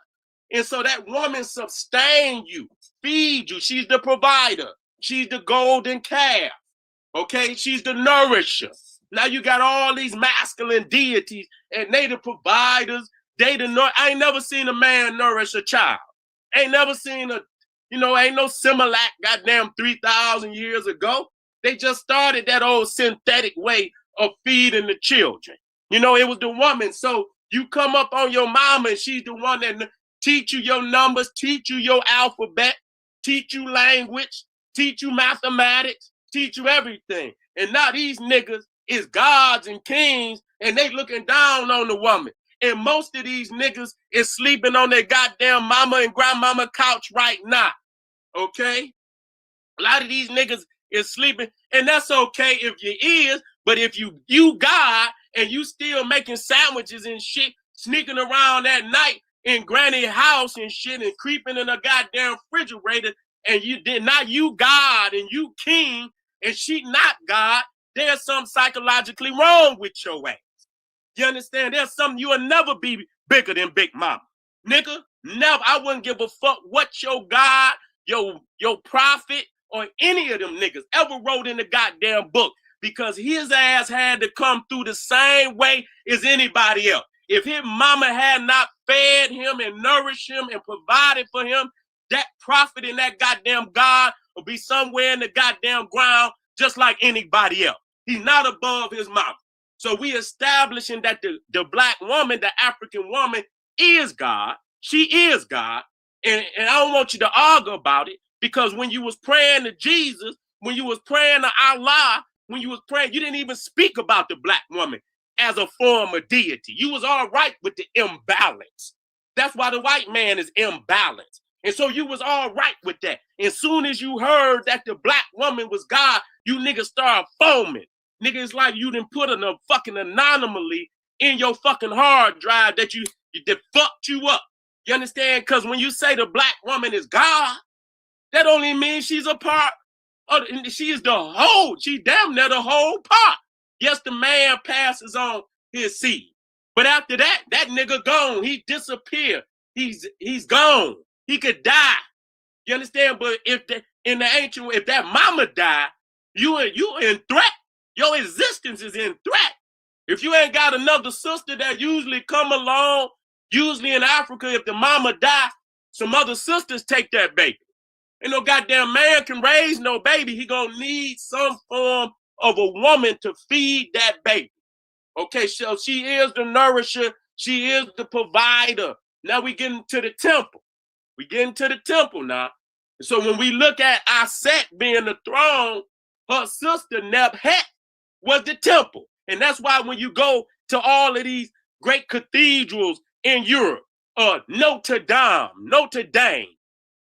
Speaker 9: And so that woman sustains you, feeds you. She's the provider. She's the golden calf. Okay, she's the nourisher. Now you got all these masculine deities, and they the providers. I ain't never seen a man nourish a child. Ain't never seen ain't no Similac goddamn 3,000 years ago. They just started that old synthetic way of feeding the children. You know, it was the woman. So you come up on your mama, and she's the one that teach you your numbers, teach you your alphabet, teach you language, teach you mathematics, teach you everything. And now these niggas is gods and kings, and they looking down on the woman. And most of these niggas is sleeping on their goddamn mama and grandmama couch right now. Okay? A lot of these niggas is sleeping, and that's okay if you is, but if you God and you still making sandwiches and shit, sneaking around at night in granny house and shit and creeping in a goddamn refrigerator, and you did not you God and you king and she not God, there's something psychologically wrong with your ass. You understand? There's something you will never be bigger than Big Mama. Nigga, never. I wouldn't give a fuck what your God, your prophet, or any of them niggas ever wrote in the goddamn book, because his ass had to come through the same way as anybody else. If his mama had not fed him and nourished him and provided for him, that prophet and that goddamn God will be somewhere in the goddamn ground just like anybody else. He's not above his mama. So we establishing that the black woman, the African woman, is God. She is God. And I don't want you to argue about it, because when you was praying to Jesus, when you was praying to Allah, when you was praying, you didn't even speak about the black woman as a form of deity. You was all right with the imbalance. That's why the white man is imbalanced. And so you was all right with that. As soon as you heard that the black woman was God, you niggas started foaming. Nigga, it's like you done put a fucking anomaly in your fucking hard drive that fucked you up. You understand? Because when you say the black woman is God, that only means she's a part of, she is the whole, she damn near the whole part. Yes, the man passes on his seed. But after that, that nigga gone. He disappeared. He's gone. He could die. You understand? But if in the ancient, if that mama died, you in threat. Your existence is in threat. If you ain't got another sister that usually come along, usually in Africa, if the mama die, some other sisters take that baby. Ain't no goddamn man can raise no baby. He gonna need some form of a woman to feed that baby. Okay, so she is the nourisher. She is the provider. Now we get into the temple. We get into the temple now. So when we look at Aset being the throne, her sister Nebhet was the temple. And that's why when you go to all of these great cathedrals in Europe, Notre Dame,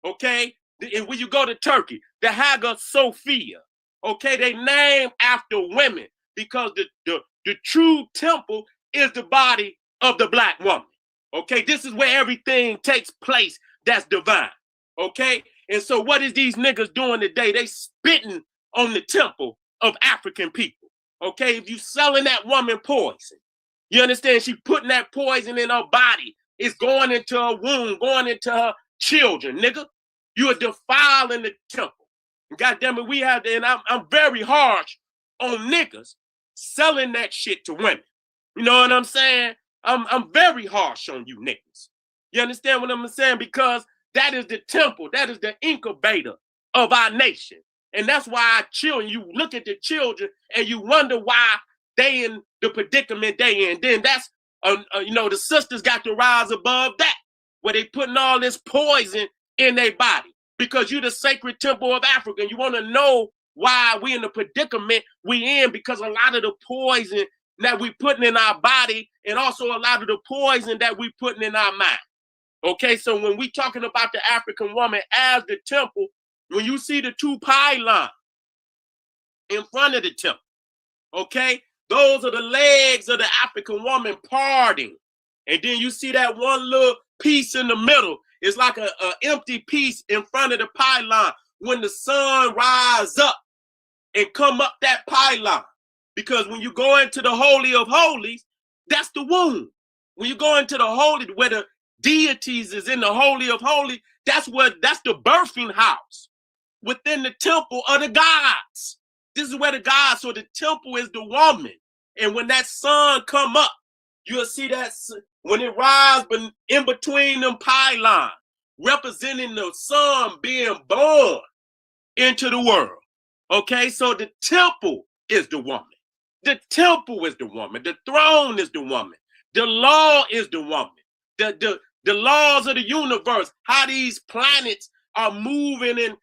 Speaker 9: okay? And when you go to Turkey, the Hagia Sophia, okay? They name after women because the true temple is the body of the black woman, okay? This is where everything takes place that's divine, okay? And so what is these niggas doing today? They spitting on the temple of African people, okay? If you selling that woman poison, you understand? She putting that poison in her body. It's going into her womb, going into her children, nigga. You are defiling the temple. And God damn it, we have to, and I'm very harsh on niggas selling that shit to women. You know what I'm saying? I'm very harsh on you niggas. You understand what I'm saying? Because that is the temple. That is the incubator of our nation. And that's why our children, you look at the children and you wonder why they in the predicament they in. Then that's, the sisters got to rise above that, where they putting all this poison in their body. Because you're the sacred temple of Africa. And you want to know why we in the predicament we in, because a lot of the poison that we putting in our body and also a lot of the poison that we putting in our mind. Okay, so when we talking about the African woman as the temple, when you see the two pylons in front of the temple, okay, those are the legs of the African woman parting. And then you see that one little piece in the middle. It's like an empty piece in front of the pylon. When the sun rise up and come up that pylon, because when you go into the Holy of Holies, that's the womb. When you go into the Holy, where the deities is in the Holy of Holies, that's the birthing house within the temple of the gods. This is where the gods, so the temple is the woman. And when that sun come up, you'll see that when it rises in between them pylons, representing the sun being born into the world. Okay, so the temple is the woman. The temple is the woman. The throne is the woman. The law is the woman. The laws of the universe, how these planets are moving and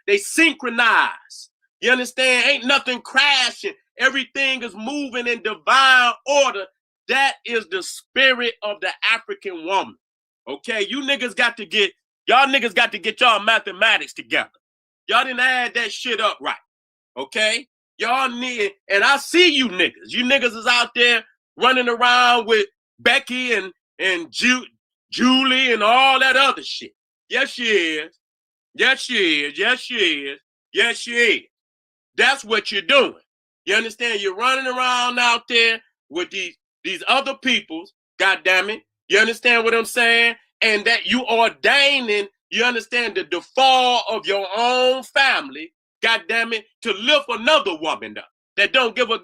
Speaker 9: they synchronize. You understand? Ain't nothing crashing. Everything is moving in divine order. That is the spirit of the African woman. Okay, y'all niggas got to get y'all mathematics together. Y'all didn't add that shit up right. Okay? Y'all need, and I see you niggas. You niggas is out there running around with Becky and Julie and all that other shit. Yes, she is. Yes, she is. Yes, she is. Yes, she is. That's what you're doing. You understand? You're running around out there with these other peoples, God damn it. You understand what I'm saying? And that you ordaining, you understand, the fall of your own family, God damn it, to lift another woman up that don't give a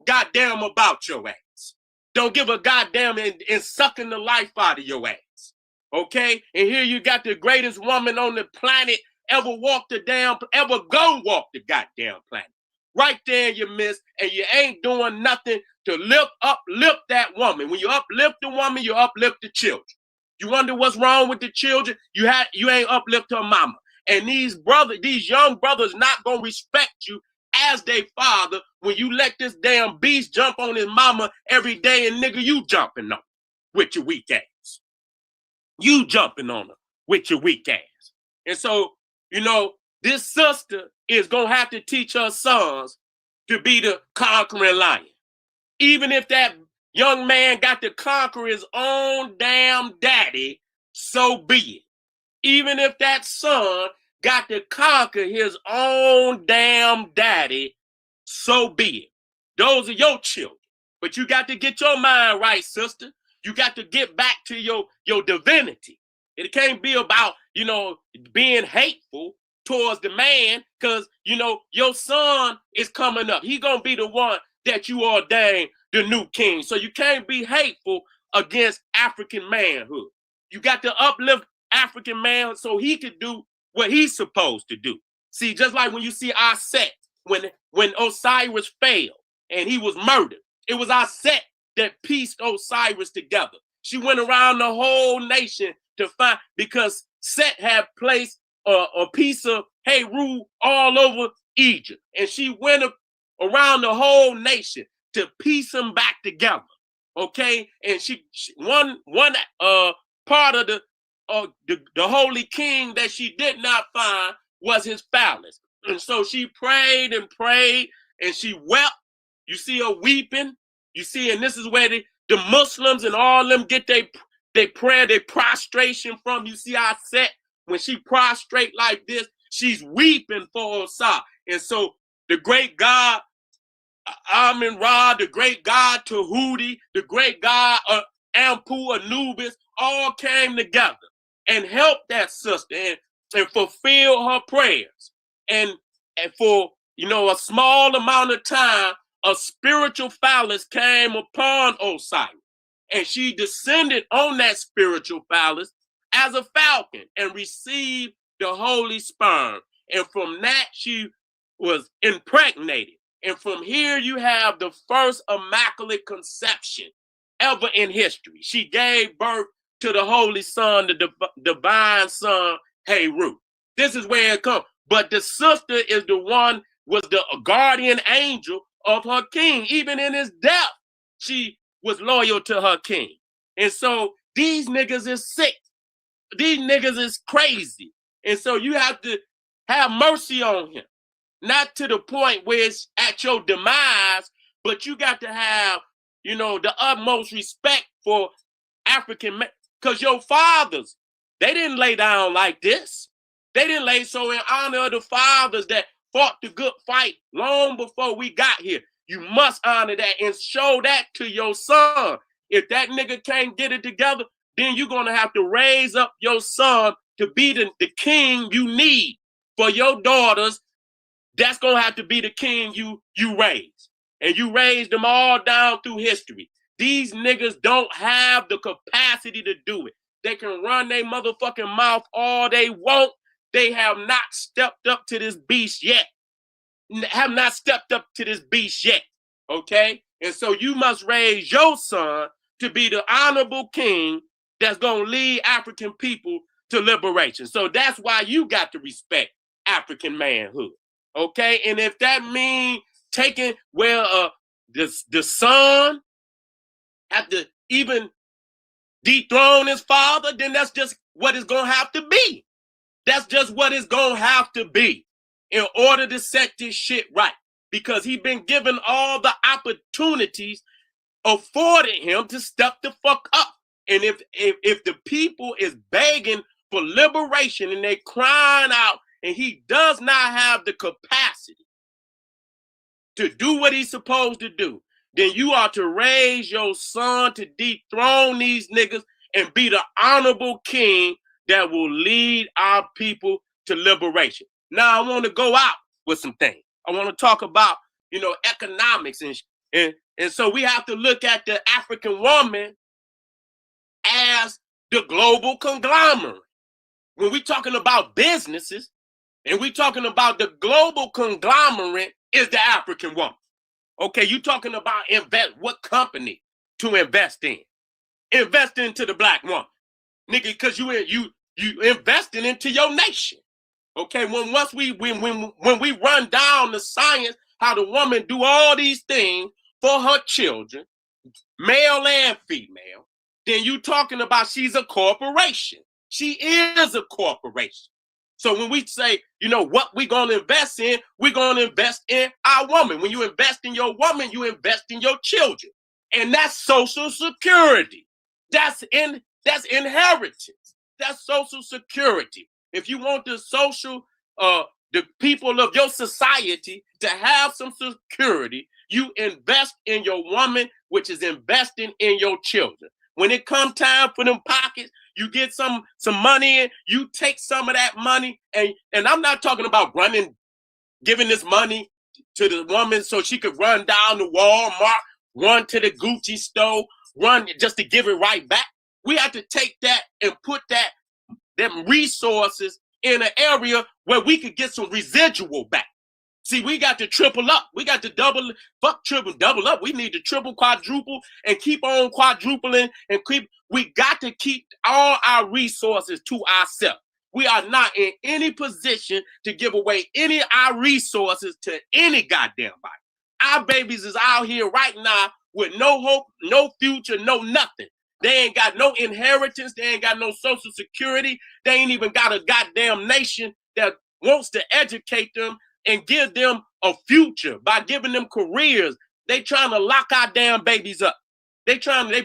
Speaker 9: goddamn about your ass. Don't give a goddamn in sucking the life out of your ass. Okay? And here you got the greatest woman on the planet ever gonna walk the goddamn planet. Right there you miss, and you ain't doing nothing to uplift that woman. When you uplift the woman, you uplift the children. You wonder what's wrong with the children? You ain't uplift her mama. And these young brothers not gonna respect you as their father when you let this damn beast jump on his mama every day, and nigga, you jumping on her with your weak ass. You jumping on her with your weak ass. And so, this sister is gonna have to teach her sons to be the conquering lion. Even if that young man got to conquer his own damn daddy, so be it. Even if that son got to conquer his own damn daddy, so be it. Those are your children. But you got to get your mind right, sister. You got to get back to your divinity. It can't be about, being hateful towards the man, because, your son is coming up. He going to be the one that you ordained the new king. So you can't be hateful against African manhood. You got to uplift African man so he can do what he's supposed to do. See, just like when you see our set, when Osiris failed and he was murdered, it was our set that pieced Osiris together. She went around the whole nation to find, because Set had placed a piece of Heru all over Egypt, and she went around the whole nation to piece them back together. Okay, and she one part of the holy king that she did not find was his phallus, and so she prayed and prayed, and she wept. You see her weeping. You see, and this is where the Muslims and all them get their prayer, their prostration from. You see how Set, when she prostrate like this, she's weeping for Osiris. And so the great God Amun-Ra, the great god Tahuti, the great god Ampu, Anubis, all came together and helped that sister and fulfilled her prayers. And for, a small amount of time, a spiritual phallus came upon Osiris. And she descended on that spiritual phallus as a falcon and received the holy sperm. And from that, she was impregnated. And from here, you have the first immaculate conception ever in history. She gave birth to the holy son, the divine son, Heru. This is where it comes. But the sister is the one, was the guardian angel of her king. Even in his death, she was loyal to her king. And so these niggas is sick. These niggas is crazy. And so you have to have mercy on him. Not to the point where it's at your demise, but you got to have, the utmost respect for African men. Because your fathers, they didn't lay down like this. They didn't lay, so in honor of the fathers that fought the good fight long before we got here, you must honor that and show that to your son. If that nigga can't get it together, then you're going to have to raise up your son to be the king you need for your daughters. That's going to have to be the king you raise. And you raise them all down through history. These niggas don't have the capacity to do it. They can run their motherfucking mouth all they want. They have not stepped up to this beast yet. Okay? And so you must raise your son to be the honorable king that's going to lead African people to liberation. So that's why you got to respect African manhood. Okay, and if that means taking the son have to even dethrone his father, then that's just what it's gonna have to be. That's just what it's gonna have to be in order to set this shit right. Because he's been given all the opportunities afforded him to step the fuck up. And if the people is begging for liberation and they crying out, and he does not have the capacity to do what he's supposed to do, then you are to raise your son to dethrone these niggas and be the honorable king that will lead our people to liberation. Now, I want to go out with some things. I want to talk about, economics. And so we have to look at the African woman as the global conglomerate. When we're talking about businesses, and we're talking about the global conglomerate is the African woman. Okay, you're talking about what company to invest in. Invest into the black woman. Nigga, because you investing into your nation. Okay, when we run down the science, how the woman do all these things for her children, male and female, then you talking about she's a corporation. She is a corporation. So when we say, what we're going to invest in, we're going to invest in our woman. When you invest in your woman, you invest in your children. And that's Social Security. That's inheritance. That's Social Security. If you want the social the people of your society to have some security, you invest in your woman, which is investing in your children. When it comes time for them pockets, you get some money in, you take some of that money, and I'm not talking about giving this money to the woman so she could run down to Walmart, run to the Gucci store, run just to give it right back. We have to take that and put them resources in an area where we could get some residual back. See, we got to triple up. We got to double up. We need to triple, quadruple, and keep on quadrupling and we got to keep all our resources to ourselves. We are not in any position to give away any of our resources to any goddamn body. Our babies is out here right now with no hope, no future, no nothing. They ain't got no inheritance. They ain't got no social security. They ain't even got a goddamn nation that wants to educate them and give them a future by giving them careers. They trying to lock our damn babies up. They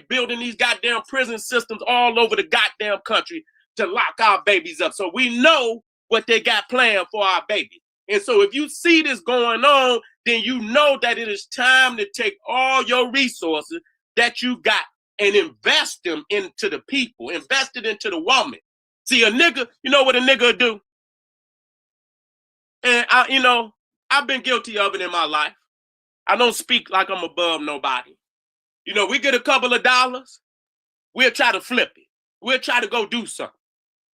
Speaker 9: building these goddamn prison systems all over the goddamn country to lock our babies up. So we know what they got planned for our babies. And so if you see this going on, then you know that it is time to take all your resources that you got and invest them into the people, invest it into the woman. See, a nigga, you know what a nigga do? And I've been guilty of it in my life. I don't speak like I'm above nobody. We get a couple of dollars, we'll try to flip it. We'll try to go do something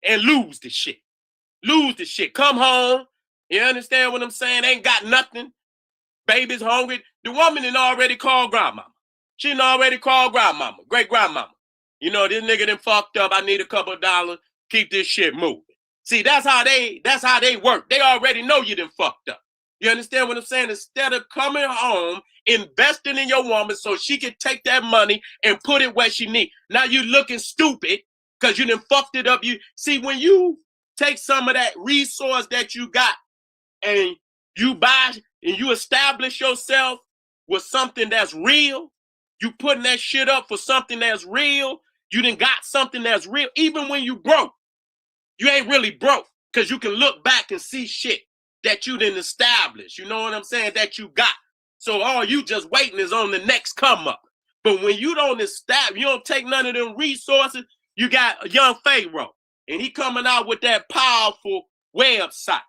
Speaker 9: and lose the shit. Come home, you understand what I'm saying? Ain't got nothing. Baby's hungry. The woman done already called grandmama. She done already called grandmama, great grandmama. This nigga done fucked up. I need a couple of dollars. Keep this shit moving. See, that's how they work. They already know you done fucked up. You understand what I'm saying? Instead of coming home, investing in your woman so she can take that money and put it where she needs. Now you looking stupid because you done fucked it up. You see, when you take some of that resource that you got and you buy and you establish yourself with something that's real, you putting that shit up for something that's real, you done got something that's real. Even when you broke, you ain't really broke because you can look back and see shit that you didn't establish. You know what I'm saying? That you got. So all you just waiting is on the next come up. But when you don't establish, you don't take none of them resources, you got a young Pharaoh and he coming out with that powerful website.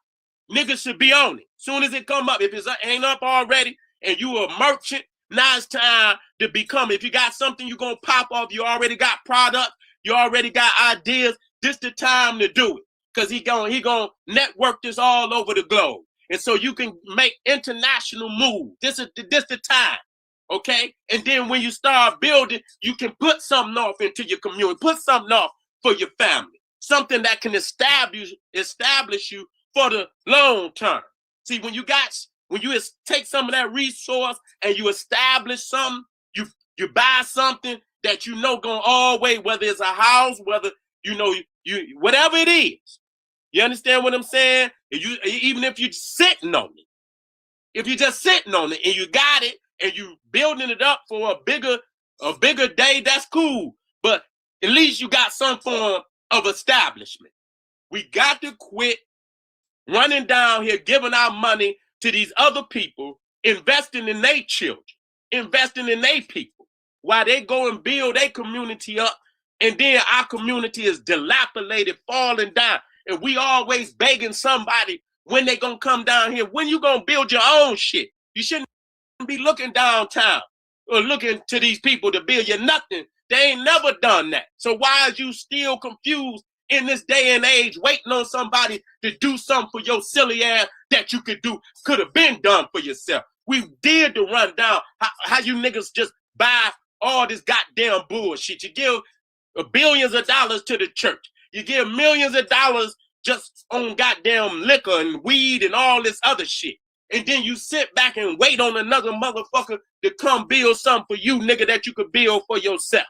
Speaker 9: Niggas should be on it. Soon as it come up, if it ain't up already and you a merchant, now it's time to become. If you got something you gonna pop off, you already got product, you already got ideas, this the time to do it. Because he gonna network this all over the globe. And so you can make international moves. This the time. Okay? And then when you start building, you can put something off into your community, put something off for your family. Something that can establish you for the long term. See, when you take some of that resource and you establish something, you buy something that gonna always, whether it's a house, whether you whatever it is. You understand what I'm saying? Even if you're sitting on it, if you're just sitting on it and you got it and you building it up for a bigger day, that's cool. But at least you got some form of establishment. We got to quit running down here, giving our money to these other people, investing in their children, investing in their people, while they go and build their community up, and then our community is dilapidated, falling down, and we always begging somebody when they gonna come down here. When you gonna build your own shit? You shouldn't be looking downtown or looking to these people to build you nothing. They ain't never done that. So why is you still confused in this day and age, waiting on somebody to do something for your silly ass that you could have been done for yourself? We did the rundown. How you niggas just buy all this goddamn bullshit. You give billions of dollars to the church. You give millions of dollars just on goddamn liquor and weed and all this other shit. And then you sit back and wait on another motherfucker to come build something for you, nigga, that you could build for yourself.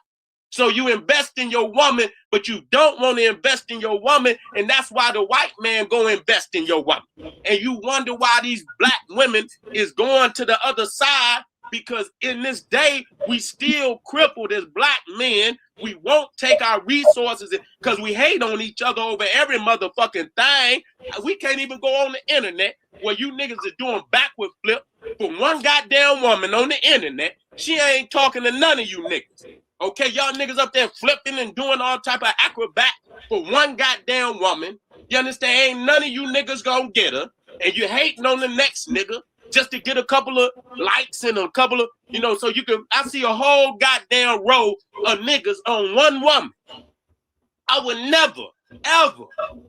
Speaker 9: So you invest in your woman, but you don't want to invest in your woman, and that's why the white man go invest in your woman. And you wonder why these black women is going to the other side, because in this day, we still crippled as black men We won't take our resources because we hate on each other over every motherfucking thing. We can't even go on the internet where you niggas are doing backward flip for one goddamn woman on the internet. She ain't talking to none of you niggas. Okay, y'all niggas up there flipping and doing all type of acrobat for one goddamn woman. You understand? Ain't none of you niggas gonna get her. And you hating on the next nigga just to get a couple of likes and a couple of, you know, so you can, I see a whole goddamn row of niggas on one woman. I would never, ever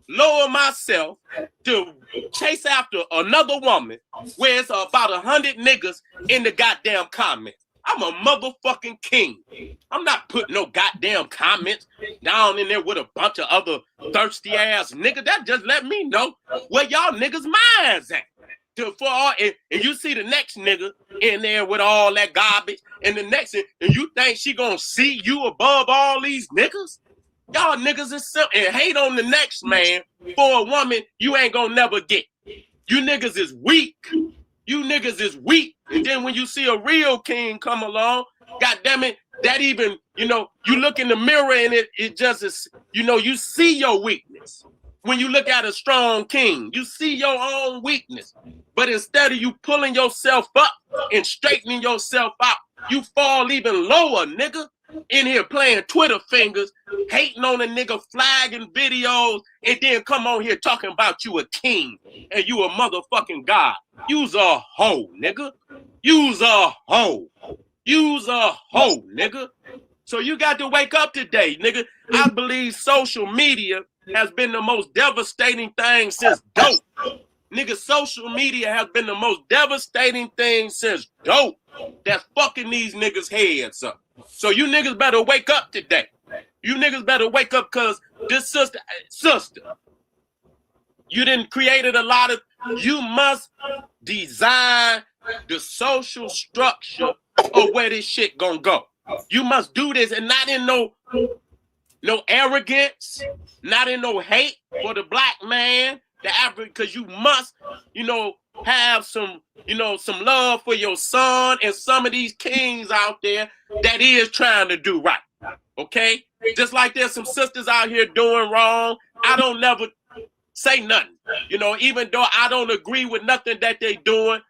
Speaker 9: lower myself to chase after another woman where it's about 100 niggas in the goddamn comments. I'm a motherfucking king. I'm not putting no goddamn comments down in there with a bunch of other thirsty ass niggas. That just let me know where y'all niggas' minds at. And you see the next nigga in there with all that garbage, and the next, and you think she gonna see you above all these niggas? Y'all niggas is simple and hate on the next man for a woman you ain't gonna never get. You niggas is weak. You niggas is weak. And then when you see a real king come along, God damn it, that even, you know, you look in the mirror and it just is, you know, you see your weakness. When you look at a strong king, you see your own weakness. But instead of you pulling yourself up and straightening yourself out, you fall even lower, nigga. In here playing Twitter fingers, hating on a nigga, flagging videos, and then come on here talking about you a king and you a motherfucking god. You's a hoe, nigga. You's a hoe. You's a hoe, nigga. So you got to wake up today, nigga. I believe social media has been the most devastating thing since dope. Nigga, social media has been the most devastating thing since dope. That's fucking these niggas' heads up. So you niggas better wake up today. You niggas better wake up because this sister, you done created a lot of, you must design the social structure of where this shit gonna go. You must do this and not in no arrogance, not in no hate for the black man, the African, because you must, you know, have some, you know, some love for your son and some of these kings out there that is trying to do right. Okay? Just like there's some sisters out here doing wrong. I don't never say nothing. You know, even though I don't agree with nothing that they doing,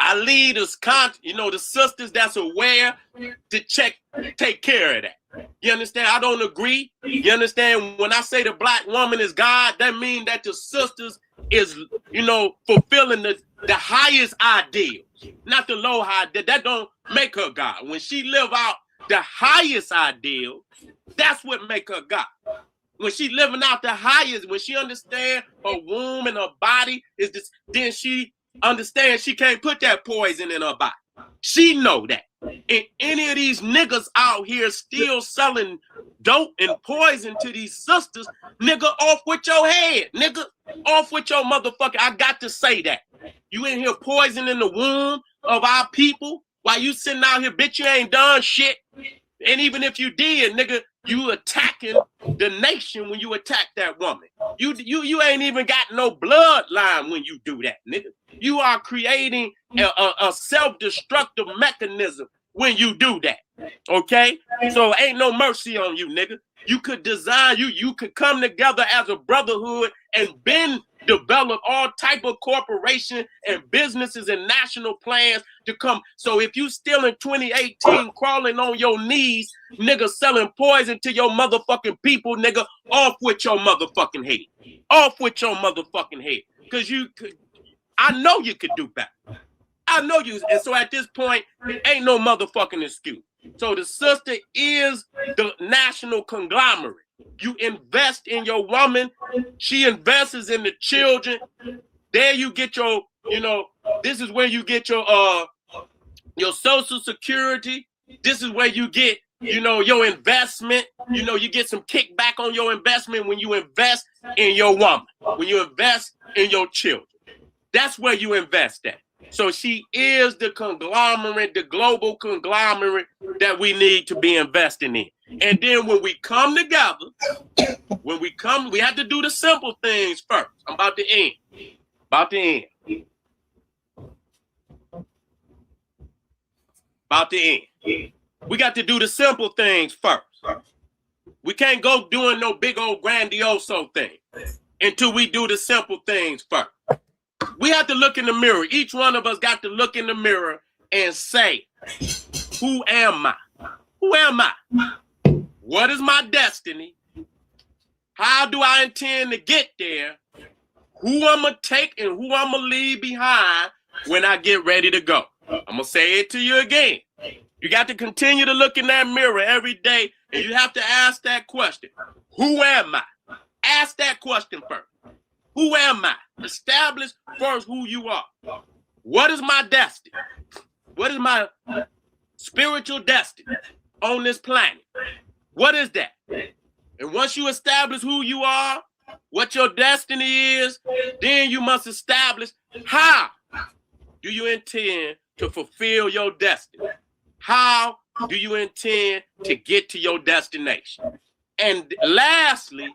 Speaker 9: I lead us, you know, the sisters that's aware to take care of that. You understand? I don't agree. You understand? When I say the black woman is God, that means that the sisters is, you know, fulfilling the highest ideals, not the low high. That don't make her God. When she live out the highest ideal, that's what make her God. When she living out the highest, when she understand her womb and her body is this, then she understands she can't put that poison in her body. She know that. And any of these niggas out here still selling dope and poison to these sisters, nigga, off with your head, nigga. Off with your motherfucker. I got to say that. You in here poisoning the womb of our people while you sitting out here, bitch, you ain't done shit. And even if you did, nigga, you attacking the nation when you attack that woman. You ain't even got no bloodline when you do that, nigga. You are creating a self-destructive mechanism when you do that. Okay? So ain't no mercy on you, nigga. You could design, you could come together as a brotherhood and develop all type of corporation and businesses and national plans to come. So if you still in 2018 crawling on your knees, nigga, selling poison to your motherfucking people, nigga, off with your motherfucking head. Off with your motherfucking head. Because I know you could do better. I know you. And so at this point, ain't no motherfucking excuse. So the sister is the national conglomerate. You invest in your woman. She invests in the children. There you get your, you know, this is where you get your social security. This is where you get, you know, your investment. You know, you get some kickback on your investment when you invest in your woman, when you invest in your children. That's where you invest at. So she is the conglomerate, the global conglomerate that we need to be investing in. And then when we come together, we have to do the simple things first. I'm about to end. About to end. About to end. We got to do the simple things first. We can't go doing no big old grandioso thing until we do the simple things first. We have to look in the mirror. Each one of us got to look in the mirror and say, who am I? Who am I? What is my destiny? How do I intend to get there? Who I'm going to take and who I'm going to leave behind when I get ready to go. I'm going to say it to you again. You got to continue to look in that mirror every day, and you have to ask that question. Who am I? Ask that question first. Who am I? Establish first who you are. What is my destiny? What is my spiritual destiny on this planet? What is that? And once you establish who you are, what your destiny is, then you must establish how do you intend to fulfill your destiny? How do you intend to get to your destination? And lastly,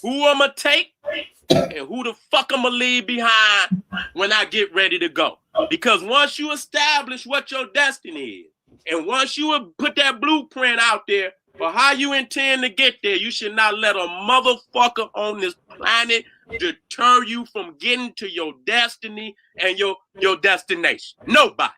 Speaker 9: who I'm going to take and who the fuck I'm going to leave behind when I get ready to go. Because once you establish what your destiny is, and once you put that blueprint out there for how you intend to get there, you should not let a motherfucker on this planet deter you from getting to your destiny and your destination. Nobody.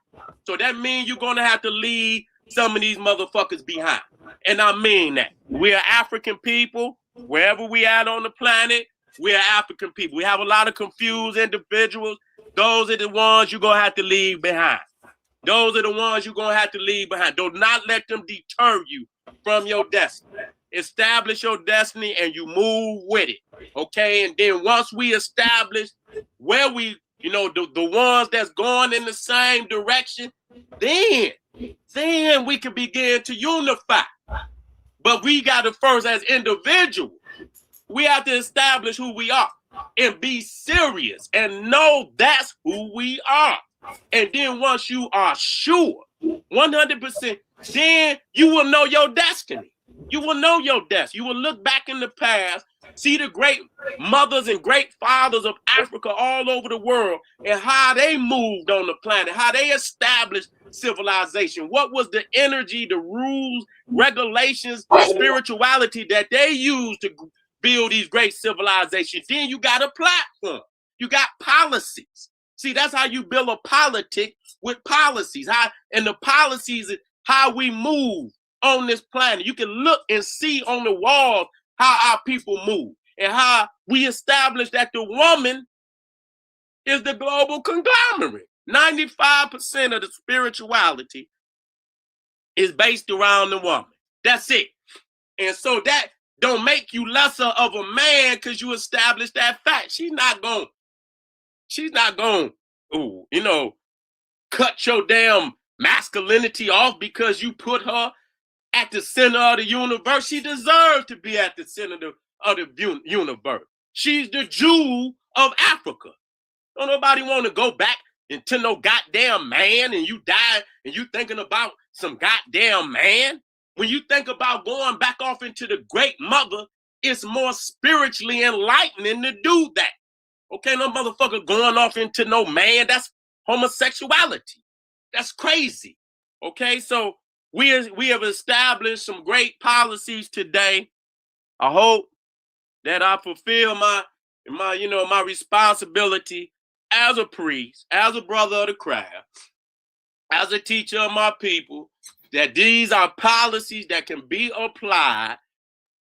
Speaker 9: So that means you're going to have to leave some of these motherfuckers behind. And I mean that. We're African people. Wherever we at on the planet, we're African people. We have a lot of confused individuals. Those are the ones you're going to have to leave behind. Those are the ones you're going to have to leave behind. Do not let them deter you from your destiny. Establish your destiny and you move with it. Okay? And then once we establish where we, the ones that's going in the same direction, then we can begin to unify. But we got to first, as individuals, we have to establish who we are and be serious and know that's who we are. And then once you are sure, 100%, then you will know your destiny. You will know your destiny. You will look back in the past, see the great mothers and great fathers of Africa all over the world and how they moved on the planet, how they established civilization. What was the energy, the rules, regulations, spirituality that they used to build these great civilizations? Then you got a platform. You got policies. See, that's how you build a politic with policies. And the policies is how we move on this planet. You can look and see on the walls how our people move and how we establish that the woman is the global conglomerate. 95% of the spirituality is based around the woman. That's it. And so that don't make you lesser of a man because you establish that fact. She's not going, cut your damn masculinity off because you put her at the center of the universe. She deserves to be at the center of the universe. She's the jewel of Africa. Don't nobody want to go back into no goddamn man and you die and you thinking about some goddamn man. When you think about going back off into the great mother, it's more spiritually enlightening to do that. Okay, no motherfucker going off into no man. That's homosexuality. That's crazy. Okay, so we have established some great policies today. I hope that I fulfill my responsibility as a priest, as a brother of the craft, as a teacher of my people, that these are policies that can be applied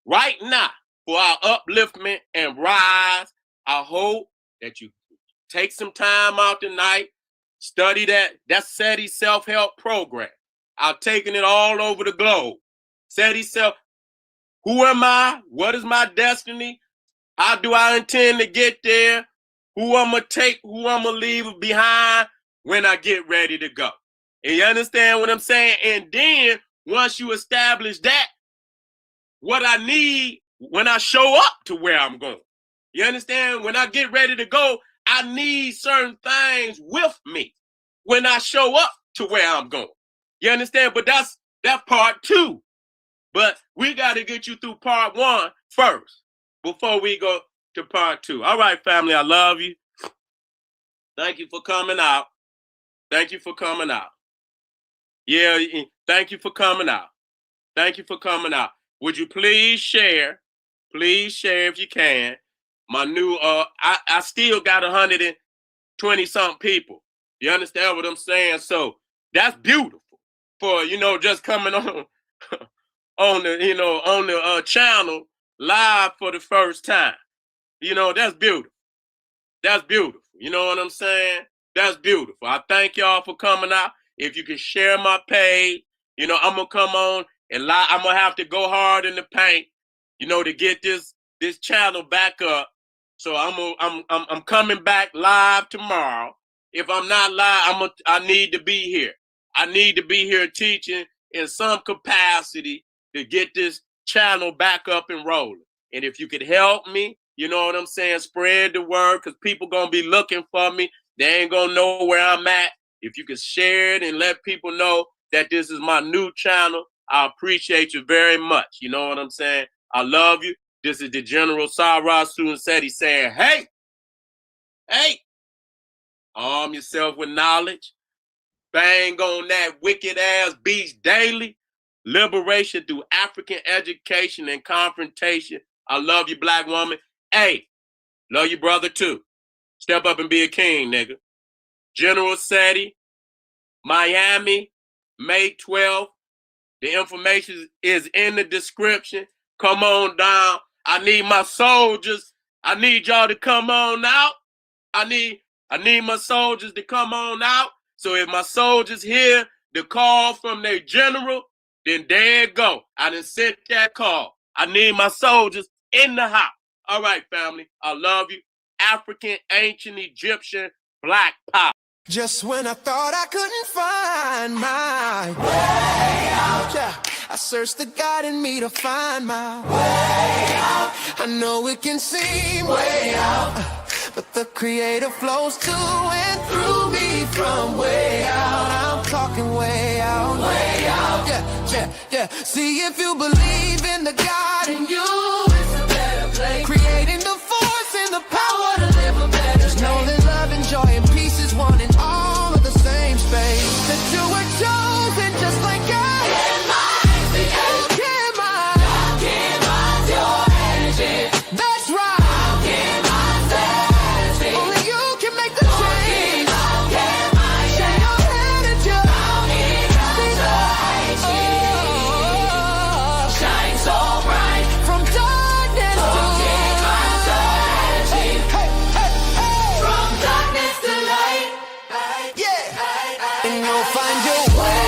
Speaker 9: right now for our upliftment and rise. I hope that you take some time out tonight, study that SETI self-help program. I've taken it all over the globe. SETI self, who am I? What is my destiny? How do I intend to get there? Who I'm going to take, who I'm going to leave behind when I get ready to go. And you understand what I'm saying? And then once you establish that, what I need when I show up to where I'm going. You understand? When I get ready to go, I need certain things with me when I show up to where I'm going. You understand? But that's part two. But we got to get you through part one first before we go to part two. All right, family, I love you. Thank you for coming out. Thank you for coming out. Yeah, thank you for coming out. Thank you for coming out. would you please share? Please share if you can. My new, I still got 120 something people. You understand what I'm saying? So that's beautiful for, just coming on, on the channel live for the first time. That's beautiful. That's beautiful. You know what I'm saying? That's beautiful. I thank y'all for coming out. If you can share my page, I'm gonna come on and I'm gonna have to go hard in the paint, to get this channel back up. So I'm coming back live tomorrow. If I'm not live, I need to be here. I need to be here teaching in some capacity to get this channel back up and rolling. And if you could help me, you know what I'm saying, spread the word, because people gonna be looking for me. They ain't gonna know where I'm at. If you could share it and let people know that this is my new channel, I appreciate you very much. You know what I'm saying? I love you. This is the General Sara Suten Seti saying, hey, arm yourself with knowledge. Bang on that wicked ass beast daily. Liberation through African education and confrontation. I love you, black woman. Hey, love you, brother, too. Step up and be a king, nigga. General Seti, Miami, May 12th. The information is in the description. Come on down. I need my soldiers. I need y'all to come on out. I need my soldiers to come on out. So if my soldiers hear the call from their general, then there it go. I done sent that call. I need my soldiers in the house. All right, family. I love you. African, ancient, Egyptian, black power.
Speaker 2: Just when I thought I couldn't find my way out, yeah, I searched the God in me to find my way out. I know it can seem way out, but the Creator flows to and through me from way out. I'm talking way out, yeah. See, if you believe in the God in you, it's a better place. Creating the force and the power to live a better life. Know that love and joy and peace is one in all of the same space. That you were chosen just like God. Your energy. That's right. Only you can make the change. Share your energy. Shine so bright from darkness to light. From darkness to light. Yeah. And you'll find your way.